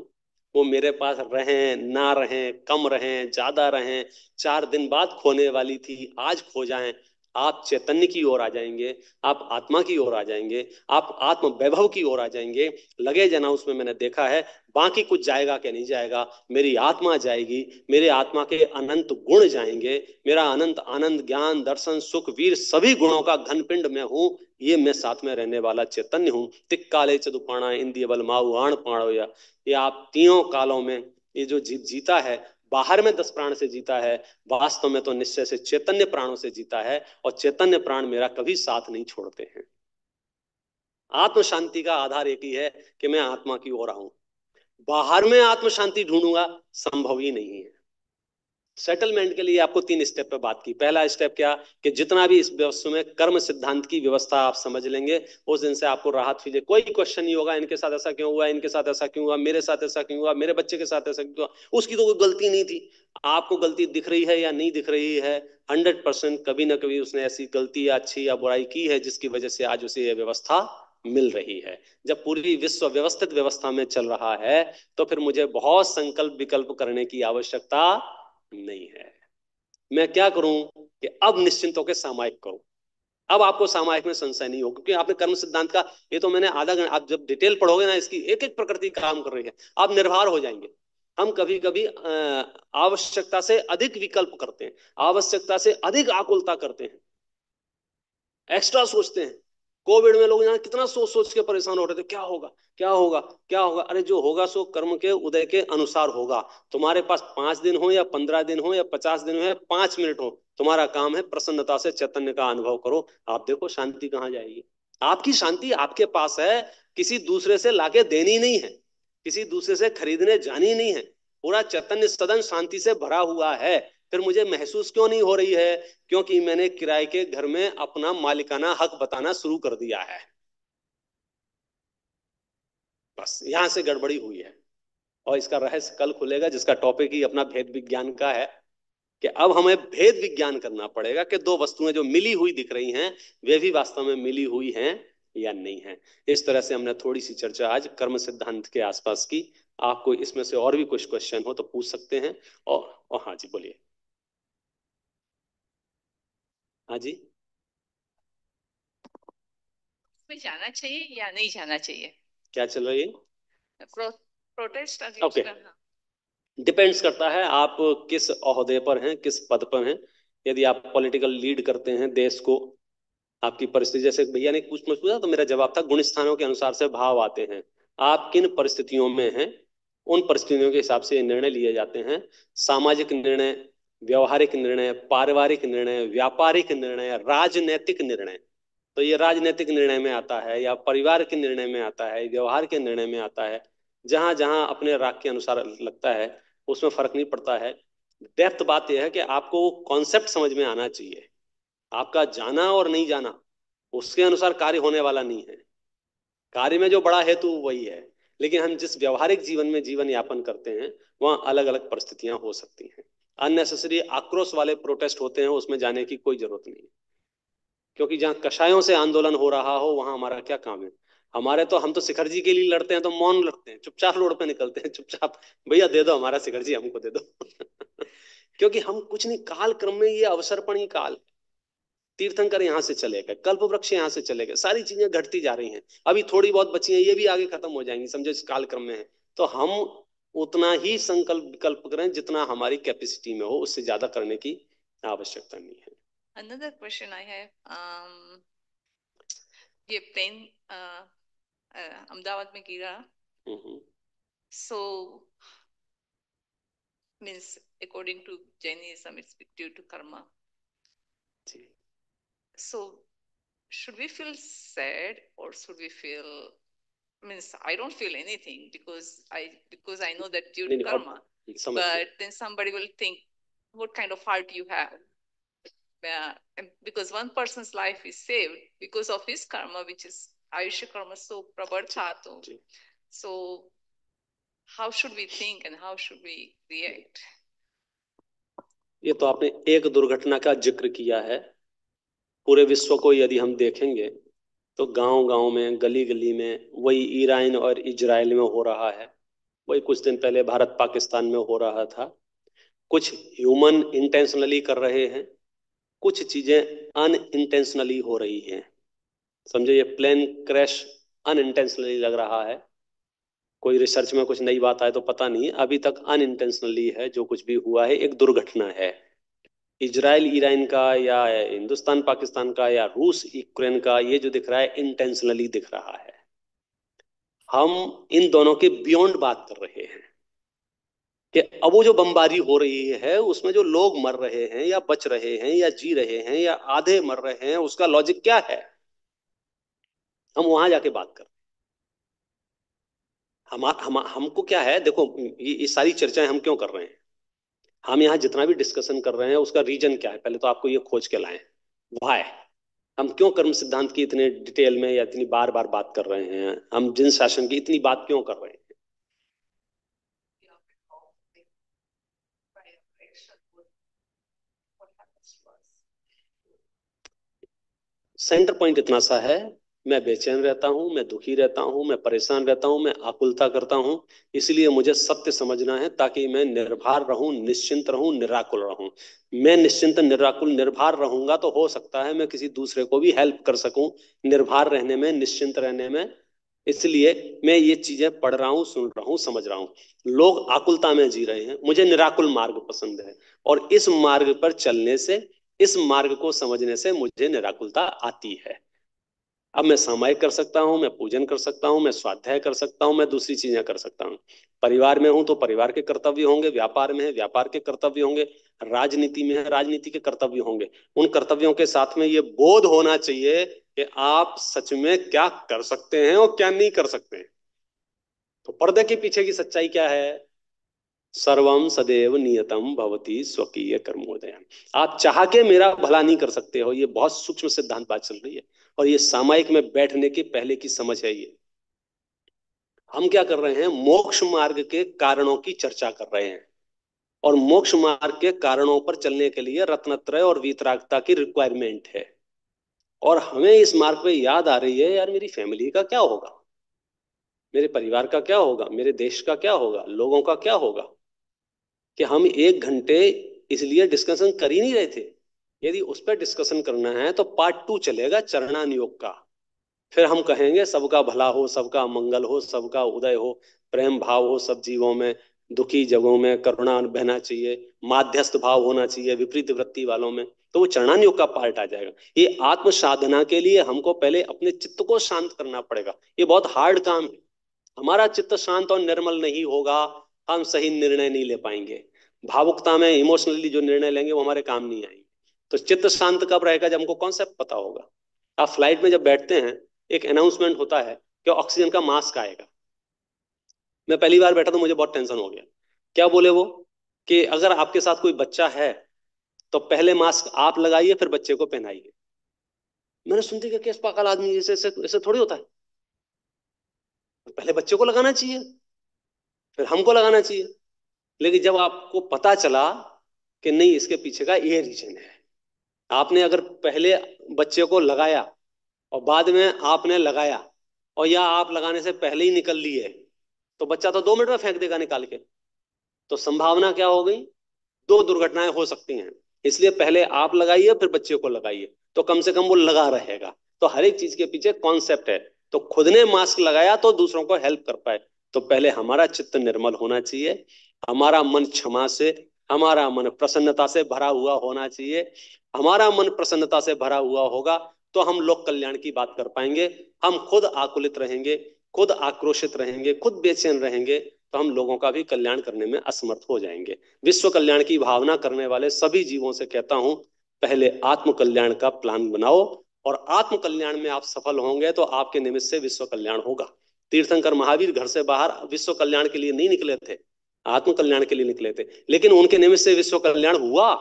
S1: वो मेरे पास रहें ना रहें, कम रहें ज्यादा रहें, 4 दिन बाद खोने वाली थी आज खो जाएं, आप चैतन्य की ओर आ जाएंगे, आप आत्मा की ओर आ जाएंगे, आप आत्म वैभव की ओर आ जाएंगे। लगे जना उसमें मैंने देखा है, बाकी कुछ जाएगा क्या नहीं जाएगा, मेरी आत्मा जाएगी, मेरे आत्मा के अनंत गुण जाएंगे, मेरा अनंत आनंद ज्ञान दर्शन सुख वीर सभी गुणों का घनपिंड मैं हूं, ये मैं साथ में रहने वाला चैतन्य हूं। तिक्काले चतुपाणा इंद्रिय बल माऊ आण पाणो, या ये आप तीनों कालों में ये जो जीव जीता है, बाहर में 10 प्राण से जीता है, वास्तव में तो निश्चय से चैतन्य प्राणों से जीता है, और चैतन्य प्राण मेरा कभी साथ नहीं छोड़ते हैं। आत्म शांति का आधार एक ही है कि मैं आत्मा की ओर आऊं, बाहर में आत्म शांति ढूंढूंगा, संभव ही नहीं है। सेटलमेंट के लिए आपको 3 स्टेप पे बात की। पहला स्टेप क्या, कि जितना भी इस व्यवस्था में कर्म सिद्धांत की व्यवस्था आप समझ लेंगे, उस दिन से आपको राहत फील, कोई क्वेश्चन नहीं होगा, इनके साथ ऐसा क्यों हुआ, इनके साथ ऐसा क्यों हुआ, मेरे साथ ऐसा क्यों हुआ, मेरे बच्चे के साथ ऐसा क्यों हुआ, उसकी तो कोई गलती नहीं थी। आपको गलती दिख रही है या नहीं दिख रही है, 100% कभी ना कभी उसने ऐसी गलती या अच्छी या बुराई की है जिसकी वजह से आज उसे यह व्यवस्था मिल रही है। जब पूरी विश्व व्यवस्थित व्यवस्था में चल रहा है, तो फिर मुझे बहुत संकल्प विकल्प करने की आवश्यकता नहीं है। मैं क्या करूं कि अब निश्चिंत होकर सामायिक करूं। अब आपको सामायिक में संशय नहीं हो, क्योंकि आपने कर्म सिद्धांत का, ये तो मैंने आधा घंटा, आप जब डिटेल पढ़ोगे ना, इसकी एक एक प्रकृति काम कर रही है, आप निर्भर हो जाएंगे। हम कभी कभी आवश्यकता से अधिक विकल्प करते हैं, आवश्यकता से अधिक आकुलता करते हैं, एक्स्ट्रा सोचते हैं। कोविड में लोग यहाँ कितना सोच सोच के परेशान हो रहे थे, क्या होगा क्या होगा क्या होगा। अरे जो होगा सो कर्म के उदय के अनुसार होगा। तुम्हारे पास 5 दिन हो या 15 दिन हो या 50 दिन हो या 5 मिनट हो, तुम्हारा काम है प्रसन्नता से चैतन्य का अनुभव करो। आप देखो शांति कहाँ जाएगी। आपकी शांति आपके पास है, किसी दूसरे से लाके देनी नहीं है, किसी दूसरे से खरीदने जानी नहीं है। पूरा चैतन्य सदन शांति से भरा हुआ है। फिर मुझे महसूस क्यों नहीं हो रही है, क्योंकि मैंने किराए के घर में अपना मालिकाना हक बताना शुरू कर दिया है। बस यहां से गड़बड़ी हुई है, और इसका रहस्य कल खुलेगा, जिसका टॉपिक ही अपना भेद विज्ञान का है, कि अब हमें भेद विज्ञान करना पड़ेगा कि दो वस्तुएं जो मिली हुई दिख रही हैं, वे भी वास्तव में मिली हुई हैं या नहीं है। इस तरह से हमने थोड़ी सी चर्चा आज कर्म सिद्धांत के आसपास की। आपको इसमें से और भी कुछ क्वेश्चन हो तो पूछ सकते हैं। और हाँ जी बोलिए। हाँ जी।
S2: में जाना चाहिए या नहीं जाना चाहिए?
S1: क्या चल रही है?
S2: Protest
S1: okay,
S2: against.
S1: डिपेंड्स करता है आप किस ओहदे पर हैं, किस पद पर हैं। यदि आप पॉलिटिकल लीड करते हैं देश को, आपकी परिस्थिति, जैसे भैया ने कुछ मुझे पूछा तो मेरा जवाब था गुण स्थानों के अनुसार से भाव आते हैं। आप किन परिस्थितियों में हैं, उन परिस्थितियों के हिसाब से निर्णय लिए जाते हैं। सामाजिक निर्णय, व्यवहारिक निर्णय, पारिवारिक निर्णय, व्यापारिक निर्णय, राजनैतिक निर्णय। तो ये राजनीतिक निर्णय में आता है, या परिवार के निर्णय में आता है, व्यवहार के निर्णय में आता है। जहां जहां अपने राग के अनुसार लगता है, उसमें फर्क नहीं पड़ता है। डेप्थ बात यह है कि आपको कॉन्सेप्ट समझ में आना चाहिए। आपका जाना और नहीं जाना उसके अनुसार कार्य होने वाला नहीं है। कार्य में जो बड़ा हेतु वही है, लेकिन हम जिस व्यवहारिक जीवन में जीवन यापन करते हैं, वहां अलग अलग परिस्थितियां हो सकती हैं। अननेसेसरी आक्रोश वाले प्रोटेस्ट होते हैं, उसमें जाने की कोई जरूरत नहीं है। क्योंकि जहाँ कषायों से आंदोलन हो रहा हो, वहां हमारा क्या काम है। हमारे तो, हम तो शिखर जी के लिए लड़ते हैं तो मौन लड़ते हैं, चुपचाप रोड पे निकलते हैं, चुपचाप, भैया दे दो हमारा शिखर जी, हमको दे दो। क्योंकि हम कुछ नहीं, काल क्रम में ये अवसरपणी काल, तीर्थंकर यहाँ से चले गए, कल्प वृक्ष यहाँ से चले गए, सारी चीजें घटती जा रही हैं। अभी थोड़ी बहुत बची हैं, ये भी आगे खत्म हो जाएंगी, समझो इस काल क्रम में है। तो हम उतना ही संकल्प विकल्प करें जितना हमारी कैपेसिटी में हो, उससे ज्यादा करने की आवश्यकता नहीं है।
S2: Another question I have. ये प्लेन अहमदाबाद में गिरा. So means according to Jainism, it's due to karma. So should we feel sad or should we feel? Means I don't feel anything because I know that due to karma. But then somebody will think, what kind of heart you have? Because one person's life is saved because of his karma, which is Ayushya karma, so prabharthato. So how should we think and how should we react?
S1: ये तो आपने एक दुर्घटना का जिक्र किया है. पूरे विश्व को यदि हम देखेंगे तो गांव गांव में, गली गली में वही ईरान और इजराइल में हो रहा है. वही कुछ दिन पहले भारत पाकिस्तान में हो रहा था. कुछ ह्यूमन इंटेंशनली कर रहे हैं, कुछ चीजें अनइंटेंशनली हो रही हैं. समझे, ये प्लेन क्रैश अनइंटेंशनली लग रहा है. कोई रिसर्च में कुछ नई बात आए तो पता नहीं, अभी तक अनइंटेंशनली है. जो कुछ भी हुआ है एक दुर्घटना है. इजराइल ईरान का या हिंदुस्तान पाकिस्तान का या रूस यूक्रेन का, ये जो दिख रहा है इंटेंशनली दिख रहा है. हम इन दोनों के बियॉन्ड बात कर रहे हैं कि अब वो जो बमबारी हो रही है उसमें जो लोग मर रहे हैं या बच रहे हैं या जी रहे हैं या आधे मर रहे हैं, उसका लॉजिक क्या है. हम वहां जाके बात कर. हमको क्या है, देखो ये सारी चर्चाएं हम क्यों कर रहे हैं. हम यहाँ जितना भी डिस्कशन कर रहे हैं उसका रीजन क्या है, पहले तो आपको ये खोज के लाएं. वाई, हम क्यों कर्म सिद्धांत की इतने डिटेल में या इतनी बार बार बात कर रहे हैं, हम जिन शासन की इतनी बात क्यों कर रहे हैं. सेंटर पॉइंट इतना सा है, मैं बेचैन रहता हूं, मैं दुखी रहता हूं, मैं परेशान रहता हूं, मैं आकुलता करता हूं. इसलिए मुझे सत्य समझना है ताकि मैं निर्भर रहूं, निश्चिंत रहूं, निराकुल रहूं. मैं निश्चिंत, निराकुल, निर्भर रहूंगा तो हो सकता है मैं किसी दूसरे को भी हेल्प कर सकूं निर्भर रहने में, निश्चिंत रहने में. इसलिए मैं ये चीजें पढ़ रहा हूं, सुन रहा हूं, समझ रहा हूं. लोग आकुलता में जी रहे हैं, मुझे निराकुल मार्ग पसंद है. और इस मार्ग पर चलने से, इस मार्ग को समझने से मुझे निराकुलता आती है. अब मैं सामायिक कर सकता हूं, मैं पूजन कर सकता हूं, मैं स्वाध्याय कर सकता हूं, मैं दूसरी चीजें कर सकता हूं. परिवार में हूं तो परिवार के कर्तव्य होंगे, व्यापार में है व्यापार के कर्तव्य होंगे, राजनीति में है राजनीति के कर्तव्य होंगे. उन कर्तव्यों के साथ में ये बोध होना चाहिए कि आप सच में क्या कर सकते हैं और क्या नहीं कर सकते हैं. तो पर्दे के पीछे की सच्चाई क्या है. सर्वम सदैव नियतम भवती स्वकीय कर्मोदय. आप चाह के मेरा भला नहीं कर सकते हो. ये बहुत सूक्ष्म सिद्धांत बात चल रही है और ये सामायिक में बैठने के पहले की समझ है. ये हम क्या कर रहे हैं, मोक्ष मार्ग के कारणों की चर्चा कर रहे हैं. और मोक्ष मार्ग के कारणों पर चलने के लिए रत्नत्रय और वीतरागता की रिक्वायरमेंट है. और हमें इस मार्ग पे याद आ रही है, यार मेरी फैमिली का क्या होगा, मेरे परिवार का क्या होगा, मेरे देश का क्या होगा, लोगों का क्या होगा. कि हम 1 घंटे इसलिए डिस्कशन कर ही नहीं रहे थे. यदि उस पर डिस्कशन करना है तो पार्ट 2 चलेगा चरणान योग का. फिर हम कहेंगे सबका भला हो, सबका मंगल हो, सबका उदय हो, प्रेम भाव हो सब जीवों में, दुखी जगहों में करुणा बहना चाहिए, माध्यस्थ भाव होना चाहिए विपरीत वृत्ति वालों में. तो वो चरणान योग का पार्ट आ जाएगा. ये आत्म साधना के लिए हमको पहले अपने चित्त को शांत करना पड़ेगा. ये बहुत हार्ड काम है. हमारा चित्त शांत और निर्मल नहीं होगा, हम सही निर्णय नहीं ले पाएंगे. भावुकता में इमोशनली जो निर्णय लेंगे वो हमारे काम नहीं आएंगे. तो चित्त शांत कब रहेगा, जब हमको कॉन्सेप्ट पता होगा. आप फ्लाइट में जब बैठते हैं एक अनाउंसमेंट होता है कि ऑक्सीजन का मास्क आएगा. मैं पहली बार बैठा तो मुझे बहुत टेंशन हो गया. क्या बोले वो, कि अगर आपके साथ कोई बच्चा है तो पहले मास्क आप लगाइए फिर बच्चे को पहनाइए. मैंने सुनते कि केस पागल आदमी, ऐसे ऐसे थोड़ी होता है. पहले बच्चे को लगाना चाहिए फिर हमको लगाना चाहिए. लेकिन जब आपको पता चला कि नहीं, इसके पीछे का ये रीजन है. आपने अगर पहले बच्चे को लगाया और बाद में आपने लगाया, और या आप लगाने से पहले ही निकल लिए, तो बच्चा तो 2 मिनट में फेंक देगा निकाल के. तो संभावना क्या हो गई, 2 दुर्घटनाएं हो सकती हैं. इसलिए पहले आप लगाइए फिर बच्चे को लगाइए, तो कम से कम वो लगा रहेगा. तो हर एक चीज के पीछे कॉन्सेप्ट है. तो खुद ने मास्क लगाया तो दूसरों को हेल्प कर पाए. तो पहले हमारा चित्त निर्मल होना चाहिए, हमारा मन क्षमा से, हमारा मन प्रसन्नता से भरा हुआ होना चाहिए. हमारा मन प्रसन्नता से भरा हुआ होगा तो हम लोक कल्याण की बात कर पाएंगे। हम खुद आकुलित रहेंगे, खुद आक्रोशित रहेंगे, खुद बेचैन रहेंगे, तो हम लोगों का भी कल्याण करने में असमर्थ हो जाएंगे। विश्व कल्याण की भावना करने वाले सभी जीवों से कहता हूं, पहले आत्म कल्याण का प्लान बनाओ, और आत्म कल्याण में आप सफल होंगे तो आपके निमित्त से विश्व कल्याण होगा। तीर्थंकर महावीर घर से बाहर विश्व कल्याण के लिए नहीं निकले थे, आत्म कल्याण के लिए निकले थे, लेकिन उनके निमित्त से विश्व कल्याण हुआ।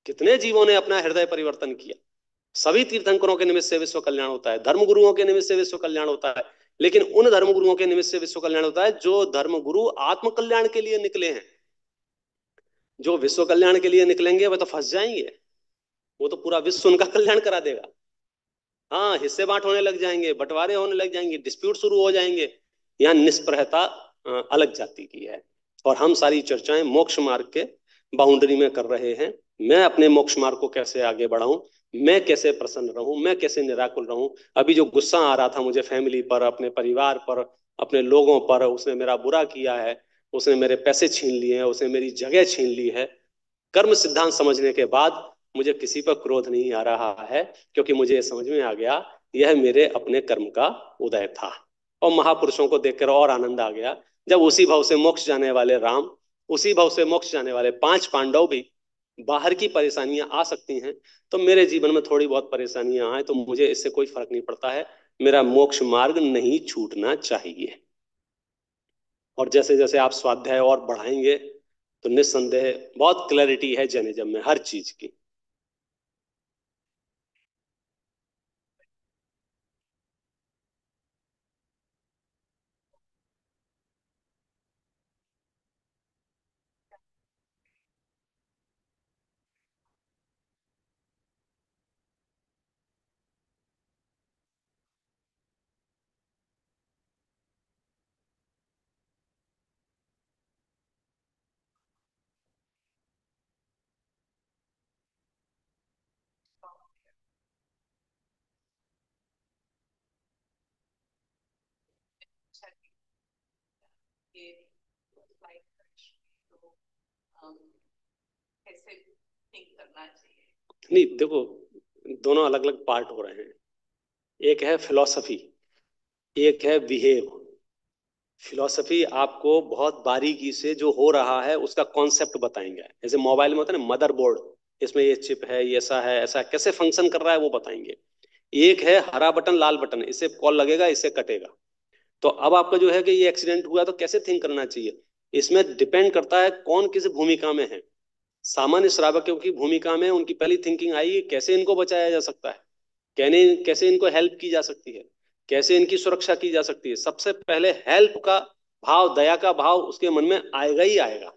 S1: कितने जीवों ने अपना हृदय परिवर्तन किया। सभी तीर्थंकरों के निमित्त से विश्व कल्याण होता है, धर्मगुरुओं के निमित्त से विश्व कल्याण होता है, लेकिन उन धर्मगुरुओं के निमित्त से विश्व कल्याण होता है जो धर्मगुरु आत्म कल्याण के लिए निकले हैं। जो विश्व कल्याण के लिए निकलेंगे वह तो फंस जाएंगे, वो तो पूरा विश्व उनका कल्याण करा देगा। हाँ, हिस्से बांट होने लग जाएंगे, बंटवारे होने लग जाएंगे, डिस्प्यूट शुरू हो जाएंगे। यहाँ निष्प्रहता अलग जाति की है। और हम सारी चर्चाएं मोक्ष मार्ग के बाउंड्री में कर रहे हैं। मैं अपने मोक्ष मार्ग को कैसे आगे बढ़ाऊं, मैं कैसे प्रसन्न रहूं, मैं कैसे निराकुल रहूं। अभी जो गुस्सा आ रहा था मुझे फैमिली पर, अपने परिवार पर, अपने लोगों पर, उसने मेरा बुरा किया है, उसने मेरे पैसे छीन लिए हैं, उसने मेरी जगह छीन ली है, कर्म सिद्धांत समझने के बाद मुझे किसी पर क्रोध नहीं आ रहा है, क्योंकि मुझे समझ में आ गया यह मेरे अपने कर्म का उदय था। और महापुरुषों को देखकर और आनंद आ गया, जब उसी भाव से मोक्ष जाने वाले राम, उसी भाव से मोक्ष जाने वाले 5 पांडव भी बाहर की परेशानियां आ सकती हैं, तो मेरे जीवन में थोड़ी बहुत परेशानियां आए तो मुझे इससे कोई फर्क नहीं पड़ता है, मेरा मोक्ष मार्ग नहीं छूटना चाहिए। और जैसे जैसे आप स्वाध्याय और बढ़ाएंगे तो निस्संदेह बहुत क्लैरिटी है जैनिज्म में हर चीज की।
S2: ये तो कैसे थिंक करना चाहिए?
S1: नहीं देखो, दोनों अलग अलग पार्ट हो रहे हैं। एक है फिलॉसफी, एक है बिहेव। फिलॉसफी आपको बहुत बारीकी से जो हो रहा है उसका कॉन्सेप्ट बताएंगे, जैसे मोबाइल में होता है ना मदरबोर्ड, इसमें ये चिप है, ये ऐसा है, ऐसा कैसे फंक्शन कर रहा है वो बताएंगे। एक है हरा बटन लाल बटन, इससे कॉल लगेगा, इससे कटेगा। तो अब आपका जो है कि ये एक्सीडेंट हुआ तो कैसे थिंक करना चाहिए, इसमें डिपेंड करता है कौन किस भूमिका में है। सामान्य श्रावकों की भूमिका में उनकी पहली थिंकिंग आई कैसे इनको बचाया जा सकता है, कहने कैसे इनको हेल्प की जा सकती है, कैसे इनकी सुरक्षा की जा सकती है। सबसे पहले हेल्प का भाव, दया का भाव उसके मन में आएगा ही आएगा,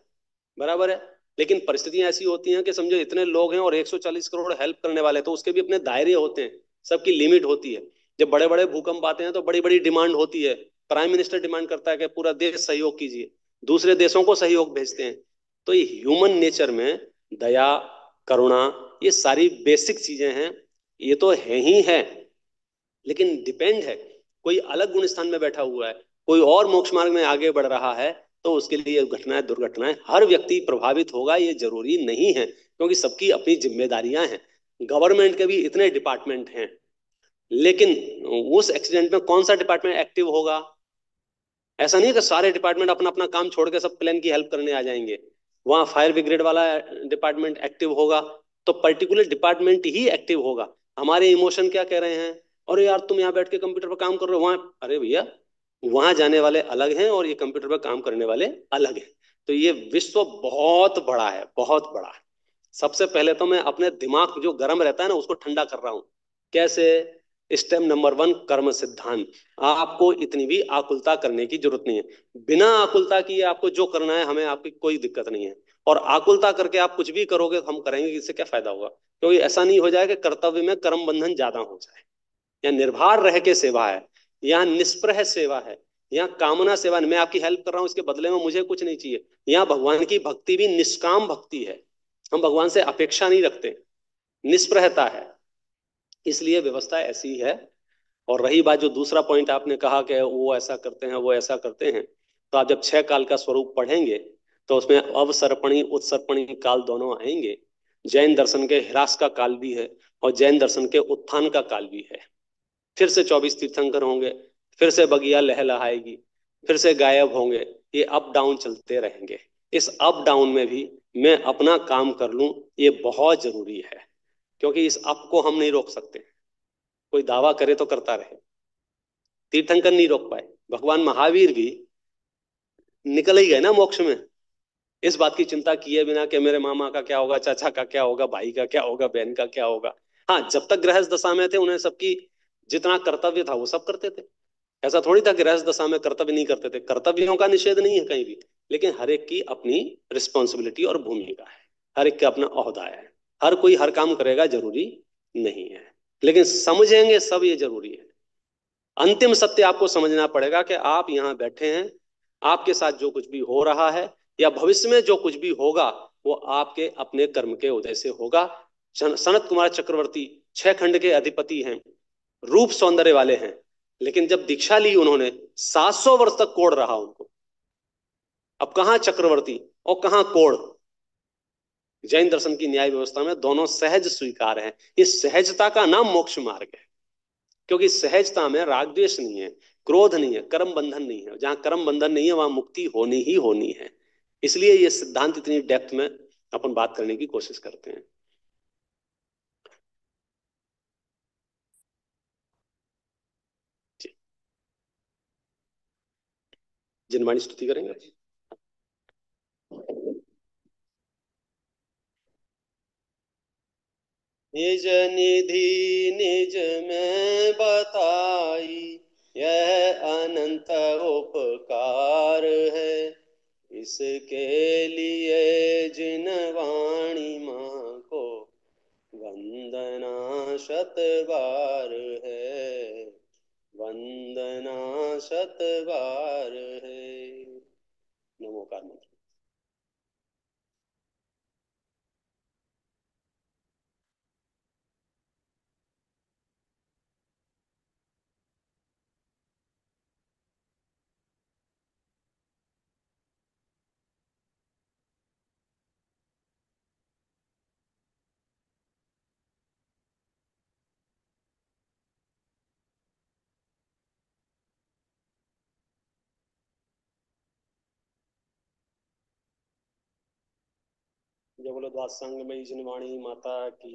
S1: बराबर है। लेकिन परिस्थितियां ऐसी होती हैं कि समझो इतने लोग हैं और 140 करोड़ हेल्प करने वाले, तो उसके भी अपने दायरे होते हैं, सबकी लिमिट होती है। जब बड़े बड़े भूकंप आते हैं तो बड़ी बड़ी डिमांड होती है, प्राइम मिनिस्टर डिमांड करता है कि पूरा देश सहयोग कीजिए, दूसरे देशों को सहयोग भेजते हैं। तो ये ह्यूमन नेचर में दया, करुणा, ये सारी बेसिक चीजें हैं, ये तो है ही है। लेकिन डिपेंड है, कोई अलग गुण स्थान में बैठा हुआ है, कोई और मोक्ष मार्ग में आगे बढ़ रहा है, तो उसके लिए घटनाएं दुर्घटनाएं हर व्यक्ति प्रभावित होगा, ये जरूरी नहीं है, क्योंकि सबकी अपनी जिम्मेदारियां हैं। गवर्नमेंट के भी इतने डिपार्टमेंट हैं, लेकिन उस एक्सीडेंट में कौन सा डिपार्टमेंट एक्टिव होगा? ऐसा नहीं है कि सारे डिपार्टमेंट अपना अपना काम छोड़ के सब प्लेन की हेल्प करने आ जाएंगे। वहां फायर ब्रिगेड वाला डिपार्टमेंट एक्टिव होगा तो पर्टिकुलर डिपार्टमेंट ही एक्टिव होगा। हमारे इमोशन क्या कह रहे हैं, अरे यार तुम यहाँ बैठ के कंप्यूटर पर काम कर रहे हो, वहां अरे भैया वहां जाने वाले अलग हैं और ये कंप्यूटर पर काम करने वाले अलग हैं। तो ये विश्व बहुत बड़ा है, बहुत बड़ा है। सबसे पहले तो मैं अपने दिमाग जो गर्म रहता है ना उसको ठंडा कर रहा हूं। कैसे? स्टेप नंबर 1, कर्म सिद्धांत। आपको इतनी भी आकुलता करने की जरूरत नहीं है, बिना आकुलता किए आपको जो करना है, हमें आपकी कोई दिक्कत नहीं है। और आकुलता करके आप कुछ भी करोगे हम करेंगे, इससे क्या फायदा होगा? क्योंकि ऐसा नहीं हो जाए कि कर्तव्य में कर्म बंधन ज्यादा हो जाए। यहाँ निर्भर रह के सेवा है, यहाँ निष्प्रह सेवा है, यहाँ कामना सेवा नहीं, मैं आपकी हेल्प कर रहा हूँ इसके बदले में मुझे कुछ नहीं चाहिए। यहाँ भगवान की भक्ति भी निष्काम भक्ति है, हम भगवान से अपेक्षा नहीं रखते, निष्प्रहता है, इसलिए व्यवस्था ऐसी है। और रही बात जो दूसरा पॉइंट आपने कहा कि वो ऐसा करते हैं वो ऐसा करते हैं, तो आप जब 6 काल का स्वरूप पढ़ेंगे तो उसमें अवसर्पणी उत्सर्पणी काल दोनों आएंगे। जैन दर्शन के ह्रास का काल भी है और जैन दर्शन के उत्थान का काल भी है। फिर से 24 तीर्थंकर होंगे, फिर से बगिया लहलहाएगी, फिर से गायब होंगे। ये अप डाउन चलते रहेंगे। इस अप डाउन में भी मैं अपना काम कर लूं, ये बहुत जरूरी है। क्योंकि इस अप को हम नहीं रोक सकते। कोई दावा करे तो करता रहे, तीर्थंकर नहीं रोक पाए। भगवान महावीर भी निकल ही गए ना मोक्ष में, इस बात की चिंता किए बिना कि मेरे मामा का क्या होगा, चाचा का क्या होगा, भाई का क्या होगा, बहन का क्या होगा। हाँ, जब तक गृहस्थ दशा में थे उन्हें सबकी जितना कर्तव्य था वो सब करते थे। ऐसा थोड़ी था गृहस्थ दशा में कर्तव्य नहीं करते थे, कर्तव्यों का निषेध नहीं है कहीं भी। लेकिन हर एक की अपनी रिस्पॉन्सिबिलिटी और भूमिका है, हर एक का अपना ओहदा है। हर कोई हर काम करेगा जरूरी नहीं है, लेकिन समझेंगे सब ये जरूरी है। अंतिम सत्य आपको समझना पड़ेगा कि आप यहाँ बैठे हैं, आपके साथ जो कुछ भी हो रहा है या भविष्य में जो कुछ भी होगा वो आपके अपने कर्म के उदय से होगा। सनत कुमार चक्रवर्ती 6 खंड के अधिपति हैं, रूप सौंदर्य वाले हैं, लेकिन जब दीक्षा ली उन्होंने 700 वर्ष तक कोढ़ रहा उनको। अब कहाँ चक्रवर्ती और कहाँ कोढ़। जैन दर्शन की न्याय व्यवस्था में दोनों सहज स्वीकार है। इस सहजता का नाम मोक्ष मार्ग है। क्योंकि सहजता में राग द्वेष नहीं है, क्रोध नहीं है, कर्म बंधन नहीं है। जहां कर्म बंधन नहीं है वहां मुक्ति होनी ही होनी है। इसलिए ये सिद्धांत इतनी डेप्थ में अपन बात करने की कोशिश करते हैं। जिनवाणी स्तुति करेंगे। निज निधि निज में बताई, यह अनंत उपकार है। इसके लिए जिन वाणी माँ को वंदना शत बार है, वंदना शत बार है। नमोकार मंत्र। जय बोलो द्वादशांग में जिनवाणी माता की।